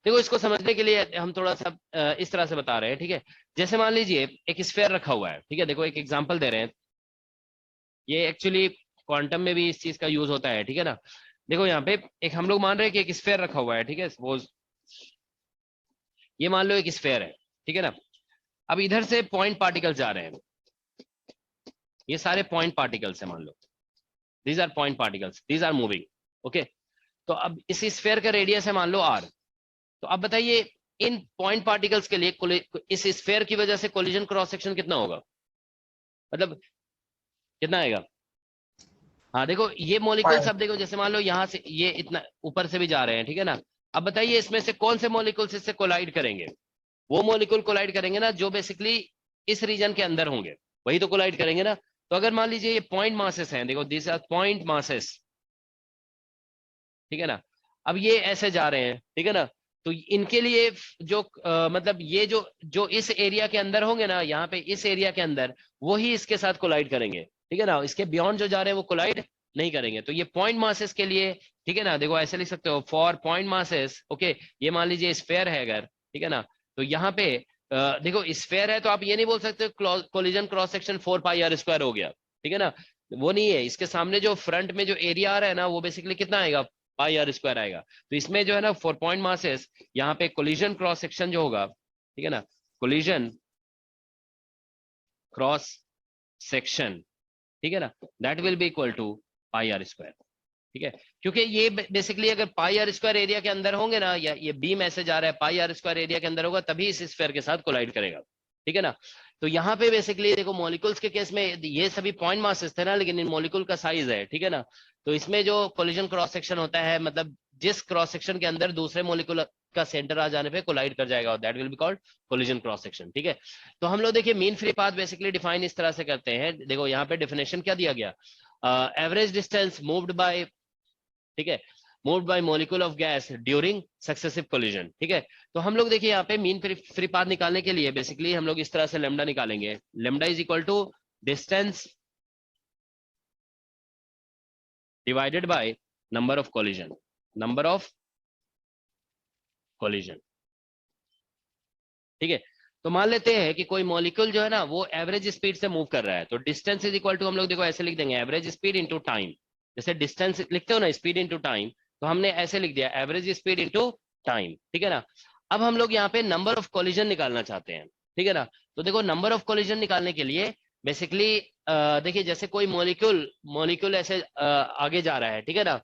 देखो इसको समझने के लिए हम थोड़ा सा इस तरह से बता रहे हैं, ठीक है। जैसे मान लीजिए एक स्फीयर रखा हुआ है, ठीक है। देखो एक एग्जांपल दे रहे हैं, ये एक्चुअली क्वांटम में भी इस चीज का यूज होता है, ठीक है ना। देखो यहाँ पे एक हम लोग मान रहे हैं कि एक स्फीयर रखा हुआ है, ठीक है। सपोज ये मान लो एक स्फीयर है, ठीक है ना। अब इधर से पॉइंट पार्टिकल्स जा रहे हैं, ये सारे पॉइंट पार्टिकल्स है, मान लो these are point particles, these are moving, okay. तो अब इस स्फीयर का रेडियस है मान लो r। तो अब बताइए इन पॉइंट पार्टिकल्स के लिए इस स्फीयर की वजह से कोलिजन क्रॉस सेक्शन कितना होगा, मतलब कितना आएगा। हाँ देखो ये मॉलिक्यूल सब देखो, जैसे मान लो यहाँ से ये इतना ऊपर से भी जा रहे हैं, ठीक है ना। अब बताइए इसमें से कौन से मॉलिक्यूल्स इससे कोलाइड करेंगे। वो मॉलिक्यूल कोलाइड करेंगे ना जो बेसिकली इस रीजन के अंदर होंगे, वही तो कोलाइड करेंगे ना। तो अगर मान लीजिए ये पॉइंट मासेस हैं, देखो दिस आर पॉइंट मासेस, ठीक है ना। अब ये ऐसे जा रहे हैं, ठीक है ना। तो इनके लिए जो मतलब ये जो इस एरिया के अंदर होंगे ना, यहाँ पे इस एरिया के अंदर, वही इसके साथ कोलाइड करेंगे, ठीक है ना। इसके बियॉन्ड जो जा रहे हैं वो कोलाइड नहीं करेंगे। तो ये पॉइंट मासेस के लिए, ठीक है ना, देखो ऐसे लिख सकते हो फॉर पॉइंट मासेस, ओके। ये मान लीजिए स्फीयर है अगर, ठीक है ना, तो यहाँ पे देखो स्फीयर है तो आप ये नहीं बोल सकते कोलिजन क्रॉस सेक्शन 4πr² हो गया, ठीक है ना। वो नहीं है, इसके सामने जो फ्रंट में जो एरिया आ रहा है ना वो बेसिकली कितना आएगा, πr² आएगा। तो इसमें जो है ना फॉर पॉइंट मासेस यहाँ पे कोलिजन क्रॉस सेक्शन जो होगा, ठीक है ना, कोलिजन क्रॉस सेक्शन, ठीक है ना, that will be equal to πr², ठीक है। क्योंकि ये बेसिकली अगर πr² एरिया के अंदर होंगे ना, या ये बीम ऐसे जा रहा है πr² एरिया के अंदर होगा तभी इस स्फीयर के साथ कोलाइड करेगा, ठीक है ना। तो यहाँ पे बेसिकली देखो मॉलिक्यूल्स के केस में ये सभी पॉइंट मासेस थे ना, लेकिन इन मॉलिक्यूल का साइज है, ठीक है ना। तो इसमें जो कोलिजन क्रॉस सेक्शन होता है, मतलब जिस क्रॉस सेक्शन के अंदर दूसरे मॉलिक्यूल का सेंटर आ जाने पे कोलाइड कर जाएगा, that will be called collision cross section. ठीक है, तो हम लोग देखिए mean free path basically define इस तरह से करते हैं। देखो यहाँ पे डेफिनेशन क्या दिया गया, एवरेज डिस्टेंस मूव्ड बाय, ठीक है, moved by molecule of gas during successive collision. ठीक है, तो हम लोग देखिए यहाँ पे मीन फ्री पाथ निकालने के लिए बेसिकली हम लोग इस तरह से लेमडा निकालेंगे। Lambda is equal to distance divided by number of collision, number of collision. ठीक है, तो मान लेते हैं कि कोई मॉलिक्यूल जो है ना वो एवरेज स्पीड से मूव कर रहा है, तो डिस्टेंस इज इक्वल टू हम लोग देखो ऐसे लिख देंगे, एवरेज स्पीड इनटू टाइम। जैसे डिस्टेंस लिखते हो ना स्पीड इनटू टाइम, तो हमने ऐसे लिख दिया एवरेज स्पीड इनटू टाइम। ठीक है ना, अब हम लोग यहाँ पे नंबर ऑफ कोलिजन निकालना चाहते हैं। ठीक है ना, तो देखो नंबर ऑफ कोलिजन निकालने के लिए बेसिकली देखिए जैसे कोई मॉलिक्यूल ऐसे आगे जा रहा है, ठीक है ना,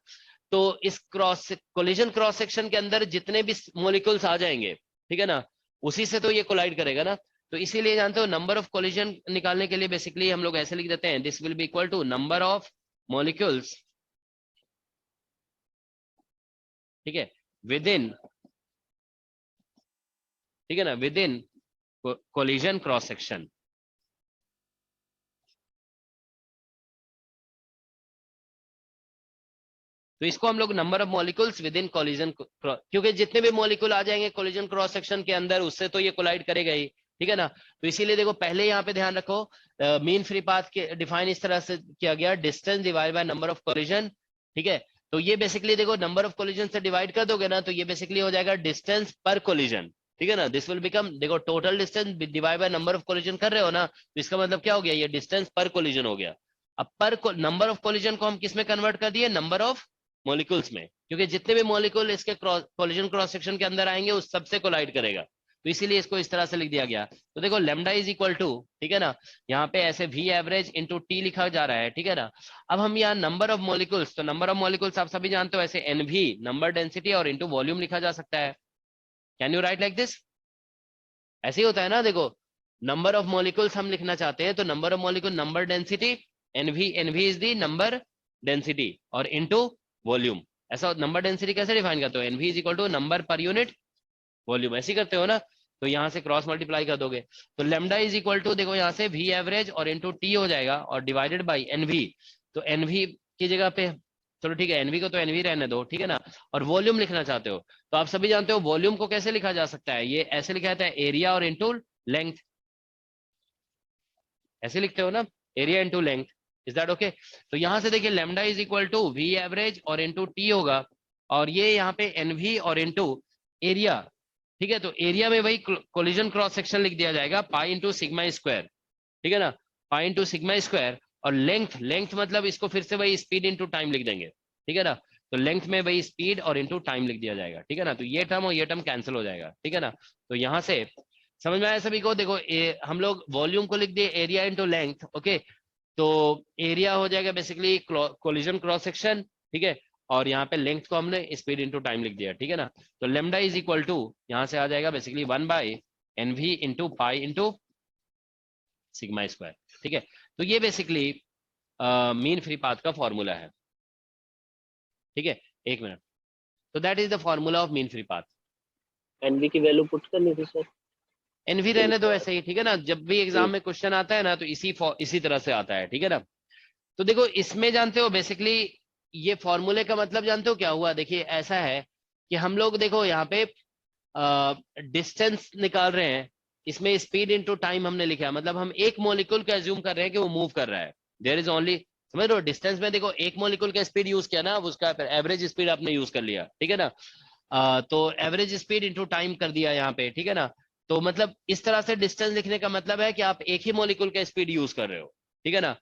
तो इस कोलिजन क्रॉस सेक्शन के अंदर जितने भी मॉलिक्यूल्स आ जाएंगे, ठीक है ना, उसी से तो ये कोलाइड करेगा ना। तो इसीलिए जानते हो नंबर ऑफ कोलिजन निकालने के लिए बेसिकली हम लोग ऐसे लिख देते हैं, this will be equal to number of molecules, ठीक है, विदिन, ठीक है ना, विदिन कोलिजन क्रॉस सेक्शन। तो इसको हम लोग number of molecules with in collision, क्योंकि जितने भी मॉलिक्यूल आ जाएंगे कोलिजन क्रॉस सेक्शन के अंदर उससे तो ये कोलाइड करेगा ही। ठीक है ना, तो इसीलिए देखो पहले यहाँ पे ध्यान रखो मीन फ्री पाथ के डिफाइन इस तरह से किया गया, distance divide by number of collision. ठीक है, तो ये बेसिकली देखो नंबर ऑफ कोलिजन से डिवाइड कर दोगे ना तो ये बेसिकली हो जाएगा डिस्टेंस पर कोलिजन। ठीक है ना, दिस विल बिकम, देखो total distance divide by number of collision कर रहे हो ना, तो इसका मतलब क्या हो गया, ये डिस्टेंस पर कोलिजन हो गया। अब पर नंबर ऑफ कोलिजन को हम किस में कन्वर्ट कर दिए, नंबर ऑफ मॉलिक्यूल्स में, क्योंकि जितने भी मॉलिक्यूल इसके कोलिजन क्रॉस सेक्शन के अंदर आएंगे उस सबसे कोलाइड करेगा, तो इसीलिए इसको इस तरह से लिख दिया गया। तो देखो लेमडा इज इक्वल टू, ठीक है ना, यहाँ पे ऐसे वी एवरेज इंटू टी लिखा जा रहा है। ठीक है ना, अब हम यहाँ नंबर ऑफ मॉलिक्यूल्स, तो नंबर ऑफ मॉलिक्यूल्स आप सभी जानते हो ऐसे एनवी नंबर डेंसिटी और इंटू वॉल्यूम लिखा जा सकता है। Can you right like this, ऐसे ही होता है ना। देखो नंबर ऑफ मॉलिक्यूल्स हम लिखना चाहते हैं तो number of molecule number density, NV is the number density और इंटू वॉल्यूम। ऐसा नंबर डेंसिटी कैसे डिफाइन करते हो, NV is equal to number per unit volume, ऐसे करते हो ना, तो यहाँ से क्रॉस मल्टीप्लाई कर दोगे तो लेमडा इज इक्वल टू देखो यहाँ से वी एवरेज और इंटू टी हो जाएगा और डिवाइडेड बाई एनवी। तो एनवी की जगह पे चलो ठीक है, एनवी को तो एनवी रहने दो, ठीक है ना, और वॉल्यूम लिखना चाहते हो तो आप सभी जानते हो वॉल्यूम को कैसे लिखा जा सकता है, ये ऐसे लिखा जाता है एरिया और इंटू लेंथ, ऐसे लिखते हो ना, area into length. Is that okay? तो यहां से देखिए lambda is equal to V average और इंटू टी होगा और ये यहाँ पे एनवी और इंटू एरिया। ठीक है, तो एरिया में वही कोलिजन क्रॉस सेक्शन लिख दिया जाएगा पाई इंटू सिग्मा स्क्वायर। ठीक है ना, पाई इंटू सिग्मा स्क्वायर और लेंथ मतलब इसको फिर से वही स्पीड इंटू टाइम लिख देंगे। ठीक है ना, तो लेंथ में वही स्पीड और इंटू टाइम लिख दिया जाएगा। ठीक है ना, तो ये टर्म और ये टर्म कैंसिल हो जाएगा। ठीक है ना, तो यहाँ से समझ में आया सभी को? देखो हम लोग वॉल्यूम को लिख दिए एरिया इंटू लेंथ। ओके, तो एरिया हो जाएगा बेसिकली कोलिजन क्रॉस सेक्शन, ठीक है, और यहाँ पे लेंथ को हमने स्पीड इंटू टाइम लिख दिया। ठीक है ना, तो लेमडा इज इक्वल टू यहाँ से आ जाएगा basically 1/NV into pi into sigma square. ठीक है, तो ये बेसिकली मीन फ्री पाथ का फॉर्मूला है। ठीक है, एक मिनट, तो that is the formula of mean free path. NV की वैल्यू पुट करनी थी सर, एनवी रहने दो ऐसे ही। ठीक है ना, जब भी एग्जाम में क्वेश्चन आता है ना तो इसी तरह से आता है। ठीक है ना, तो देखो इसमें जानते हो बेसिकली ये फॉर्मूले का मतलब जानते हो क्या हुआ? देखिए ऐसा है कि हम लोग देखो यहाँ पे डिस्टेंस निकाल रहे हैं, इसमें स्पीड इनटू टाइम हमने लिखा है, मतलब हम एक मॉलिक्यूल का एज्यूम कर रहे हैं कि वो मूव कर रहा है। देयर इज ओनली, समझ लो, डिस्टेंस में देखो एक मॉलिक्यूल का स्पीड यूज किया ना, उसका एवरेज स्पीड आपने यूज कर लिया। ठीक है ना, तो एवरेज स्पीड इनटू टाइम कर दिया यहाँ पे। ठीक है ना, तो मतलब इस तरह से डिस्टेंस लिखने का मतलब है कि आप एक ही मॉलिक्यूल का स्पीड यूज कर रहे हो। ठीक है ना,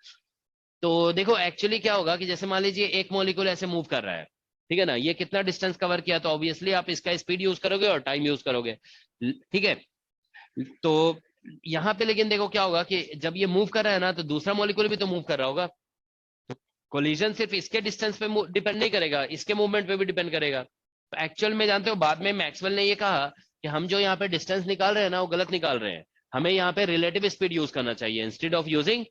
तो देखो एक्चुअली क्या होगा कि जैसे मान लीजिए एक मॉलिक्यूल ऐसे मूव कर रहा है, ठीक है ना, ये कितना डिस्टेंस कवर किया, तो ऑब्वियसली आप इसका स्पीड यूज करोगे और टाइम यूज करोगे। ठीक है, तो यहाँ पे लेकिन देखो क्या होगा कि जब ये मूव कर रहा है ना तो दूसरा मॉलिक्यूल भी तो मूव कर रहा होगा, तो कोलिजन सिर्फ इसके डिस्टेंस पे डिपेंड नहीं करेगा, इसके मूवमेंट पे भी डिपेंड करेगा। तो एक्चुअल में जानते हो बाद में मैक्सवेल ने ये कहा कि हम जो यहाँ पे डिस्टेंस निकाल रहे हैं ना वो गलत निकाल रहे हैं, हमें यहाँ पे रिलेटिव स्पीड यूज करना चाहिए इंस्टेड ऑफ यूजिंग,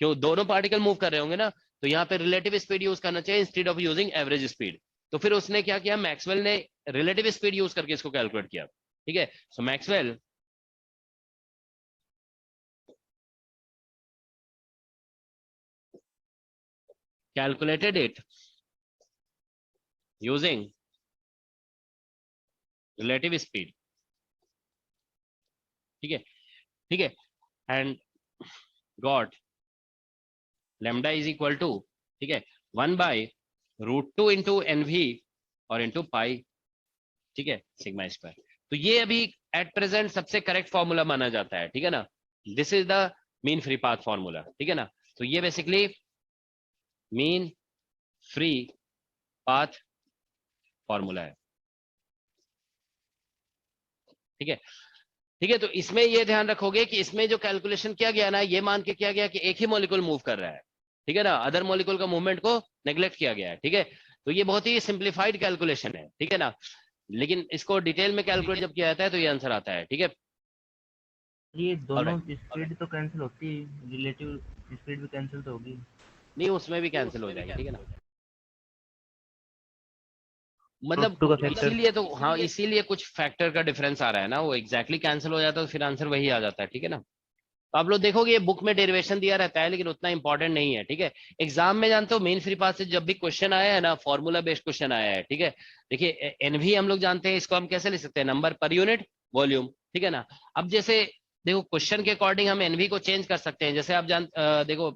क्यों दोनों पार्टिकल मूव कर रहे होंगे ना, तो यहाँ पे रिलेटिव स्पीड यूज करना चाहिए instead of using average speed. तो फिर उसने क्या किया, मैक्सवेल ने रिलेटिव स्पीड यूज करके इसको कैलकुलेट किया। ठीक है, so Maxwell calculated it using relative speed। ठीक है, ठीक है, and got lambda is equal to, ठीक है, 1/√2 इंटू एनवी और इंटू पाई, ठीक है, सिग्मा स्क्वायर। तो ये अभी एट प्रेजेंट सबसे करेक्ट फॉर्मूला माना जाता है। ठीक है ना, this is the mean free path formula. ठीक है ना, तो ये basically mean free path formula है। ठीक है, ठीक है, तो इसमें ये ध्यान रखोगे कि इसमें जो कैलकुलेशन किया गया ना, ये मान के किया गया कि एक ही मॉलिक्यूल मूव कर रहा है। ठीक है ना, अदर मॉलिक्यूल का मूवमेंट को नेग्लेक्ट किया गया है। ठीक है, तो ये बहुत ही सिंप्लीफाइड कैलकुलेशन है। ठीक है ना, लेकिन इसको डिटेल में कैलकुलेट जब किया जाता है तो ये आंसर आता है। ठीक है, ये दोनों स्पीड तो कैंसिल होती है, रिलेटिव स्पीड भी कैंसिल तो होगी। नहीं उसमें भी कैंसिल हो जाएगी। ठीक है ना, मतलब टू का फैक्टर। इसीलिए तो, हाँ इसीलिए कुछ फैक्टर का डिफरेंस आ रहा है ना, वो एग्जैक्टली कैंसिल हो जाता है तो फिर आंसर वही आ जाता है। ठीक है ना, तो आप लोग देखोगे ये बुक में डेरिवेशन दिया रहता है लेकिन उतना इंपॉर्टेंट नहीं है। ठीक है, एग्जाम में जानते हो मेन फ्री पाथ से जब भी क्वेश्चन आया है ना, फॉर्मूला बेस्ड क्वेश्चन आया है। ठीक है, देखिए एनवी हम लोग जानते हैं, इसको हम कैसे लिख सकते हैं, नंबर पर यूनिट वॉल्यूम। ठीक है ना, अब जैसे देखो क्वेश्चन के अकॉर्डिंग हम एनवी को चेंज कर सकते हैं। जैसे आप देखो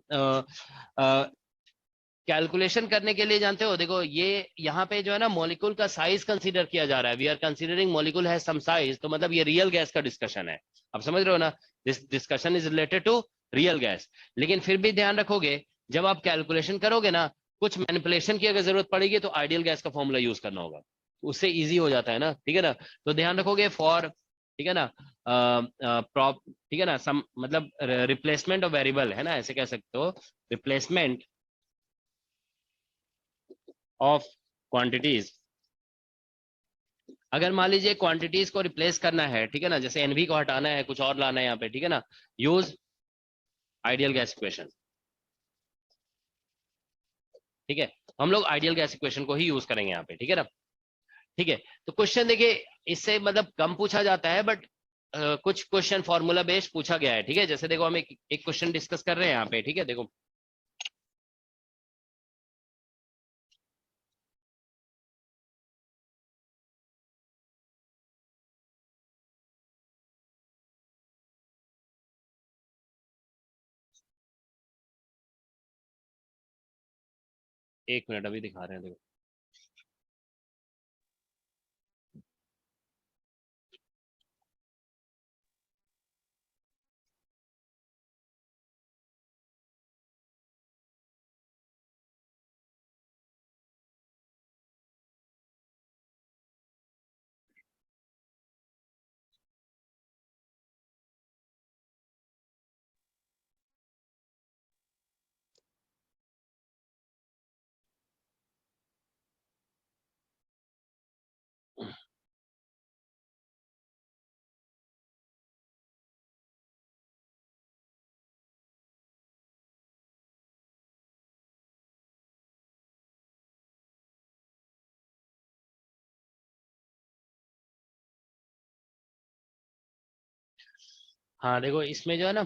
कैलकुलेशन करने के लिए जानते हो, देखो ये यहाँ पे जो है ना मॉलिक्यूल का साइज कंसीडर किया जा रहा है, we are considering molecule has some size, तो मतलब ये रियल गैस का डिस्कशन है। आप समझ रहे हो ना, this discussion is related to real gas. लेकिन फिर भी ध्यान रखोगे जब आप कैलकुलेशन करोगे ना, कुछ मैनिपुलेशन की अगर जरूरत पड़ेगी तो आइडियल गैस का फॉर्मूला यूज करना होगा, उससे इजी हो जाता है ना। ठीक है ना, तो ध्यान रखोगे फॉर, ठीक है ना, प्रॉप, ठीक है ना, सम मतलब रिप्लेसमेंट ऑफ वेरिएबल है ना, ऐसे कह सकते हो, रिप्लेसमेंट ऑफ क्वांटिटीज। अगर मान लीजिए क्वांटिटीज को रिप्लेस करना है, ठीक है ना, जैसे एनवी को हटाना है, कुछ और लाना है यहाँ पे, ठीक है ना, यूज आइडियल गैस इक्वेशन। ठीक है, हम लोग आइडियल गैस इक्वेशन को ही यूज करेंगे यहाँ पे। ठीक है ना, ठीक है, तो क्वेश्चन देखिए इससे मतलब कम पूछा जाता है, बट कुछ क्वेश्चन फॉर्मूला बेस्ड पूछा गया है। ठीक है, जैसे देखो हम एक क्वेश्चन डिस्कस कर रहे हैं यहाँ पे। ठीक है, देखो एक मिनट अभी दिखा रहे हैं, देखो हाँ देखो इसमें जो है ना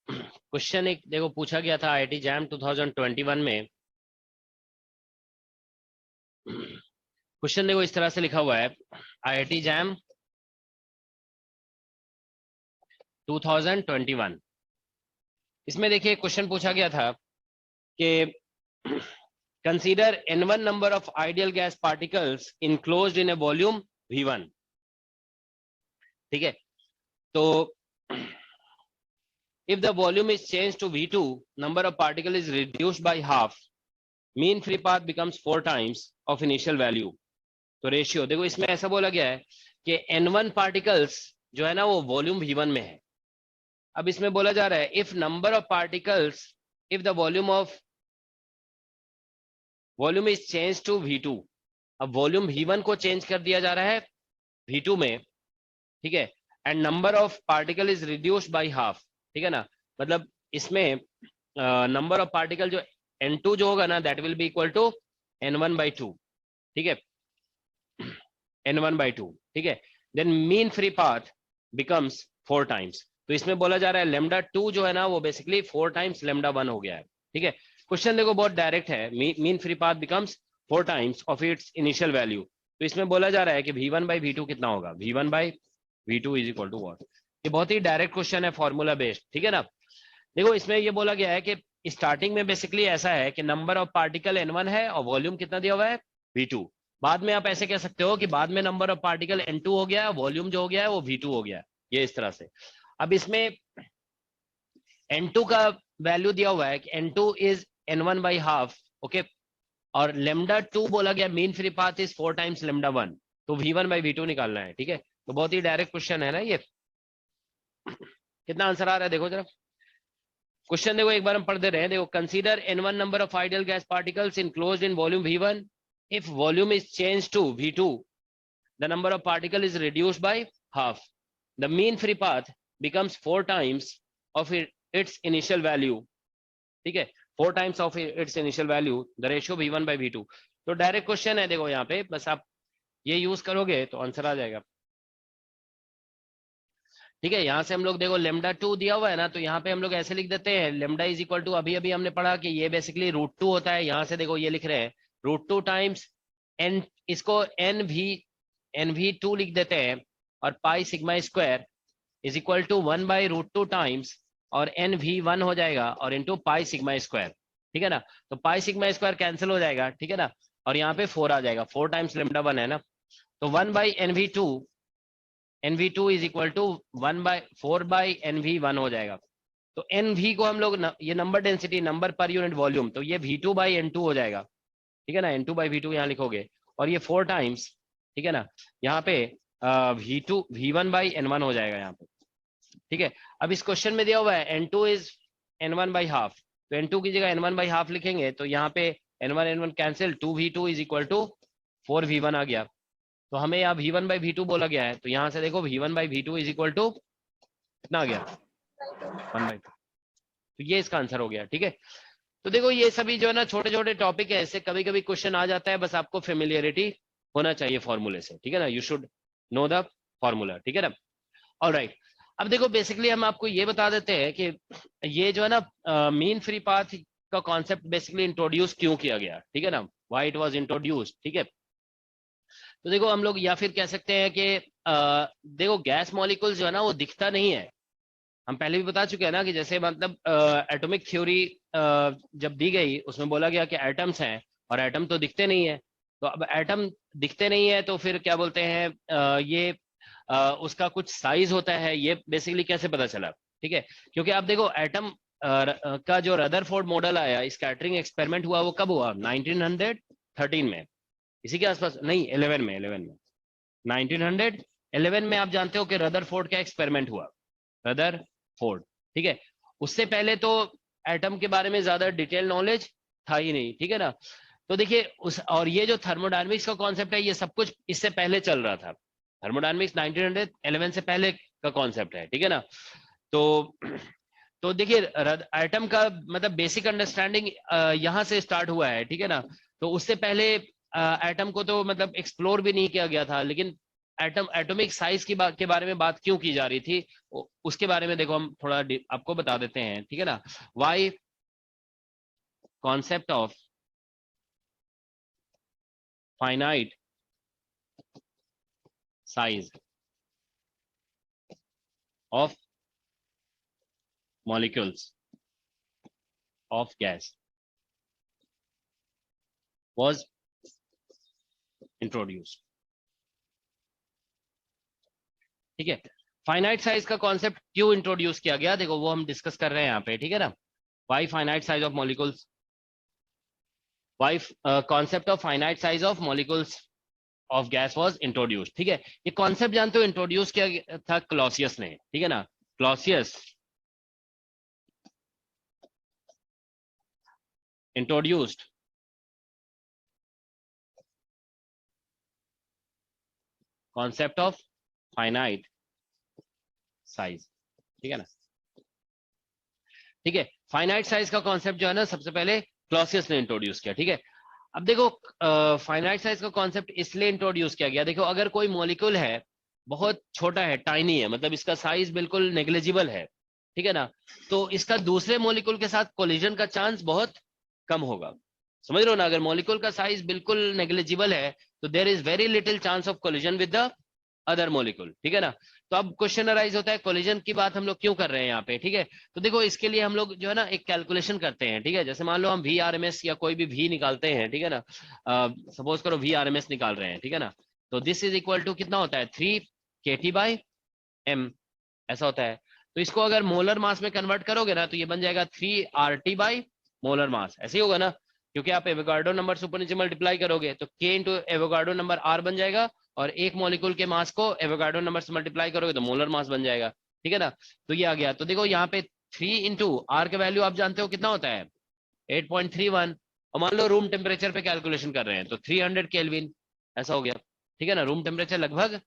क्वेश्चन एक देखो पूछा गया था आईआईटी जैम 2021 में। क्वेश्चन देखो इस तरह से लिखा हुआ है, आईआईटी जैम 2021। इसमें देखिए क्वेश्चन पूछा गया था कि consider n1 number of ideal gas particles enclosed in A volume v1। ठीक है, तो if the volume is changed to v2, number of particle is reduced by half, mean free path becomes 4 times of initial value। तो ratio देखो इसमें ऐसा बोला गया है कि n1 पार्टिकल्स जो है ना वो वॉल्यूम v1 में है। अब इसमें बोला जा रहा है if number of particles, if the volume is change to v2। अब वॉल्यूम v1 को चेंज कर दिया जा रहा है v2 में। ठीक है, and number of particle is reduced by half. ठीक है ना, मतलब इसमें नंबर ऑफ पार्टिकल जो N2 जो होगा ना that will be equal to N1/2, ठीक है, N1/2, ठीक है। Then mean free path becomes 4 times, तो इसमें बोला जा रहा है लेमडा 2 जो है ना वो बेसिकली 4 टाइम्स लेमडा 1 हो गया है, ठीक है। क्वेश्चन देखो बहुत डायरेक्ट है, mean free path becomes 4 times of its initial value, तो इसमें बोला जा रहा है कि V1/V2 कितना होगा, V1/V2 is equal to what. ये बहुत ही डायरेक्ट क्वेश्चन है, फॉर्मूला बेस्ड, ठीक है ना। देखो इसमें ये बोला गया है कि स्टार्टिंग में बेसिकली ऐसा है कि नंबर ऑफ पार्टिकल N1 है और वॉल्यूम कितना दिया हुआ है V2। बाद में आप ऐसे कह सकते हो कि बाद में नंबर ऑफ पार्टिकल N2 हो गया, वॉल्यूम जो हो गया है वो V2 हो गया, ये इस तरह से। अब इसमें N2 का वैल्यू दिया हुआ है कि N2 इज N1/2, ओके, और लेमडा 2 बोला गया mean free path is 4 times lambda 1, तो V1/V2 निकालना है, ठीक है। तो बहुत ही डायरेक्ट क्वेश्चन है ना ये। कितना आंसर आ रहा है देखो जरा क्वेश्चन, देखो एक बार हम पढ़ दे रहे हैं। देखो consider N1 number of ideal gas particles enclosed in volume V1, if volume is changed to V2 the number of particle is reduced by half, the mean free path becomes 4 times of its initial value, ठीक है, 4 times of its initial value, the ratio V1/V2। तो direct question है, देखो यहाँ पे बस आप ये यूज करोगे तो आंसर आ जाएगा, ठीक है। यहाँ से हम लोग देखो लेमडा 2 दिया हुआ है ना, तो यहाँ पे हम लोग ऐसे लिख देते हैं लेमडा इज इक्वल टू, अभी अभी हमने पढ़ा कि ये बेसिकली √2 होता है। यहाँ से देखो ये लिख रहे हैं √2 टाइम्स n, इसको NV2 लिख देते हैं, और pi sigma square is equal to 1/√2 times और NV1 हो जाएगा और इंटू पाई सिग्मा स्क्वायर, ठीक है ना। तो पाई सिग्मा स्क्वायर कैंसिल हो जाएगा, ठीक है ना, और यहाँ पे 4 आ जाएगा, 4 टाइम्स लेमडा 1 है ना, तो 1/NV2, NV2 is equal to 4/NV1 हो जाएगा। तो NV को हम लोग ये number density, number per unit volume, तो ये V2/N2 हो जाएगा, ठीक है ना, N2/V2 यहाँ लिखोगे, और ये 4 टाइम्स, ठीक है ना, यहाँ पे V1/N1 हो जाएगा यहाँ पे, ठीक है। अब इस क्वेश्चन में दिया हुआ है N2 इज N1/2, तो N2 की जगह N1/2 लिखेंगे, तो यहाँ पे N1 cancel, 2V2 is equal to 4V1 आ गया, तो हमें यहाँ V1/V2 बोला गया है, तो यहाँ से देखो V1/V2 इज इक्वल टू कितना आ गया 1/2, तो ये इसका आंसर हो गया, ठीक है। तो देखो ये सभी जो है ना छोटे छोटे टॉपिक है, इससे कभी कभी क्वेश्चन आ जाता है, बस आपको फेमिलियरिटी होना चाहिए फॉर्मूले से, ठीक है ना, you should know the formula, ठीक है ना। ऑलराइट, अब देखो बेसिकली हम आपको ये बता देते हैं कि ये जो है ना मीन फ्री पाथ का कॉन्सेप्ट बेसिकली इंट्रोड्यूस क्यों किया गया, ठीक है ना, व्हाई इट वाज इंट्रोड्यूस्ड, ठीक है। तो देखो हम लोग या फिर कह सकते हैं कि देखो गैस मॉलिक्यूल्स जो है ना वो दिखता नहीं है, हम पहले भी बता चुके हैं ना कि जैसे मतलब एटॉमिक थ्योरी जब दी गई उसमें बोला गया कि एटम्स हैं और एटम तो दिखते नहीं है, तो अब एटम दिखते नहीं है तो फिर क्या बोलते हैं ये उसका कुछ साइज होता है, ये बेसिकली कैसे पता चला, ठीक है। क्योंकि आप देखो एटम का जो रदरफोर्ड मॉडल आया, स्कैटरिंग एक्सपेरिमेंट हुआ, वो कब हुआ 1913 में, इसी के आसपास, नहीं 11 में 1911 में आप जानते हो कि रदरफोर्ड का एक्सपेरिमेंट हुआ, रदरफोर्ड, ठीक है। उससे पहले तो एटम के बारे में ज्यादा डिटेल नॉलेज था ही नहीं, ठीक है ना। तो देखिए उस, और ये जो थर्मोडायनेमिक्स का कॉन्सेप्ट है ये सब कुछ इससे पहले चल रहा था, थर्मोडायनेमिक्स 1911 से पहले का कॉन्सेप्ट है, ठीक है ना। तो देखिए एटम का मतलब बेसिक अंडरस्टैंडिंग यहाँ से स्टार्ट हुआ है, ठीक है ना। तो उससे पहले एटम को तो मतलब एक्सप्लोर भी नहीं किया गया था, लेकिन एटॉमिक साइज के बारे में बात क्यों की जा रही थी उसके बारे में देखो हम थोड़ा आपको बता देते हैं, ठीक है ना। Why concept of finite size of molecules of gas was introduced, ठीक है। फाइनाइट साइज का कॉन्सेप्ट क्यों इंट्रोड्यूस किया गया, देखो वो हम डिस्कस कर रहे हैं यहाँ पे, ठीक है ना। Why finite size of molecules, why concept of finite size of molecules of gas was introduced, ठीक है। ये कॉन्सेप्ट जानते हो इंट्रोड्यूस किया गया था क्लॉसियस ने, ठीक है ना। Clausius introduced concept of finite size, ठीक है ना, ठीक है। फाइनाइट साइज का कॉन्सेप्ट जो है ना सबसे पहले क्लॉसियस ने इंट्रोड्यूस किया, ठीक है। अब देखो फाइनाइट साइज का कॉन्सेप्ट इसलिए इंट्रोड्यूस किया गया, देखो अगर कोई मॉलिक्यूल है बहुत छोटा है, टाइनी है, मतलब इसका साइज बिल्कुल नेग्लिजिबल है, ठीक है ना, तो इसका दूसरे मॉलिक्यूल के साथ कोलिजन का चांस बहुत कम होगा। समझ रहे हो ना, अगर मॉलिक्यूल का साइज बिल्कुल नेग्लिजिबल है तो there is very little chance of collision with the other molecule, ठीक है ना। तो अब क्वेश्चन अराइज होता है कोलिजन की बात हम लोग क्यों कर रहे हैं यहाँ पे, ठीक है। तो देखो इसके लिए हम लोग जो है ना एक कैलकुलेशन करते हैं, ठीक है। जैसे मान लो हम VRMS या कोई भी V निकालते हैं, ठीक है ना, सपोज करो VRMS निकाल रहे हैं, ठीक है ना। तो दिस इज इक्वल टू कितना होता है 3 kT/m, ऐसा होता है। तो इसको अगर मोलर मास में कन्वर्ट करोगे ना तो ये बन जाएगा 3 RT/ मोलर मास, ऐसे ही होगा ना, क्योंकि आप एवोगाड्रो नंबर से ऊपर नीचे मल्टीप्लाई करोगे तो K into Avogadro number R बन जाएगा, और एक मॉलिक्यूल के मास को एवोगाड्रो नंबर से मल्टीप्लाई करोगे तो मोलर मास बन जाएगा, ठीक है ना। तो ये आ गया। तो देखो यहाँ पे 3 इंटू R का वैल्यू आप जानते हो कितना होता है 8.31, और मान लो रूम टेम्परेचर पे कैलकुलेशन कर रहे हैं तो 300 केल्विन, ऐसा हो गया, ठीक है ना। रूम टेम्परेचर लगभग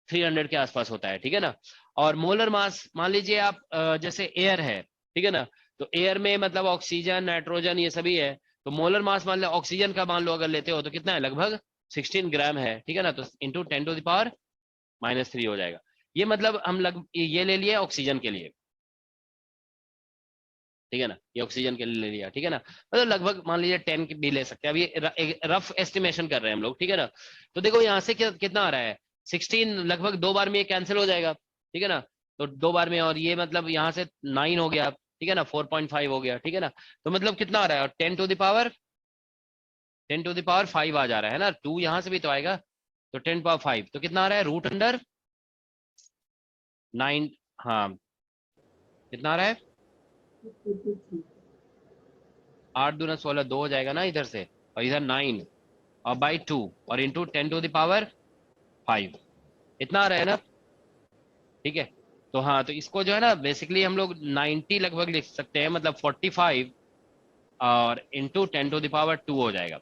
300 के आसपास होता है, ठीक है ना। और मोलर मास मान लीजिए आप जैसे एयर है, ठीक है ना, तो एयर में मतलब ऑक्सीजन नाइट्रोजन ये सभी है, तो मोलर मास मान लो ऑक्सीजन का मान लो अगर लेते हो तो कितना है लगभग 16 ग्राम है, ठीक है ना। तो इंटू 10⁻³ हो जाएगा। ये मतलब हम ये ले लिए ऑक्सीजन के लिए, ठीक है ना, ये ऑक्सीजन के लिए ले लिया, ठीक है ना। मतलब लगभग मान लीजिए 10 भी ले सकते हैं, अभी रफ एस्टिमेशन कर रहे हैं हम लोग, ठीक है ना। तो देखो यहाँ से कितना आ रहा है 16, लगभग 2 बार में ये कैंसिल हो जाएगा, ठीक है ना। तो 2 बार में, और ये मतलब यहाँ से 9 हो गया, ठीक है ना, 4.5 हो गया, ठीक है ना। तो मतलब कितना आ रहा है, और 10⁻5 आ जा रहा है ना, 2 यहाँ से भी तो आएगा, तो 10⁻5 तो कितना आ रहा है √9, हाँ कितना आ रहा है 8 दूना 16, 2 हो जाएगा ना इधर से, और इधर 9 और बाई 2 और इंटू 10⁻5 इतना आ रहा है ना, ठीक है। तो हाँ, तो इसको जो है ना बेसिकली हम लोग 90 लगभग लिख सकते हैं, मतलब 45 और इंटू 10⁻2 हो जाएगा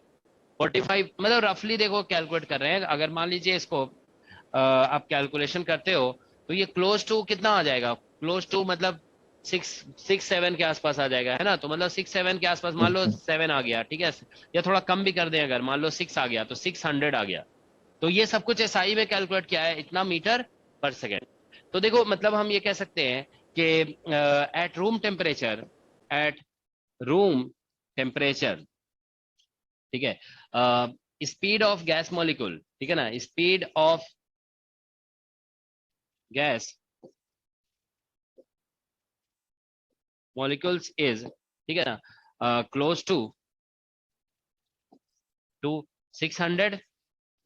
45, मतलब रफली देखो कैलकुलेट कर रहे हैं। अगर मान लीजिए इसको आप कैलकुलेशन करते हो तो ये क्लोज टू कितना आ जाएगा, क्लोज टू मतलब 6-7 के आसपास आ जाएगा, है ना। तो मतलब 6-7 के आसपास, मान लो 7 आ गया, ठीक है, या थोड़ा कम भी कर दें, अगर मान लो 6 आ गया तो 600 आ गया। तो ये सब कुछ SI में कैलकुलेट किया है, इतना मीटर पर सेकेंड। तो देखो मतलब हम ये कह सकते हैं कि एट रूम टेम्परेचर, ठीक है, स्पीड ऑफ गैस मॉलिक्यूल, ठीक है ना, speed of gas molecules is, ठीक है ना, क्लोज टू 600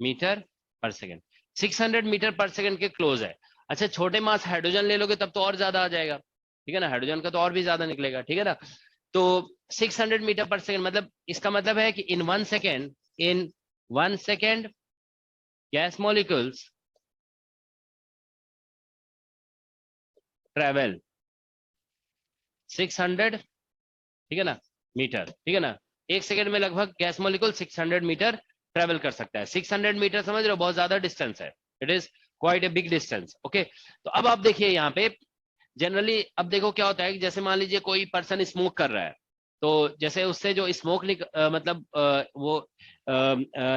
मीटर पर सेकेंड, 600 मीटर पर सेकेंड के क्लोज है। अच्छा, छोटे मास हाइड्रोजन ले लोगे तब तो और ज्यादा आ जाएगा, ठीक है ना, हाइड्रोजन का तो और भी ज्यादा निकलेगा, ठीक है ना। तो 600 मीटर पर सेकेंड, मतलब इसका मतलब है कि इन 1 सेकेंड गैस मॉलिक्यूल्स ट्रेवल 600, ठीक है ना, मीटर, ठीक है ना। 1 सेकेंड में लगभग गैस मॉलिक्यूल 600 मीटर ट्रेवल कर सकता है। 600 मीटर समझ रहे हो, बहुत ज्यादा डिस्टेंस है, it is quite a big distance, okay. तो अब आप देखिए यहाँ पे जनरली, अब देखो क्या होता है कि जैसे मान लीजिए कोई पर्सन स्मोक कर रहा है, तो जैसे उससे जो स्मोक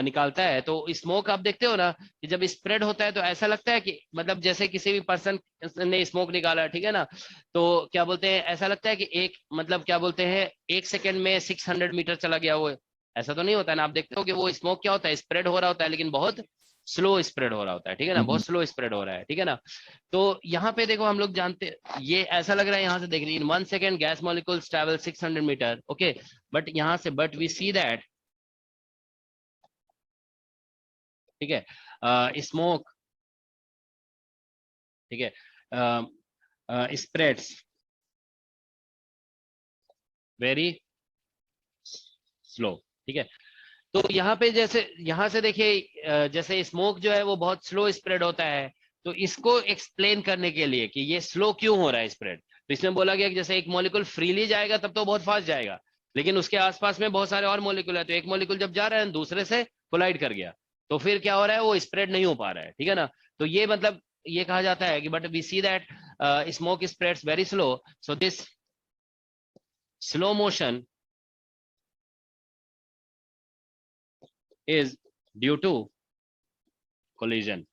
निकालता है, तो स्मोक आप देखते हो ना कि जब स्प्रेड होता है तो ऐसा लगता है कि मतलब जैसे किसी भी पर्सन ने स्मोक निकाला, ठीक है ना, तो क्या बोलते हैं, ऐसा लगता है कि एक मतलब क्या बोलते हैं 1 सेकेंड में 600 मीटर चला गया वो, ऐसा तो नहीं होता है ना। आप देखते हो कि वो स्मोक क्या होता है, स्प्रेड हो रहा होता है, लेकिन बहुत स्लो स्प्रेड हो रहा होता है, ठीक है ना, बहुत स्लो स्प्रेड हो रहा है, ठीक है ना। तो यहाँ पे देखो हम लोग जानते, ये ऐसा लग रहा है यहाँ से देख रही, in 1 second gas molecules travel 600 metre, okay, but यहाँ से वी सी दैट, ठीक है, स्मोक, ठीक है, स्प्रेड्स वेरी स्लो, ठीक है। तो यहाँ पे जैसे यहाँ से देखिए जैसे स्मोक जो है वो बहुत स्लो स्प्रेड होता है, तो इसको एक्सप्लेन करने के लिए कि ये स्लो क्यों हो रहा है स्प्रेड, तो इसमें बोला गया कि जैसे एक मॉलिक्यूल फ्रीली जाएगा तब तो बहुत फास्ट जाएगा, लेकिन उसके आसपास में बहुत सारे और मॉलिक्यूल है, तो एक मॉलिक्यूल जब जा रहा है दूसरे से कोलाइड कर गया, तो फिर क्या हो रहा है, वो स्प्रेड नहीं हो पा रहा है, ठीक है ना। तो ये मतलब ये कहा जाता है कि but we see that smoke spreads very slow, so this slow motion is due to collision.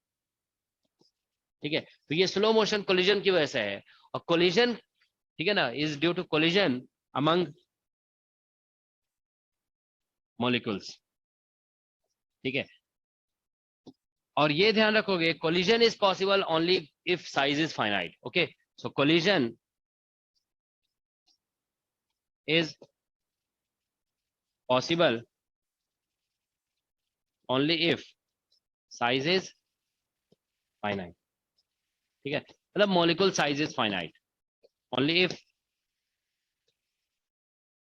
ठीक है, तो ये स्लो मोशन कोलिजन की वजह से है, और कोलिजन, ठीक है ना, is due to collision among molecules. ठीक है, और ये ध्यान रखोगे, collision is possible only if size is finite. Okay, so collision is possible only if size is finite. ठीक है, मतलब molecule size is finite only if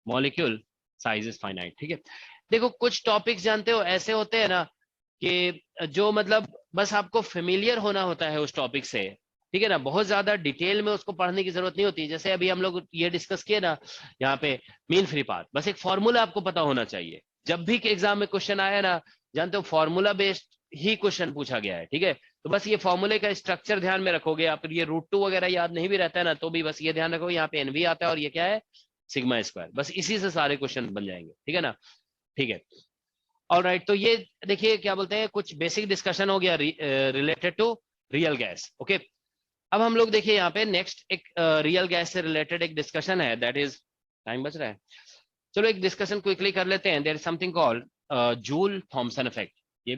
molecule size is finite. ठीक है, देखो कुछ टॉपिक्स जानते हो ऐसे होते हैं ना कि जो मतलब बस आपको फेमिलियर होना होता है उस टॉपिक से. ठीक है ना, बहुत ज्यादा डिटेल में उसको पढ़ने की जरूरत नहीं होती. जैसे अभी हम लोग ये डिस्कस किए ना यहाँ पे मीन फ्री पाथ, बस एक फॉर्मूला आपको पता होना चाहिए. जब भी एग्जाम में क्वेश्चन आया ना, जानते हो फॉर्मूला बेस्ड ही क्वेश्चन पूछा गया है. ठीक है, तो बस ये फॉर्मूले का स्ट्रक्चर ध्यान में रखोगे आप. ये √2 वगैरह याद नहीं भी रहता है ना, तो भी बस ये ध्यान रखो, यहाँ पे NV आता है और ये क्या है, सिग्मा स्क्वायर. बस इसी से सारे क्वेश्चन बन जाएंगे. ठीक है ना, ठीक है, ऑलराइट. तो ये देखिए क्या बोलते हैं, कुछ बेसिक डिस्कशन हो गया related to real gas. Okay, अब हम लोग देखिए यहाँ पे नेक्स्ट एक रियल गैस से रिलेटेड एक डिस्कशन है, दैट इज, टाइम बच रहा है, चलो एक डिस्कशन क्विकली कर लेते हैं. There is something called Joule Thomson effect. ये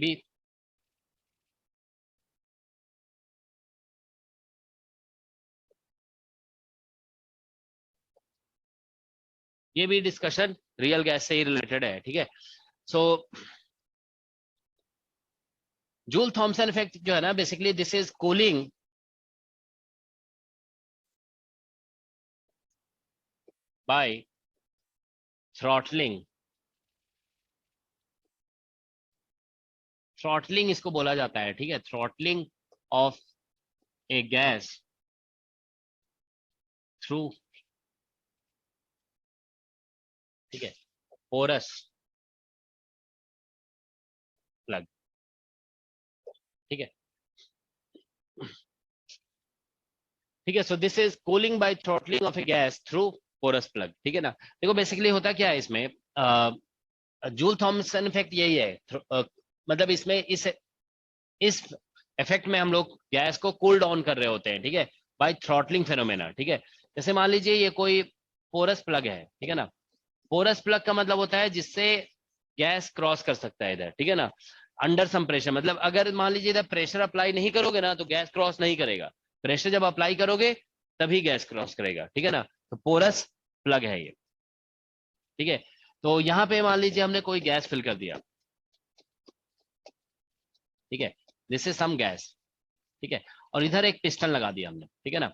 भी डिस्कशन रियल गैस से ही रिलेटेड है. ठीक है, सो जूल थॉमसन इफेक्ट जो है ना, basically this is cooling by throttling. Throttling इसको बोला जाता है. ठीक है, throttling of a gas through, ठीक है, पोरस प्लग. ठीक है, ठीक है, so this is cooling by throttling of a gas through porous plug. ठीक है ना, देखो बेसिकली होता क्या है इसमें, जूल थॉमसन इफेक्ट यही है. मतलब इसमें इस इफेक्ट में हम लोग गैस को कूल डाउन कर रहे होते हैं. ठीक है, बाय थ्रॉटलिंग फेनोमेना. ठीक है, जैसे मान लीजिए ये कोई पोरस प्लग है. ठीक है ना, पोरस प्लग का मतलब होता है जिससे गैस क्रॉस कर सकता है इधर. ठीक है ना, अंडर सम प्रेशर, मतलब अगर मान लीजिए इधर प्रेशर अप्लाई नहीं करोगे ना तो गैस क्रॉस नहीं करेगा. प्रेशर जब अप्लाई करोगे तभी गैस क्रॉस करेगा. ठीक है ना, तो पोरस प्लग है ये. ठीक है, तो यहाँ पे मान लीजिए हमने कोई गैस फिल कर दिया. ठीक है, दिस इज सम गैस. ठीक है, और इधर एक पिस्टन लगा दिया हमने. ठीक है ना,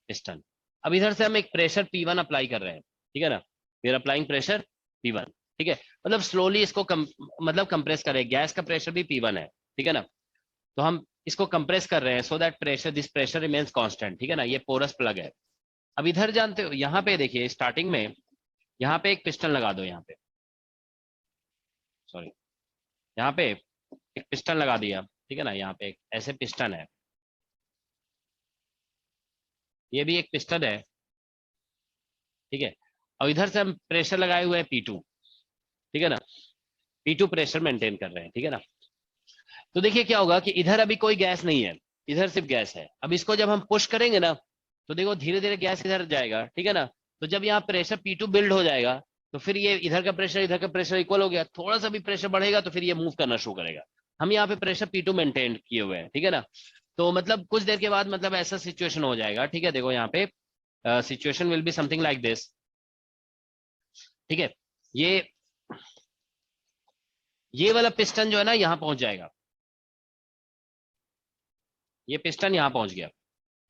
पिस्टन. अब इधर से हम एक प्रेशर P1 अप्लाई कर रहे हैं. ठीक है ना, we are applying pressure P1. ठीक है, मतलब स्लोली इसको मतलब कंप्रेस करें. गैस का प्रेशर भी P1 है. ठीक है ना, तो हम इसको कंप्रेस कर रहे हैं so that pressure, this pressure remains constant. ठीक है ना, ये पोरस प्लग है. अब इधर जानते हो, यहाँ पे देखिए स्टार्टिंग में यहाँ पे एक पिस्टन लगा दो. यहाँ पे सॉरी, यहाँ पे एक पिस्टन लगा दिया. ठीक है ना, यहाँ पे एक ऐसे पिस्टन है, ये भी एक पिस्टन है. ठीक है, और इधर से हम प्रेशर लगाए हुए हैं P2. ठीक है ना, P2 प्रेशर मेंटेन कर रहे हैं. ठीक है ना, तो देखिए क्या होगा कि इधर अभी कोई गैस नहीं है, इधर सिर्फ गैस है. अब इसको जब हम पुश करेंगे ना तो देखो धीरे धीरे गैस इधर जाएगा. ठीक है ना, तो जब यहाँ प्रेशर P2 बिल्ड हो जाएगा तो फिर ये इधर का प्रेशर इक्वल हो गया. थोड़ा सा भी प्रेशर बढ़ेगा तो फिर ये मूव करना शुरू करेगा. हम यहाँ पे प्रेशर P2 मेंटेन किए हुए हैं. ठीक है ना, तो मतलब कुछ देर के बाद मतलब ऐसा सिचुएशन हो जाएगा. ठीक है, देखो यहाँ पे situation will be something like this. ठीक है, ये वाला पिस्टन जो है ना यहाँ पहुंच जाएगा. ये पिस्टन यहाँ पहुंच गया.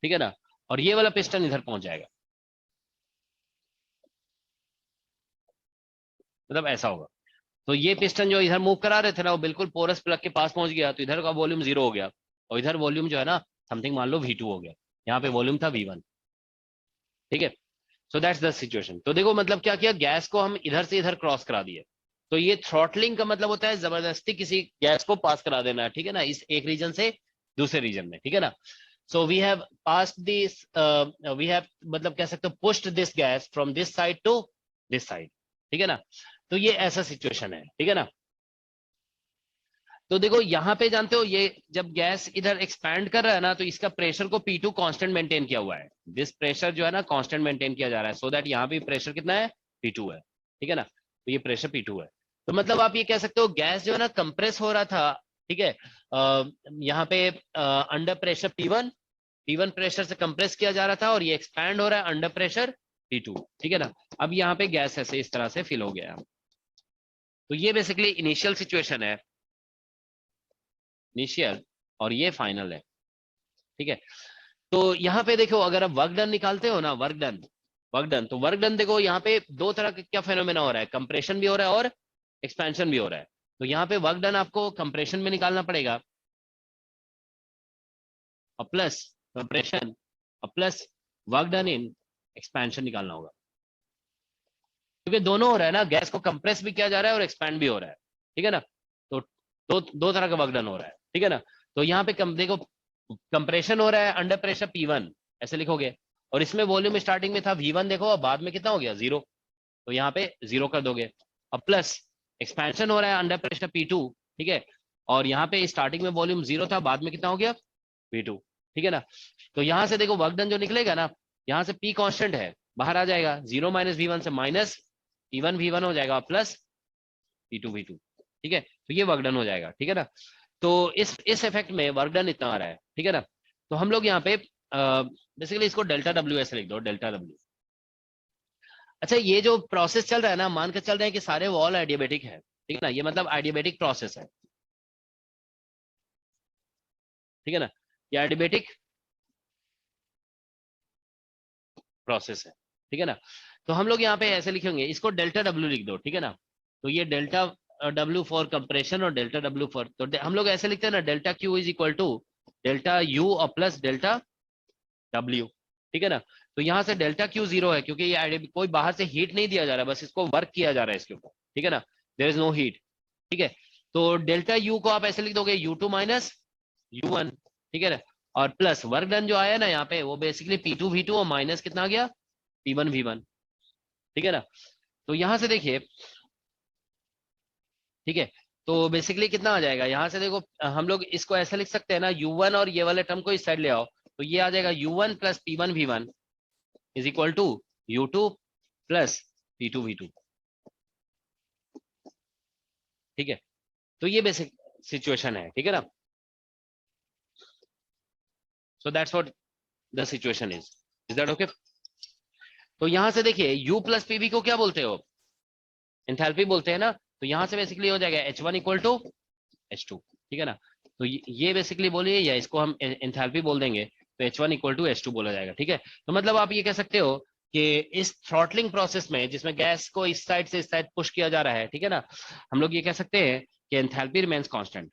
ठीक है ना, और ये वाला पिस्टन इधर पहुंच जाएगा. मतलब ऐसा होगा. तो ये पिस्टन जो इधर मूव करा रहे थे ना वो बिल्कुल पोरस प्लग के पास पहुंच गया, तो इधर का वॉल्यूम 0 हो गया और इधर वॉल्यूम जो है ना समथिंग मान लो V2 हो गया. यहाँ पे वॉल्यूम था V1. ठीक है, सो दैट्स द सिचुएशन. तो देखो मतलब क्या किया, गैस को हम इधर से इधर क्रॉस करा दिए. तो ये थ्रॉटलिंग का मतलब होता है जबरदस्ती किसी गैस को पास करा देना. ठीक है ना, इस एक रीजन से दूसरे रीजन में. ठीक है ना, so we have passed this, we have मतलब कह सकते हो pushed this gas from this side to this side. ठीक है ना, तो ये ऐसा सिचुएशन है. ठीक है ना, तो देखो यहाँ पे जानते हो, ये जब गैस इधर एक्सपैंड कर रहा है ना, तो इसका प्रेशर को P2 कांस्टेंट मेंटेन किया हुआ है। दिस प्रेशर जो है ना कांस्टेंट मेंटेन किया जा रहा है, सो दैट यहाँ पे प्रेशर कितना है, P2 है, ठीक है ना। तो ये प्रेशर P2 है। तो मतलब आप ये कह सकते हो गैस जो है ना कंप्रेस हो रहा था, ठीक है, यहाँ पे अंडर प्रेशर P1 प्रेशर से कंप्रेस किया जा रहा था, और ये एक्सपैंड हो रहा है अंडर प्रेशर P2, ठीक है ना। अब यहाँ पे गैस ऐसे इस तरह से फिल हो गया। तो ये बेसिकली इनिशियल सिचुएशन है, इनिशियल, और ये फाइनल है, ठीक है। तो यहाँ पे देखो, अगर आप वर्क डन निकालते हो ना, वर्क डन, तो वर्क डन देखो यहाँ पे दो तरह का क्या फेनोमेना हो रहा है, कंप्रेशन भी हो रहा है और एक्सपेंशन भी हो रहा है। तो यहाँ पे वर्क डन आपको कंप्रेशन में निकालना पड़ेगा, और प्लस कंप्रेशन और plus work done in expansion निकालना होगा, क्योंकि दोनों हो रहा है ना, गैस को कंप्रेस भी किया जा रहा है और एक्सपैंड भी हो रहा है, ठीक है ना। तो दो तरह का वर्क डन हो रहा है, ठीक है ना। तो यहाँ पे देखो कंप्रेशन हो रहा है अंडर प्रेशर P1 ऐसे लिखोगे, और इसमें वॉल्यूम स्टार्टिंग में था V1 देखो, और बाद में कितना हो गया 0, तो यहाँ पे 0 कर दोगे। अब प्लस एक्सपेंशन हो रहा है अंडर प्रेशर P2, ठीक है, और यहाँ पे स्टार्टिंग में वॉल्यूम 0 था, बाद में कितना हो गया V2, ठीक है ना। तो यहाँ से देखो वर्क डन जो निकलेगा ना, यहाँ से P कांस्टेंट है, बाहर आ जाएगा, 0 माइनस V1 से माइनस P1 V1 हो जाएगा, प्लस P2 V2, ठीक है। तो ये वर्क डन हो जाएगा, ठीक है ना। तो इस इफेक्ट में वर्क डन इतना आ रहा है, ठीक है ना। तो हम लोग यहाँ पे बेसिकली इसको डेल्टा W ऐसे लिख दो, डेल्टा W। अच्छा, ये जो प्रोसेस चल रहा है ना, मान के चल रहे हैं कि सारे वॉल एडियाबेटिक है, ठीक है ना, ये मतलब एडियाबेटिक प्रोसेस है, ठीक है ना, ये एडियाबेटिक प्रोसेस है, ठीक है ना। तो हम लोग यहाँ पे ऐसे लिखेंगे, इसको डेल्टा W लिख दो, ठीक है ना। तो ये डेल्टा W फॉर कंप्रेशन और डेल्टा W फॉर, तो हम लोग ऐसे लिखते हैं ना, delta Q is equal to delta U और प्लस डेल्टा W, ठीक है ना। तो यहाँ से डेल्टा Q 0 है, क्योंकि ये कोई बाहर से हीट नहीं दिया जा रहा है, बस इसको वर्क किया जा रहा है इसके ऊपर, ठीक है ना, देयर इज नो हीट, ठीक है। तो डेल्टा U को आप ऐसे लिख दोगे U2 माइनस U1, ठीक है ना, और प्लस वर्क डन जो आया ना यहाँ पे, वो बेसिकली P2 V2 और माइनस कितना आ गया P1 V1, ठीक है ना। तो यहाँ से देखिए, ठीक है, तो बेसिकली कितना आ जाएगा, यहाँ से देखो हम लोग इसको ऐसा लिख सकते हैं ना, U1 और ये वाले टर्म को इस साइड ले आओ, तो ये आ जाएगा U1 plus P1 V1 is equal to U2 plus P2 V2, ठीक है। तो ये बेसिक सिचुएशन है, ठीक है ना। सो that's what the situation is that okay. तो यहाँ से देखिए U प्लस PV को क्या बोलते हो, एंथैल्पी बोलते हैं ना। तो यहाँ से बेसिकली हो जाएगा H1 इक्वल टू H2, ठीक है ना। तो ये बेसिकली बोलिए, या इसको हम एंथैल्पी बोल देंगे, तो H1 इक्वल टू H2 बोला जाएगा, ठीक है। तो मतलब आप ये कह सकते हो कि इस थ्रॉटलिंग प्रोसेस में, जिसमें गैस को इस साइड से इस साइड पुश किया जा रहा है, ठीक है ना, हम लोग ये कह सकते हैं कि enthalpy remains constant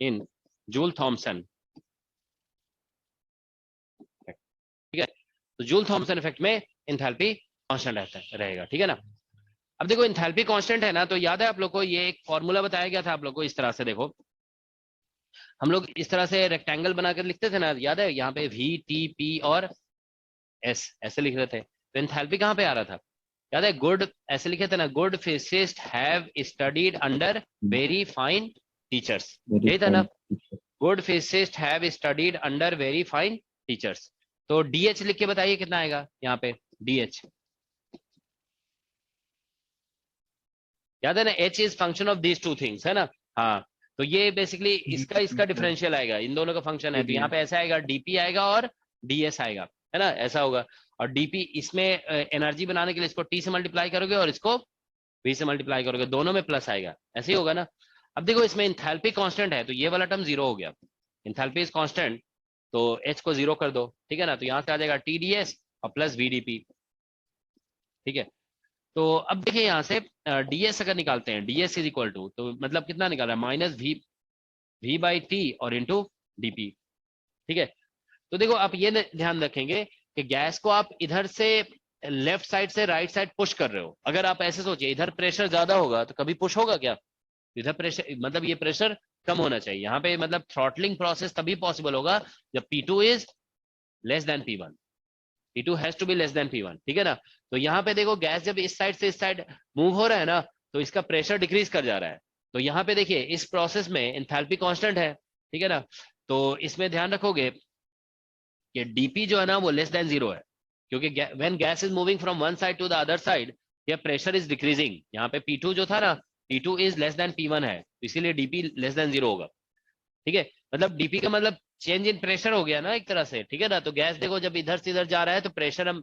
in Joule Thomson, ठीक है। तो जूल थॉमसन इफेक्ट में एंथैल्पी कांस्टेंट रहेगा, ठीक है ना। अब देखो एंथैल्पी कांस्टेंट है ना, तो याद है आप लोग को ये एक फॉर्मूला बताया गया था आप लोग को, इस तरह से देखो, हम लोग इस तरह से रेक्टेंगल बनाकर लिखते थे ना, याद है, यहाँ पे V T P और S ऐसे लिख रहे थे। तो एंथैल्पी कहाँ पे आ रहा था, याद है, गुड ऐसे लिखे थे ना, good physicist have studied under very fine teachers, यही था ना, good physicist have studied under very fine teachers. तो DH लिख के बताइए कितना आएगा यहाँ पे, DH याद है ना, H is function of these two things, है ना। हाँ, तो ये बेसिकली इसका डिफरेंशियल आएगा, इन दोनों का फंक्शन है, तो यहाँ पे ऐसा आएगा, DP आएगा और DS आएगा, है ना, ऐसा होगा। और DP इसमें एनर्जी बनाने के लिए इसको T से मल्टीप्लाई करोगे और इसको V से मल्टीप्लाई करोगे, दोनों में प्लस आएगा, ऐसे ही होगा ना। अब देखो इसमें एंथैल्पी कांस्टेंट है, तो ये वाला टर्म 0 हो गया, एंथैल्पी इज कांस्टेंट, तो H को 0 कर दो, ठीक है ना। तो यहाँ से आ जाएगा TDS और प्लस VDP, ठीक है। तो अब देखिए यहाँ से DS अगर निकालते हैं, DS इज इक्वल टू, तो मतलब कितना निकाल रहा है, माइनस V बाई T और इंटू DP, ठीक है। तो देखो आप ये ध्यान रखेंगे कि गैस को आप इधर से लेफ्ट साइड से राइट साइड पुश कर रहे हो। अगर आप ऐसे सोचिए, इधर प्रेशर ज्यादा होगा तो कभी पुश होगा क्या, इधर प्रेशर, मतलब ये प्रेशर कम होना चाहिए यहाँ पे, मतलब थ्रॉटलिंग प्रोसेस तभी पॉसिबल होगा जब P2 is less than P1, P2 has to be less than P1, ठीक है ना। तो यहाँ पे देखो गैस जब इस साइड से इस साइड मूव हो रहा है ना, तो इसका प्रेशर डिक्रीज कर जा रहा है। तो यहाँ पे देखिए इस प्रोसेस में एंथैल्पी कांस्टेंट है, ठीक है ना। तो इसमें ध्यान रखोगे कि dp जो है ना वो लेस देन 0 है, क्योंकि when gas is moving from one side to the other side, या प्रेशर इज डिक्रीजिंग। यहाँ पे P2 जो था ना, P2 is less than P1 है, इसीलिए dp लेस देन 0 होगा, ठीक है। मतलब dp का मतलब चेंज इन प्रेशर हो गया ना एक तरह से, ठीक है ना। तो गैस देखो जब इधर से इधर जा रहा है तो प्रेशर हम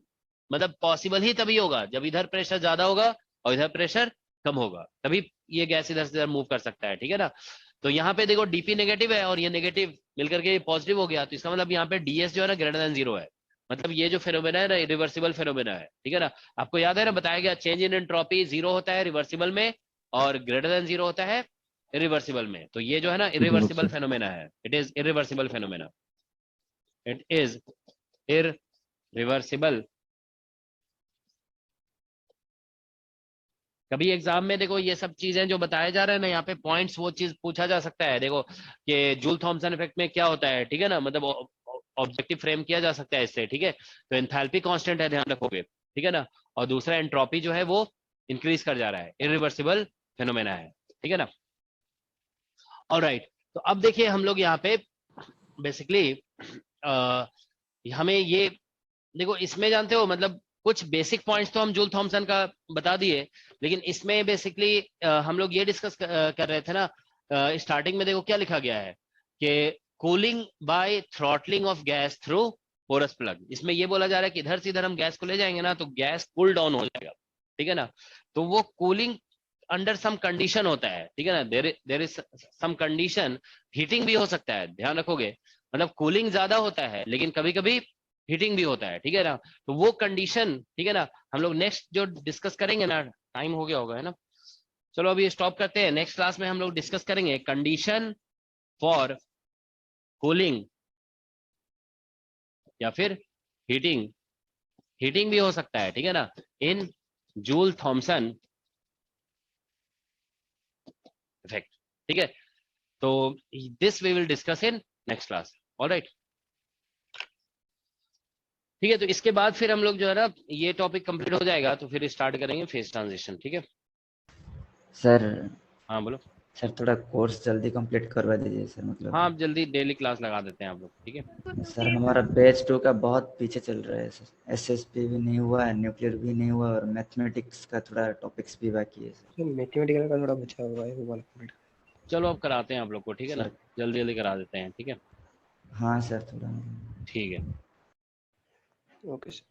मतलब पॉसिबल ही तभी होगा जब इधर प्रेशर ज्यादा होगा और इधर प्रेशर कम होगा, तभी ये गैस इधर से इधर मूव कर सकता है, ठीक है ना। तो यहाँ पे देखो dp नेगेटिव है और ये नेगेटिव मिलकर के पॉजिटिव हो गया, तो इसका मतलब यहाँ पे ds जो है ना ग्रेटर देन 0 है। मतलब ये जो फेनोमेना है ना रिवर्सिबल फेनोमेना है, ठीक है ना। आपको याद है ना, बताया गया चेंज इन एंट्रोपी 0 होता है रिवर्सिबल में और ग्रेटर देन 0 होता है इरिवर्सिबल में। तो ये जो है ना इरिवर्सिबल फेनोमेना है, it is irreversible phenomena, it is irreversible. कभी एग्जाम में देखो ये सब चीजें जो बताए जा रहे हैं ना यहाँ पे पॉइंट्स, वो चीज पूछा जा सकता है। देखो कि जूल थॉमसन इफेक्ट में क्या होता है, ठीक है ना, मतलब ऑब्जेक्टिव फ्रेम किया जा सकता है इससे, ठीक है। तो एंथैल्पी कांस्टेंट है, ध्यान रखोगे, ठीक है ना। और दूसरा एंट्रोपी जो है वो इंक्रीज कर जा रहा है, इरिवर्सिबल फेनोमेना है, ठीक है ना। ऑलराइट, तो अब देखिए हम लोग यहाँ पे बेसिकली हमें ये देखो इसमें जानते हो मतलब कुछ बेसिक पॉइंट्स तो हम जूल थॉमसन का बता दिए, लेकिन इसमें बेसिकली हम लोग ये डिस्कस कर रहे थे ना, स्टार्टिंग में देखो क्या लिखा गया है कि cooling by throttling of gas through porous plug. इसमें ये बोला जा रहा है कि इधर से इधर हम गैस को ले जाएंगे ना तो गैस कूल डाउन हो जाएगा, ठीक है ना। तो वो कूलिंग अंडर सम कंडीशन होता है, ठीक है ना, there is some condition, heating भी हो सकता है, ध्यान रखोगे। मतलब कूलिंग ज्यादा होता है लेकिन कभी कभी हीटिंग भी होता है, ठीक है ना। तो वो कंडीशन, ठीक है ना, हम लोग नेक्स्ट जो डिस्कस करेंगे ना, टाइम हो गया होगा है ना, चलो अभी स्टॉप करते हैं। नेक्स्ट क्लास में हम लोग डिस्कस करेंगे कंडीशन फॉर कूलिंग या फिर हीटिंग, हीटिंग भी हो सकता है, ठीक है ना, इन जूल थॉमसन इफेक्ट, ठीक है। तो this we will discuss in next class, alright, ठीक है। तो इसके बाद फिर हम लोग जो है ना ये टॉपिक कंप्लीट हो जाएगा तो फिर स्टार्ट करेंगे फेज ट्रांजिशन, ठीक है। सर हाँ बोलो। सर थोड़ा कोर्स जल्दी कंप्लीट करवा दीजिए सर, मतलब हाँ आप जल्दी डेली क्लास लगा देते हैं आप लोग, ठीक है। सर हमारा बैच 2 का बहुत पीछे चल रहा है सर। एसएसपी भी नहीं हुआ है, न्यूक्लियर भी नहीं हुआ और मैथमेटिक्स का थोड़ा टॉपिक्स भी बाकी है सर। मैथमेटिकल का थोड़ा बचा हुआ है, वो वाला कंप्लीट। चलो अब कराते हैं आप लोग को, ठीक है ना, सर। जल्दी जल्दी करा देते हैं, ठीक है। हाँ सर थोड़ा। ठीक है। Okay sir.